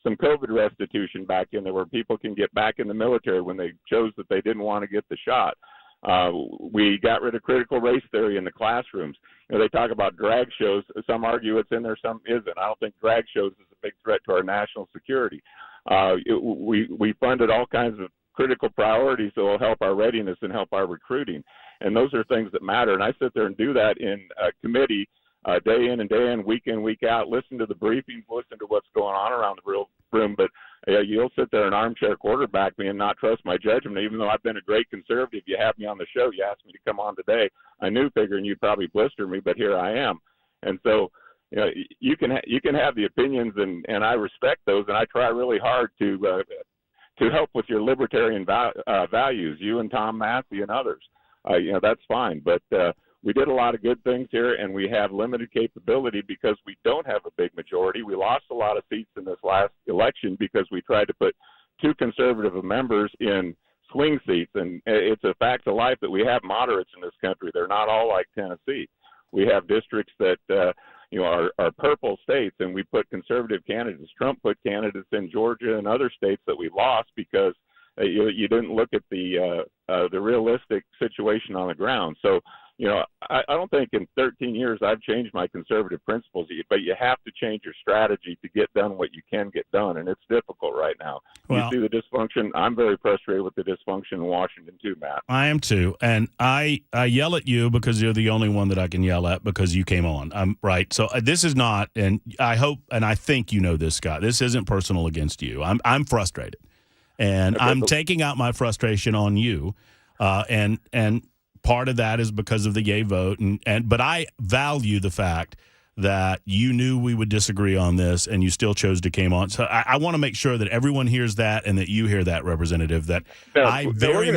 some COVID restitution back in there where people can get back in the military when they chose that they didn't want to get the shot. We got rid of critical race theory in the classrooms. You know, they talk about drag shows. Some argue it's in there, some isn't. I don't think drag shows is a big threat to our national security. We funded all kinds of critical priorities that will help our readiness and help our recruiting. And those are things that matter. And I sit there and do that in a committee day in and day in, week in, week out, listen to the briefings, listen to what's going on around the real room. But you'll sit there and armchair quarterback me and not trust my judgment, even though I've been a great conservative. You have me on the show. You asked me to come on today. I knew figuring you'd probably blister me, but here I am. And so, you know, you can have the opinions, and I respect those, and I try really hard to help with your libertarian values, you and Tom Massey and others. You know, that's fine. But we did a lot of good things here, and we have limited capability because we don't have a big majority. We lost a lot of seats in this last election because we tried to put two conservative members in swing seats. And it's a fact of life that we have moderates in this country. They're not all like Tennessee. We have districts that are purple states, and we put conservative candidates. Trump put candidates in Georgia and other states that we lost because you didn't look at the realistic situation on the ground. So, you know, I don't think in 13 years I've changed my conservative principles, but you have to change your strategy to get done what you can get done, and it's difficult right now. Well, you see the dysfunction. I'm very frustrated with the dysfunction in Washington too, Matt. I am too, and I yell at you because you're the only one that I can yell at because you came on. I'm right. So this is not, and I hope and I think you know this, Scott. This isn't personal against you. I'm frustrated, and I'm taking out my frustration on you, and part of that is because of the yay vote, but I value the fact that you knew we would disagree on this and you still chose to come on. So I want to make sure that everyone hears that and that you hear that, Representative, that I very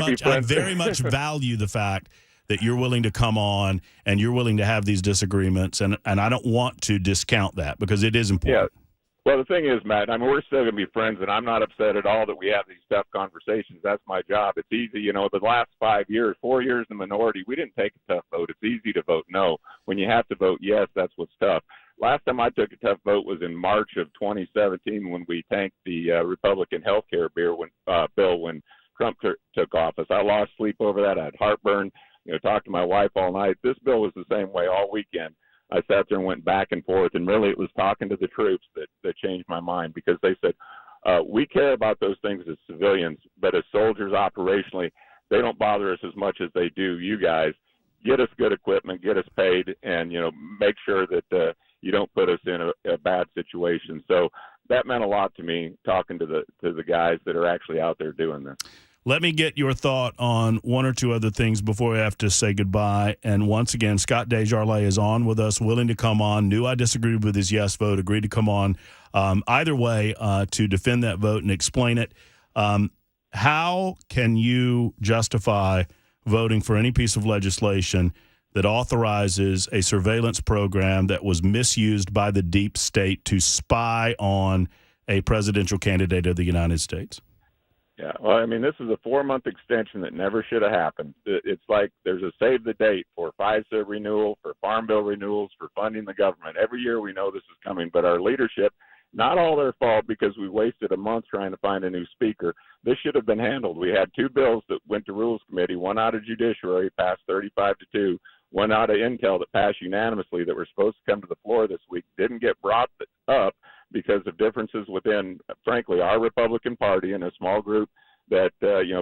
much value the fact that you're willing to come on and you're willing to have these disagreements, and I don't want to discount that because it is important. Yeah. Well, the thing is, Matt, I mean, we're still going to be friends, and I'm not upset at all that we have these tough conversations. That's my job. It's easy. You know, the last 4 years in the minority, we didn't take a tough vote. It's easy to vote no. When you have to vote yes, that's what's tough. Last time I took a tough vote was in March of 2017 when we tanked the Republican health care bill when Trump took office. I lost sleep over that. I had heartburn, talked to my wife all night. This bill was the same way all weekend. I sat there and went back and forth, and really it was talking to the troops that changed my mind, because they said, we care about those things as civilians, but as soldiers operationally, they don't bother us as much as they do you guys. Get us good equipment, get us paid, and, make sure that you don't put us in a bad situation. So that meant a lot to me, talking to the guys that are actually out there doing this. Let me get your thought on one or two other things before we have to say goodbye. And once again, Scott Desjardins is on with us, willing to come on. Knew I disagreed with his yes vote, agreed to come on. Either way, to defend that vote and explain it. How can you justify voting for any piece of legislation that authorizes a surveillance program that was misused by the deep state to spy on a presidential candidate of the United States? Yeah, well, I mean, this is a 4-month extension that never should have happened. It's like there's a save the date for FISA renewal, for Farm Bill renewals, for funding the government. Every year we know this is coming, but our leadership, not all their fault because we wasted a month trying to find a new speaker. This should have been handled. We had 2 bills that went to Rules Committee, one out of Judiciary, passed 35-2, one out of Intel that passed unanimously that were supposed to come to the floor this week, didn't get brought up because of differences within, frankly, our Republican Party and a small group that,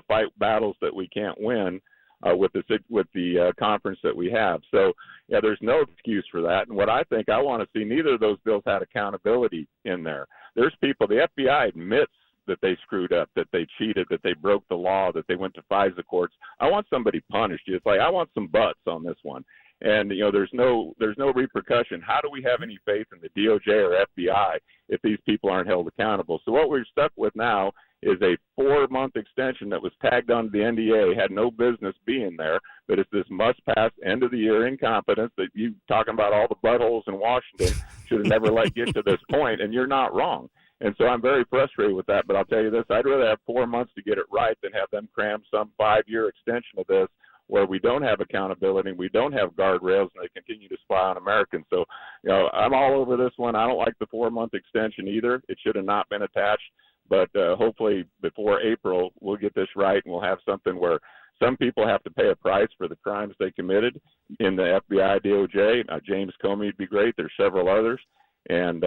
fight battles that we can't win. with the conference that we have. So yeah, there's no excuse for that. And what I think I want to see, neither of those bills had accountability in there. There's people, the FBI admits that they screwed up, that they cheated, that they broke the law, that they went to FISA courts. I want somebody punished. It's like I want some butts on this one. And there's no repercussion. How do we have any faith in the DOJ or FBI if these people aren't held accountable? So what we're stuck with now is a 4-month extension that was tagged onto the NDA, had no business being there, but it's this must-pass end-of-the-year incompetence that you talking about all the buttholes in Washington should have never let get to this point, and you're not wrong. And so I'm very frustrated with that, but I'll tell you this, I'd rather have 4 months to get it right than have them cram some 5-year extension of this where we don't have accountability, we don't have guardrails, and they continue to spy on Americans. So, I'm all over this one. I don't like the 4-month extension either. It should have not been attached. But hopefully before April, we'll get this right, and we'll have something where some people have to pay a price for the crimes they committed in the FBI, DOJ. James Comey would be great. There's several others, and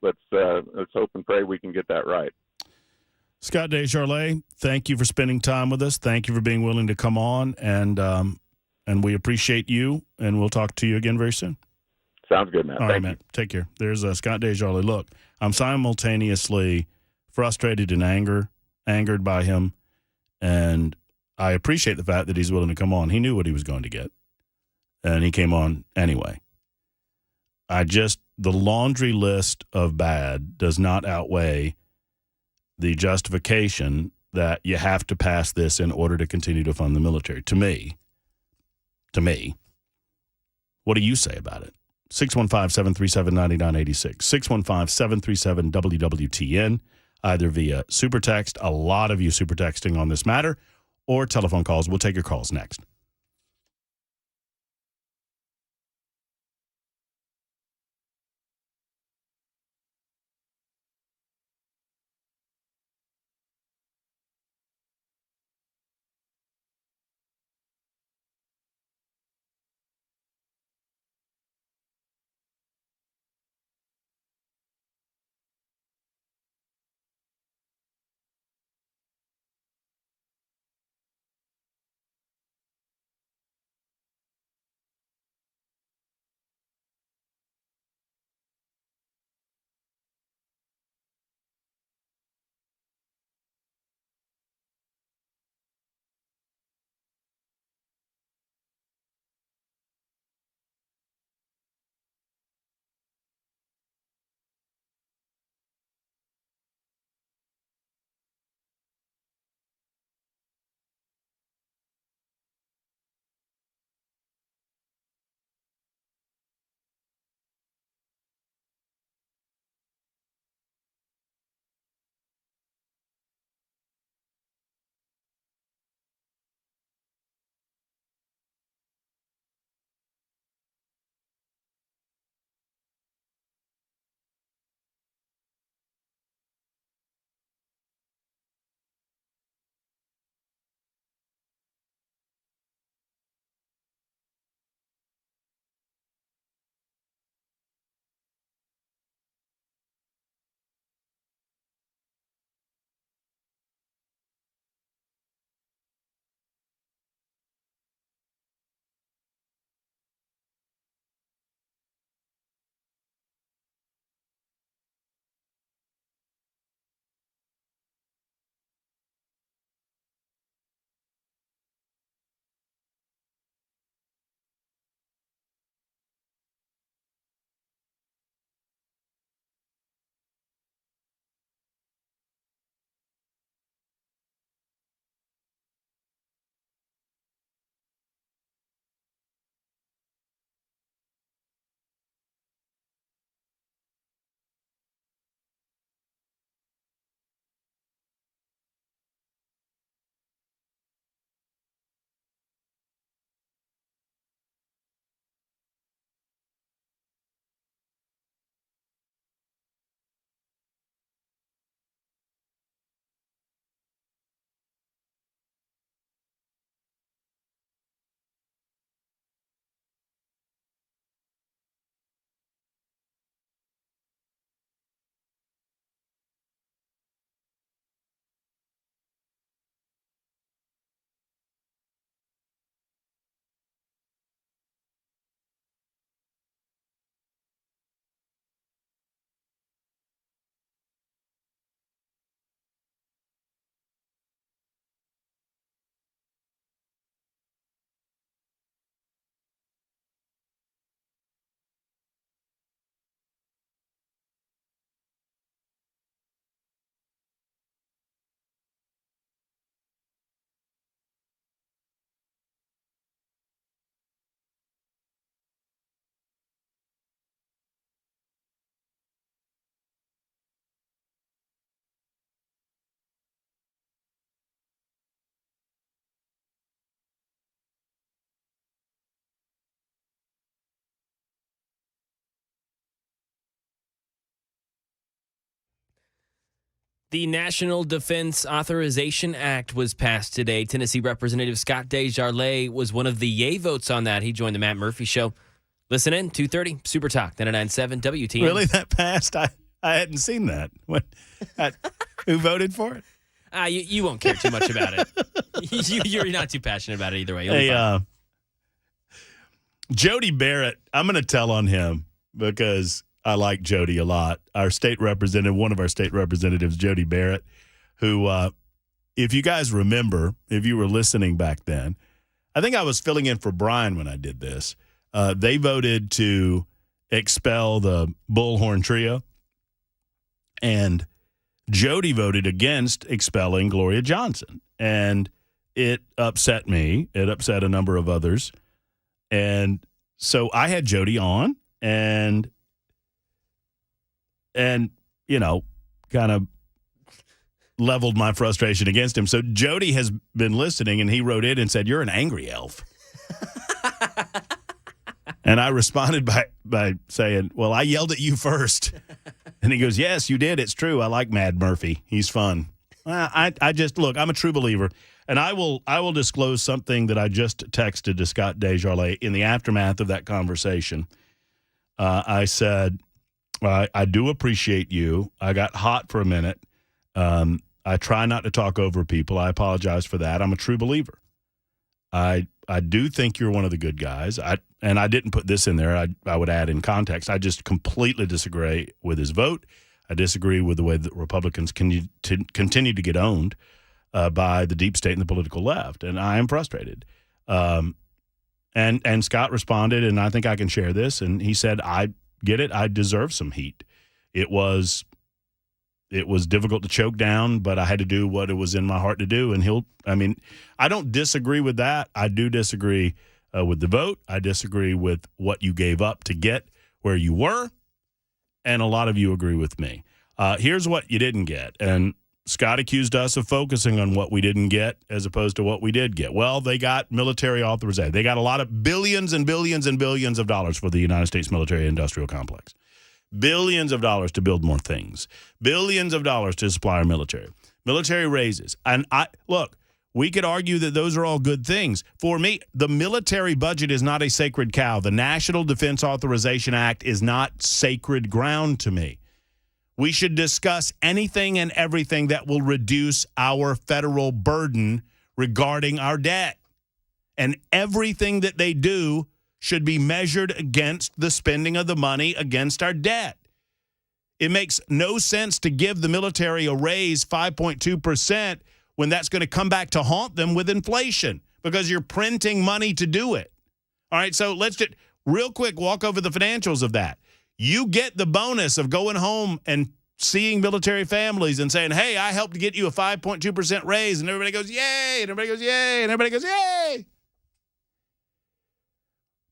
let's hope and pray we can get that right. Scott Desjardins, thank you for spending time with us. Thank you for being willing to come on, and we appreciate you. And we'll talk to you again very soon. Sounds good, man. All right, man. Take care. There's Scott Desjardins. Look, I'm simultaneously frustrated and angered by him, and I appreciate the fact that he's willing to come on. He knew what he was going to get, and he came on anyway. The laundry list of bad does not outweigh the justification that you have to pass this in order to continue to fund the military. To me, what do you say about it? 615-737-9986, 615-737-WWTN, either via super text, a lot of you super texting on this matter, or telephone calls. We'll take your calls next. The National Defense Authorization Act was passed today. Tennessee Representative Scott Desjardins was one of the yay votes on that. He joined the Matt Murphy Show. Listen in, 2:30, Super Talk, 99.7 WTN. Really, that passed? I hadn't seen that. Who voted for it? You won't care too much about it. You're not too passionate about it either way. You'll be fine. Jody Barrett, I'm going to tell on him because I like Jody a lot. Our state representative, one of our state representatives, Jody Barrett, who, if you guys remember, if you were listening back then, I think I was filling in for Brian when I did this. They voted to expel the Bullhorn Trio, and Jody voted against expelling Gloria Johnson. And it upset me. It upset a number of others. And so I had Jody on and you know, kind of leveled my frustration against him. So Jody has been listening, and he wrote in and said, "You're an angry elf." And I responded by saying, "Well, I yelled at you first." And he goes, "Yes, you did. It's true. I like Mad Murphy. He's fun." I just, look, I'm a true believer. And I will disclose something that I just texted to Scott Desjardins in the aftermath of that conversation. I said, I do appreciate you. I got hot for a minute. I try not to talk over people. I apologize for that. I'm a true believer. I do think you're one of the good guys. And I didn't put this in there. I would add in context. I just completely disagree with his vote. I disagree with the way that Republicans continue to get owned by the deep state and the political left. And I am frustrated. And Scott responded, and I think I can share this. And he said, "I get it. I deserve some heat. It was difficult to choke down, but I had to do what it was in my heart to do." And I don't disagree with that. I do disagree with the vote. I disagree with what you gave up to get where you were. And a lot of you agree with me. Here's what you didn't get. And Scott accused us of focusing on what we didn't get as opposed to what we did get. Well, they got military authorization. They got a lot of billions and billions and billions of dollars for the United States military industrial complex. Billions of dollars to build more things. Billions of dollars to supply our military. Military raises. And look, we could argue that those are all good things. For me, the military budget is not a sacred cow. The National Defense Authorization Act is not sacred ground to me. We should discuss anything and everything that will reduce our federal burden regarding our debt. And everything that they do should be measured against the spending of the money against our debt. It makes no sense to give the military a raise 5.2% when that's going to come back to haunt them with inflation because you're printing money to do it. All right, so let's just real quick walk over the financials of that. You get the bonus of going home and seeing military families and saying, "Hey, I helped get you a 5.2% raise," and everybody goes, "Yay," and everybody goes, "Yay," and everybody goes, "Yay."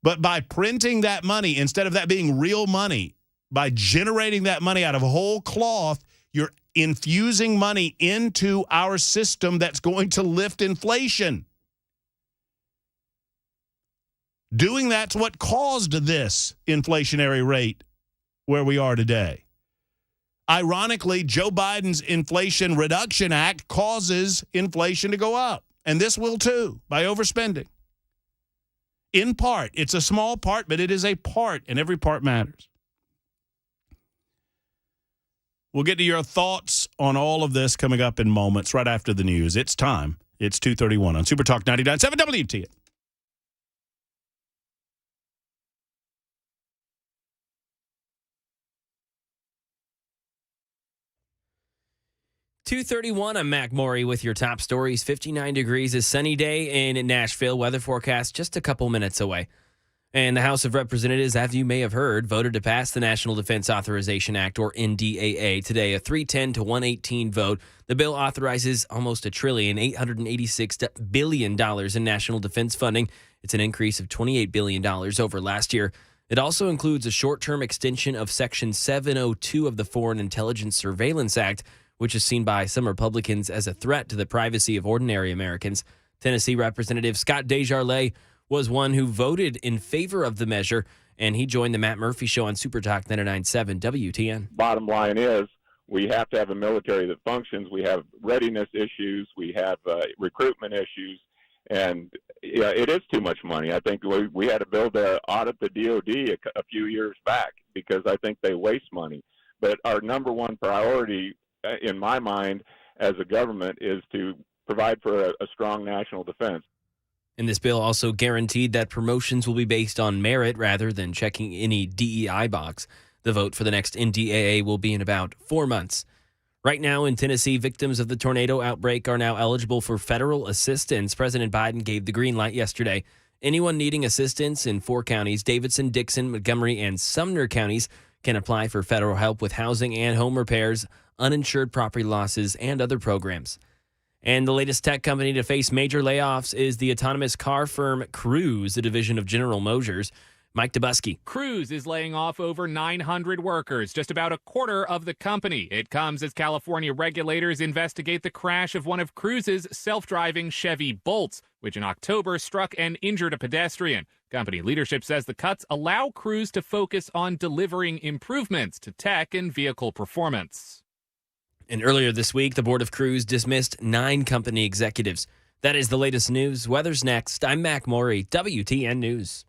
But by printing that money, instead of that being real money, by generating that money out of whole cloth, you're infusing money into our system that's going to lift inflation. Doing that's what caused this inflationary rate where we are today. Ironically, Joe Biden's Inflation Reduction Act causes inflation to go up. And this will too, by overspending. In part. It's a small part, but it is a part, and every part matters. We'll get to your thoughts on all of this coming up in moments right after the news. It's time. It's 2:31 on Super Talk 99.7 WTN. .231, I'm Mac Maury with your top stories. 59 degrees, a sunny day in Nashville. Weather forecast just a couple minutes away. And the House of Representatives, as you may have heard, voted to pass the National Defense Authorization Act, or NDAA, today, a 310 to 118 vote. The bill authorizes almost $1,886 billion in national defense funding. It's an increase of $28 billion over last year. It also includes a short-term extension of Section 702 of the Foreign Intelligence Surveillance Act, which is seen by some Republicans as a threat to the privacy of ordinary Americans. Tennessee Representative Scott Desjardins was one who voted in favor of the measure, and he joined the Matt Murphy Show on Super Talk 99.7 WTN. Bottom line is, we have to have a military that functions. We have readiness issues. We have recruitment issues. And yeah, it is too much money. I think we had a bill to audit the DOD a few years back because I think they waste money. But our number one priority, in my mind, as a government, is to provide for a strong national defense. And this bill also guaranteed that promotions will be based on merit rather than checking any DEI box. The vote for the next NDAA will be in about 4 months. Right now in Tennessee, victims of the tornado outbreak are now eligible for federal assistance. President Biden gave the green light yesterday. Anyone needing assistance in 4 counties, Davidson, Dixon, Montgomery, and Sumner counties, can apply for federal help with housing and home repairs, uninsured property losses, and other programs. And the latest tech company to face major layoffs is the autonomous car firm Cruise, a division of General Motors. Mike Dubusky. Cruise is laying off over 900 workers, just about a quarter of the company. It comes as California regulators investigate the crash of one of Cruise's self-driving Chevy Bolts, which in October struck and injured a pedestrian. Company leadership says the cuts allow Cruise to focus on delivering improvements to tech and vehicle performance. And earlier this week, the board of Cruise dismissed 9 company executives. That is the latest news. Weather's next. I'm Mac Morey, WTN News.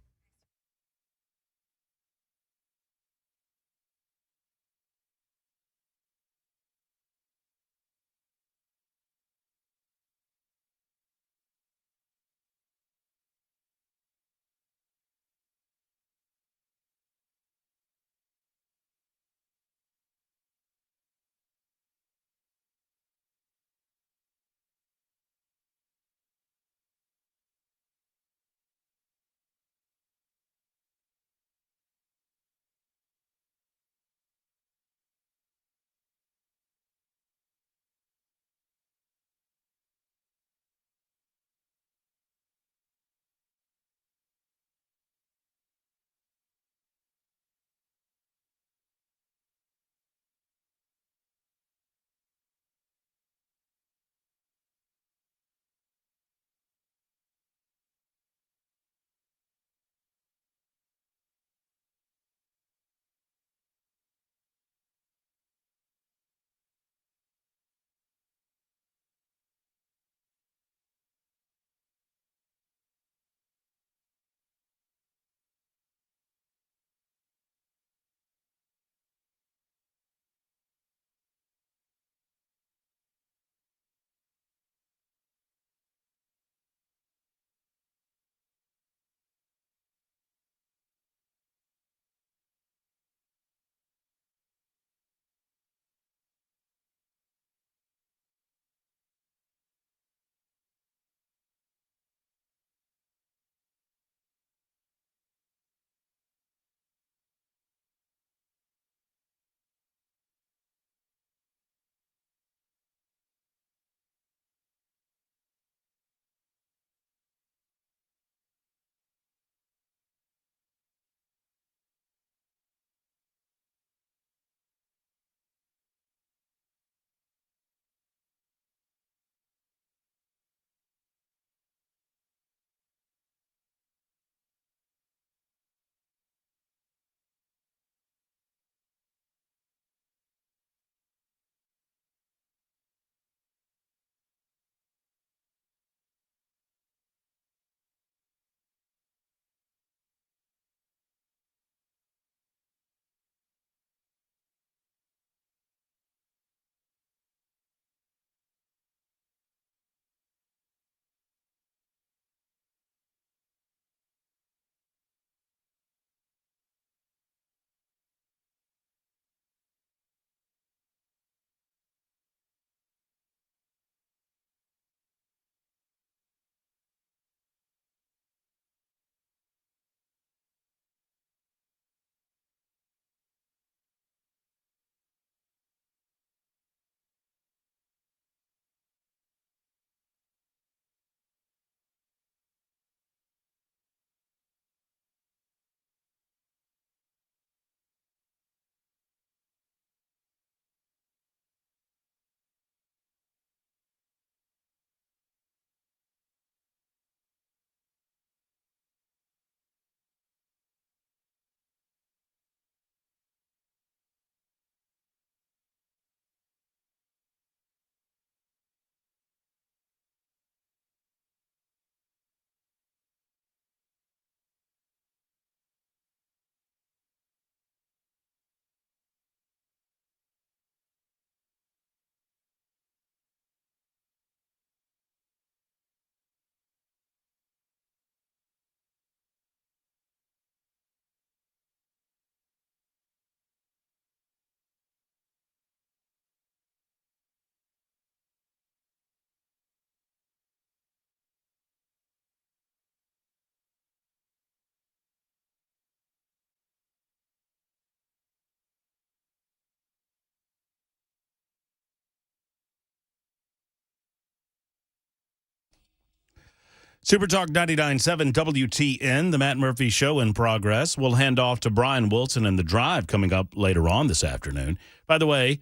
Super Talk 99.7 WTN, the Matt Murphy Show in progress. We'll hand off to Brian Wilson and The Drive coming up later on this afternoon. By the way,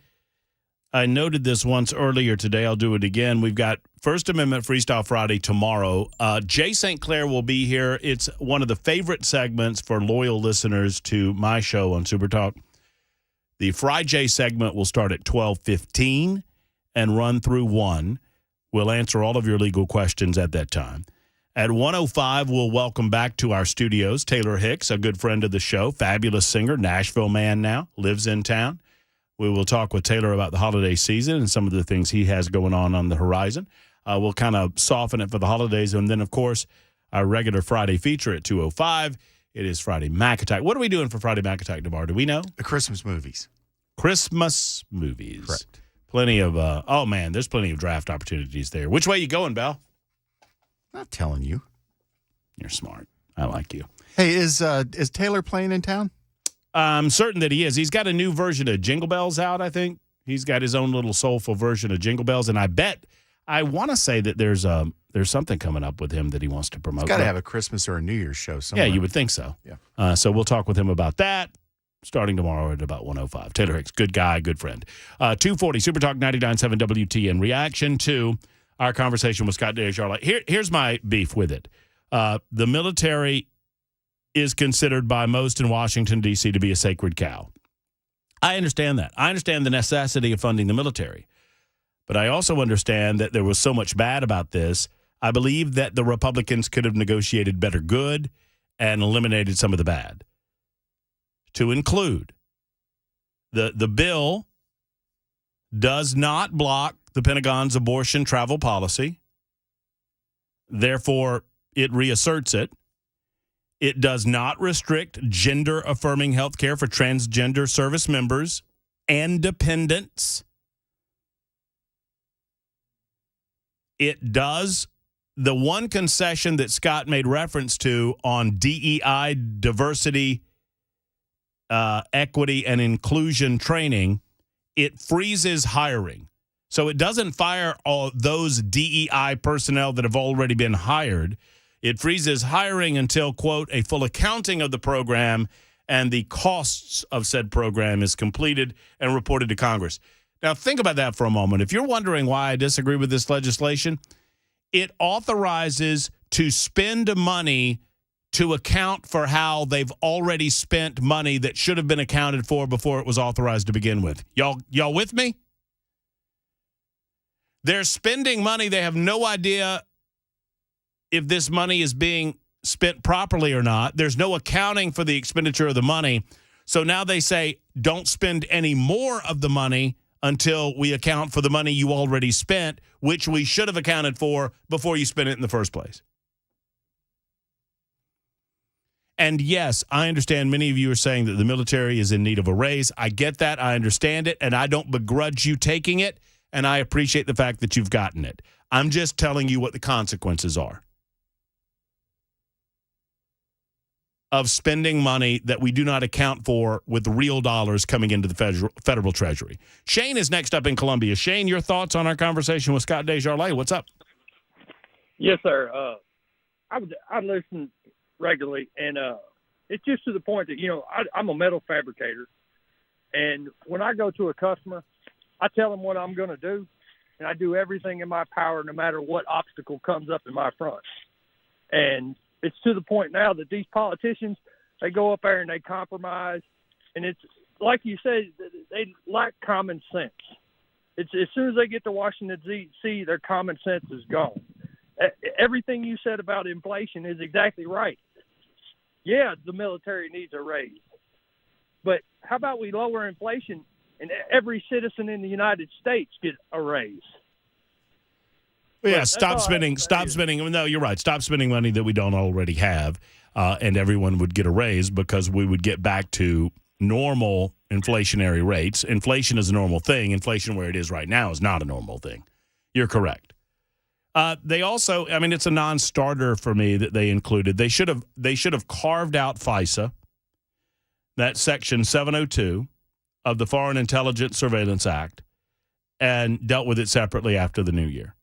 I noted this once earlier today. I'll do it again. We've got First Amendment Freestyle Friday tomorrow. Jay St. Clair will be here. It's one of the favorite segments for loyal listeners to my show on Super Talk. The Friday segment will start at 12:15 and run through 1. We'll answer all of your legal questions at that time. At 1:05, we'll welcome back to our studios Taylor Hicks, a good friend of the show, fabulous singer, Nashville man now, lives in town. We will talk with Taylor about the holiday season and some of the things he has going on the horizon. We'll kind of soften it for the holidays. And then, of course, our regular Friday feature at 2:05. It is Friday Mac Attack. What are we doing for Friday Mac Attack tomorrow? Do we know? The Christmas movies. Christmas movies. Correct. Plenty of, oh, man, there's plenty of draft opportunities there. Which way you going, Bell? Not telling you. You're smart. I like you. Hey, is Taylor playing in town? I'm certain that he is. He's got a new version of Jingle Bells out, I think. He's got his own little soulful version of Jingle Bells, and I want to say that there's something coming up with him that he wants to promote. He's got to have a Christmas or a New Year's show somewhere. Yeah, you would think so. Yeah. So we'll talk with him about that starting tomorrow at about 1:05. Taylor Hicks, good guy, good friend. 2:40, Super Talk 99.7 WTN. Reaction to our conversation with Scott Desjardins. Here's my beef with it. The military is considered by most in Washington, D.C. to be a sacred cow. I understand that. I understand the necessity of funding the military. But I also understand that there was so much bad about this. I believe that the Republicans could have negotiated better good and eliminated some of the bad. To include, the bill does not block the Pentagon's abortion travel policy. Therefore, it reasserts it. It does not restrict gender-affirming health care for transgender service members and dependents. It does. The one concession that Scott made reference to on DEI, diversity, equity, and inclusion training, it freezes hiring. So it doesn't fire all those DEI personnel that have already been hired. It freezes hiring until, quote, a full accounting of the program and the costs of said program is completed and reported to Congress. Now, think about that for a moment. If you're wondering why I disagree with this legislation, it authorizes to spend money to account for how they've already spent money that should have been accounted for before it was authorized to begin with. Y'all with me? They're spending money. They have no idea if this money is being spent properly or not. There's no accounting for the expenditure of the money. So now they say, don't spend any more of the money until we account for the money you already spent, which we should have accounted for before you spent it in the first place. And yes, I understand many of you are saying that the military is in need of a raise. I get that. I understand it. And I don't begrudge you taking it. And I appreciate the fact that you've gotten it. I'm just telling you what the consequences are of spending money that we do not account for with real dollars coming into the federal treasury. Shane is next up in Columbia. Shane, your thoughts on our conversation with Scott Desjardins? What's up? Yes, sir. I listen regularly, and it's just to the point that, I'm a metal fabricator, and when I go to a customer, I tell them what I'm going to do, and I do everything in my power no matter what obstacle comes up in my front. And it's to the point now that these politicians, they go up there and they compromise. And it's like you said, they lack common sense. It's as soon as they get to Washington, D.C., their common sense is gone. Everything you said about inflation is exactly right. Yeah, the military needs a raise. But how about we lower inflation and every citizen in the United States get a raise? Yeah, stop spending. No, you're right. Stop spending money that we don't already have, and everyone would get a raise because we would get back to normal inflationary rates. Inflation is a normal thing. Inflation where it is right now is not a normal thing. You're correct. They also, it's a non-starter for me that they included. They should have carved out FISA, that Section 702 of the Foreign Intelligence Surveillance Act, and dealt with it separately after the new year.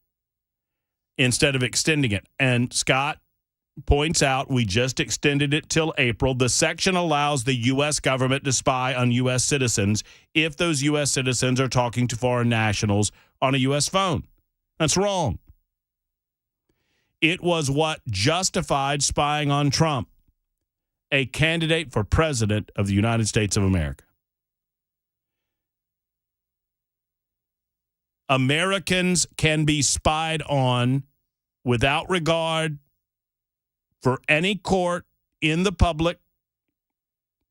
instead of extending it. And Scott points out we just extended it till April. The section allows the U.S. government to spy on U.S. citizens if those U.S. citizens are talking to foreign nationals on a U.S. phone. That's wrong. It was what justified spying on Trump, a candidate for president of the United States of America. Americans can be spied on without regard for any court in the public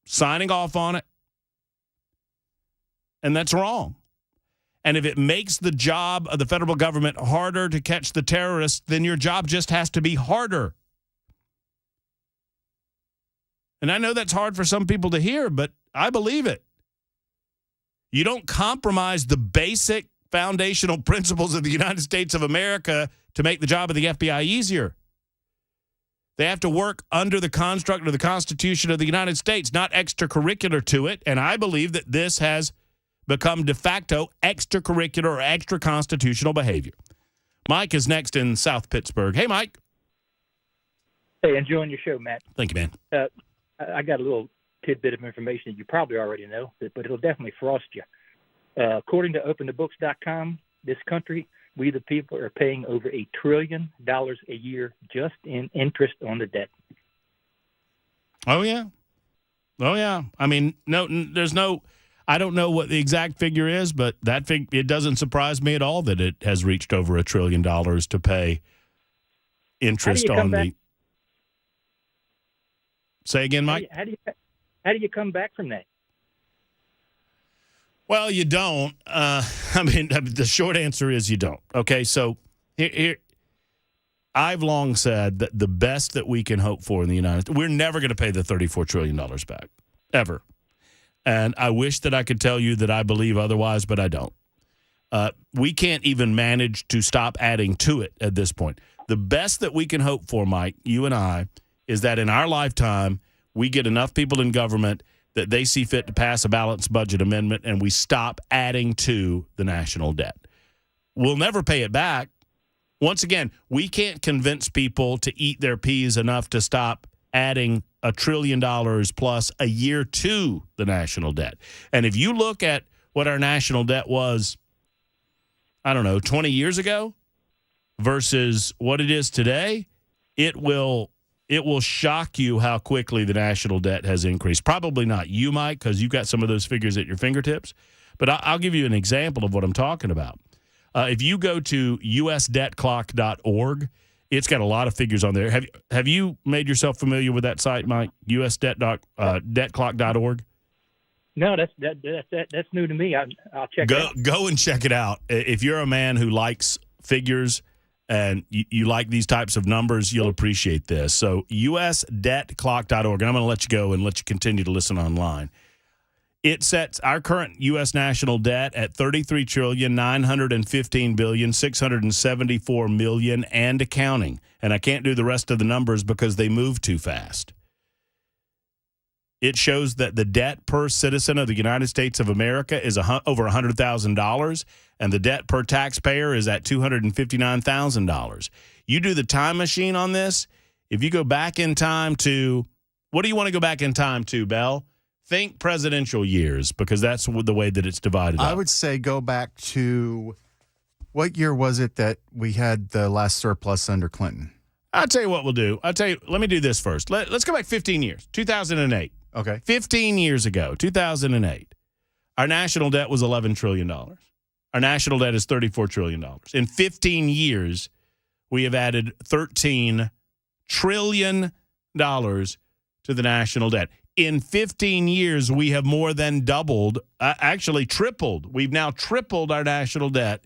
signing off on it. And that's wrong. And if it makes the job of the federal government harder to catch the terrorists, then your job just has to be harder. And I know that's hard for some people to hear, but I believe it. You don't compromise the basic foundational principles of the United States of America to make the job of the FBI easier. They have to work under the construct of the Constitution of the United States, not extracurricular to it. And I believe that this has become de facto extracurricular or extra-constitutional behavior. Mike is next in South Pittsburgh. Hey, Mike. Hey, enjoying your show, Matt. Thank you, man. I got a little tidbit of information that you probably already know, but it'll definitely frost you. According to OpenTheBooks.com, this country, we the people, are paying over $1 trillion a year just in interest on the debt. Oh, yeah. Oh, yeah. I mean, I don't know what the exact figure is, but it doesn't surprise me at all that it has reached over $1 trillion to pay interest on the. Say again, Mike? How do you come back from that? Well, you don't. The short answer is you don't. Okay, so here I've long said that the best that we can hope for in the United States, we're never going to pay the $34 trillion back, ever. And I wish that I could tell you that I believe otherwise, but I don't. We can't even manage to stop adding to it at this point. The best that we can hope for, Mike, you and I, is that in our lifetime, we get enough people in government that they see fit to pass a balanced budget amendment and we stop adding to the national debt. We'll never pay it back. Once again, we can't convince people to eat their peas enough to stop adding $1 trillion plus a year to the national debt. And if you look at what our national debt was, 20 years ago versus what it is today, it will shock you how quickly the national debt has increased. Probably not you, Mike, because you've got some of those figures at your fingertips. But I'll give you an example of what I'm talking about. If you go to usdebtclock.org, it's got a lot of figures on there. Have you made yourself familiar with that site, Mike? usdebtclock.org? No, that's new to me. I'll check it out. Go and check it out. If you're a man who likes figures and you like these types of numbers, you'll appreciate this. So usdebtclock.org, and I'm going to let you go and let you continue to listen online. It sets our current U.S. national debt at $33,915,674,000,000 and accounting. And I can't do the rest of the numbers because they move too fast. It shows that the debt per citizen of the United States of America is over $100,000, and the debt per taxpayer is at $259,000. You do the time machine on this, if you go back in time to, what do you want to go back in time to, Bell? Think presidential years, because that's the way that it's divided up. I would say go back to, what year was it that we had the last surplus under Clinton? I'll tell you what we'll do. Let me do this first. Let's go back 15 years, 2008. Okay. 15 years ago, 2008, our national debt was $11 trillion. Our national debt is $34 trillion. In 15 years, we have added $13 trillion to the national debt. In 15 years, we have more than doubled, actually tripled. We've now tripled our national debt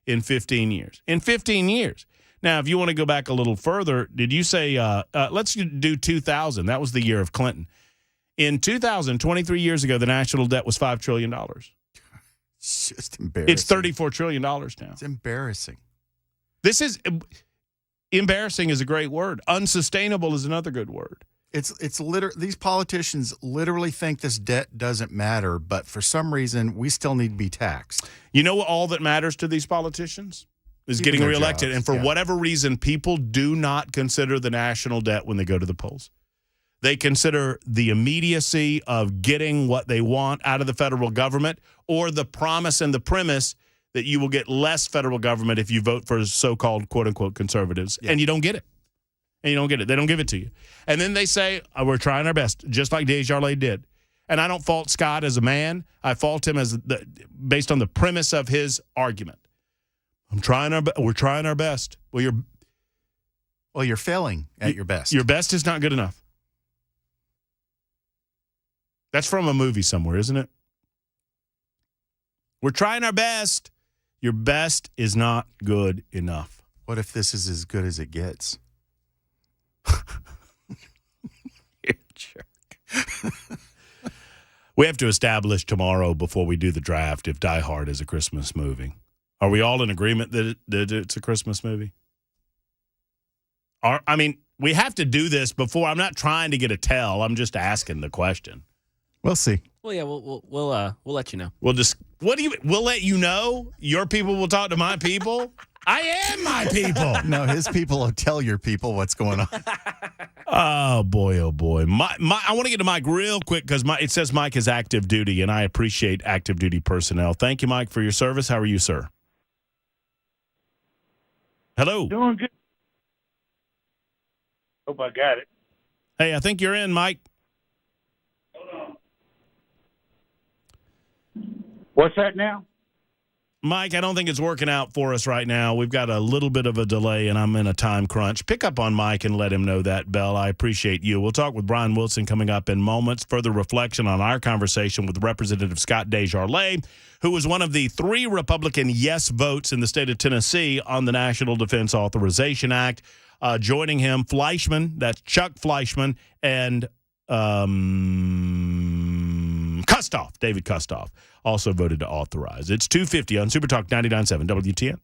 in 15 years. In 15 years. Now, if you want to go back a little further, did you say, let's do 2000. That was the year of Clinton. In 2000, 23 years ago, the national debt was $5 trillion. It's just embarrassing. It's $34 trillion now. It's embarrassing. Embarrassing is a great word. Unsustainable is another good word. It's literally, these politicians literally think this debt doesn't matter, but for some reason, we still need to be taxed. You know what all that matters to these politicians? is Keeping getting their reelected. jobs, And for yeah. whatever reason, people do not consider the national debt when they go to the polls. They consider the immediacy of getting what they want out of the federal government, or the promise and the premise that you will get less federal government if you vote for so-called quote-unquote conservatives. Yeah. And you don't get it. And you don't get it. They don't give it to you. And then they say, we're trying our best, just like Desjardins did. And I don't fault Scott as a man. I fault him based on the premise of his argument. We're trying our best. Well, you're failing at your best. Your best is not good enough. That's from a movie somewhere, isn't it? We're trying our best. Your best is not good enough. What if this is as good as it gets? You're a jerk. We have to establish tomorrow before we do the draft if Die Hard is a Christmas movie. Are we all in agreement that it's a Christmas movie? We have to do this before. I'm not trying to get a tell. I'm just asking the question. We'll see. Well, yeah, we'll let you know. We'll let you know? Your people will talk to my people? I am my people. No, his people will tell your people what's going on. Oh, boy, oh, boy. I want to get to Mike real quick because it says Mike is active duty, and I appreciate active duty personnel. Thank you, Mike, for your service. How are you, sir? Hello. Doing good. Hope I got it. Hey, I think you're in, Mike. What's that now? Mike, I don't think it's working out for us right now. We've got a little bit of a delay, and I'm in a time crunch. Pick up on Mike and let him know that, Bell. I appreciate you. We'll talk with Brian Wilson coming up in moments. Further reflection on our conversation with Representative Scott Desjardins, who was one of the 3 Republican yes votes in the state of Tennessee on the National Defense Authorization Act. Joining him, Fleischman, that's Chuck Fleischman, and Kustoff, David Kustoff, also voted to authorize. It's 2:50 on Super Talk 99.7 WTN.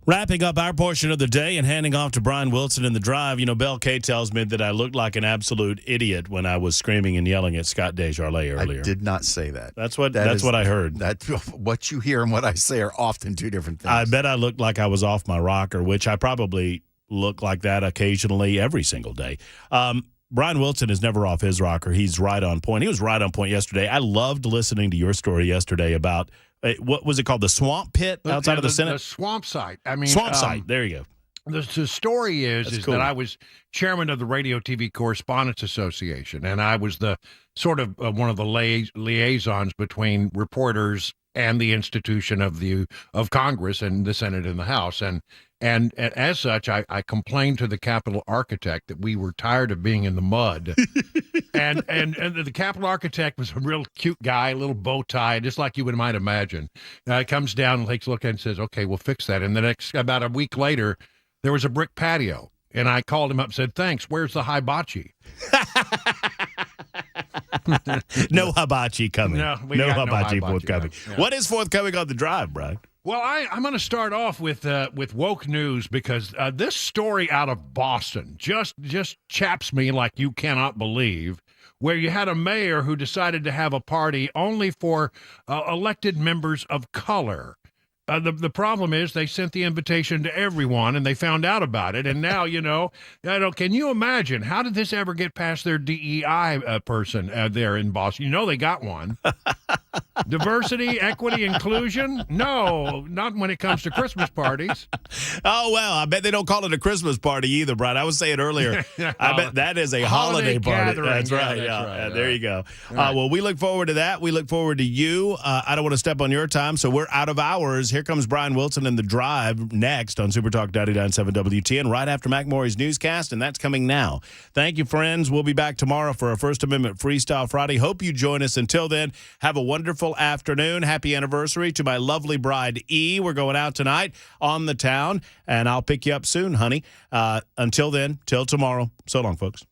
Wrapping up our portion of the day and handing off to Brian Wilson in the drive. You know, Belle Kay tells me that I looked like an absolute idiot when I was screaming and yelling at Scott Desjardins earlier. I did not say that. That's what I heard. What you hear and what I say are often two different things. I bet I looked like I was off my rocker, which I probably look like that occasionally every single day. Brian Wilson is never off his rocker. He's right on point. He was right on point yesterday. I loved listening to your story yesterday about what was it called? The swamp pit outside of the Senate? The swamp site. I mean, swamp site. There you go. The story is cool. that I was chairman of the Radio TV Correspondents Association, and I was the sort of one of the liaisons between reporters and the institution of Congress and the Senate and the House. And as such, I complained to the Capitol architect that we were tired of being in the mud. and the Capitol architect was a real cute guy, a little bow tie, just like you might imagine. Comes down and takes a look at it and says, okay, we'll fix that. And about a week later, there was a brick patio. And I called him up and said, thanks, where's the hibachi? No hibachi coming. No hibachi forthcoming. Yeah. What is forthcoming on the drive, Brian? Well, I'm going to start off with woke news because this story out of Boston just chaps me like you cannot believe, where you had a mayor who decided to have a party only for elected members of color. The problem is they sent the invitation to everyone, and they found out about it. And now, can you imagine, how did this ever get past their DEI person there in Boston? You know they got one. Diversity, equity, inclusion? No, not when it comes to Christmas parties. Oh, well, I bet they don't call it a Christmas party either, Brian. I was saying earlier, I bet that is a holiday party. Gathering. That's right. Right. There you go. Well, we look forward to that. We look forward to you. I don't want to step on your time, so we're out of hours. Here comes Brian Wilson in the drive next on Super Talk 99.7 WTN, right after Mac Maury's newscast, and that's coming now. Thank you, friends. We'll be back tomorrow for our First Amendment Freestyle Friday. Hope you join us. Until then, have a wonderful afternoon. Happy anniversary to my lovely bride, E. We're going out tonight on the town, and I'll pick you up soon, honey. Until then, till tomorrow. So long, folks.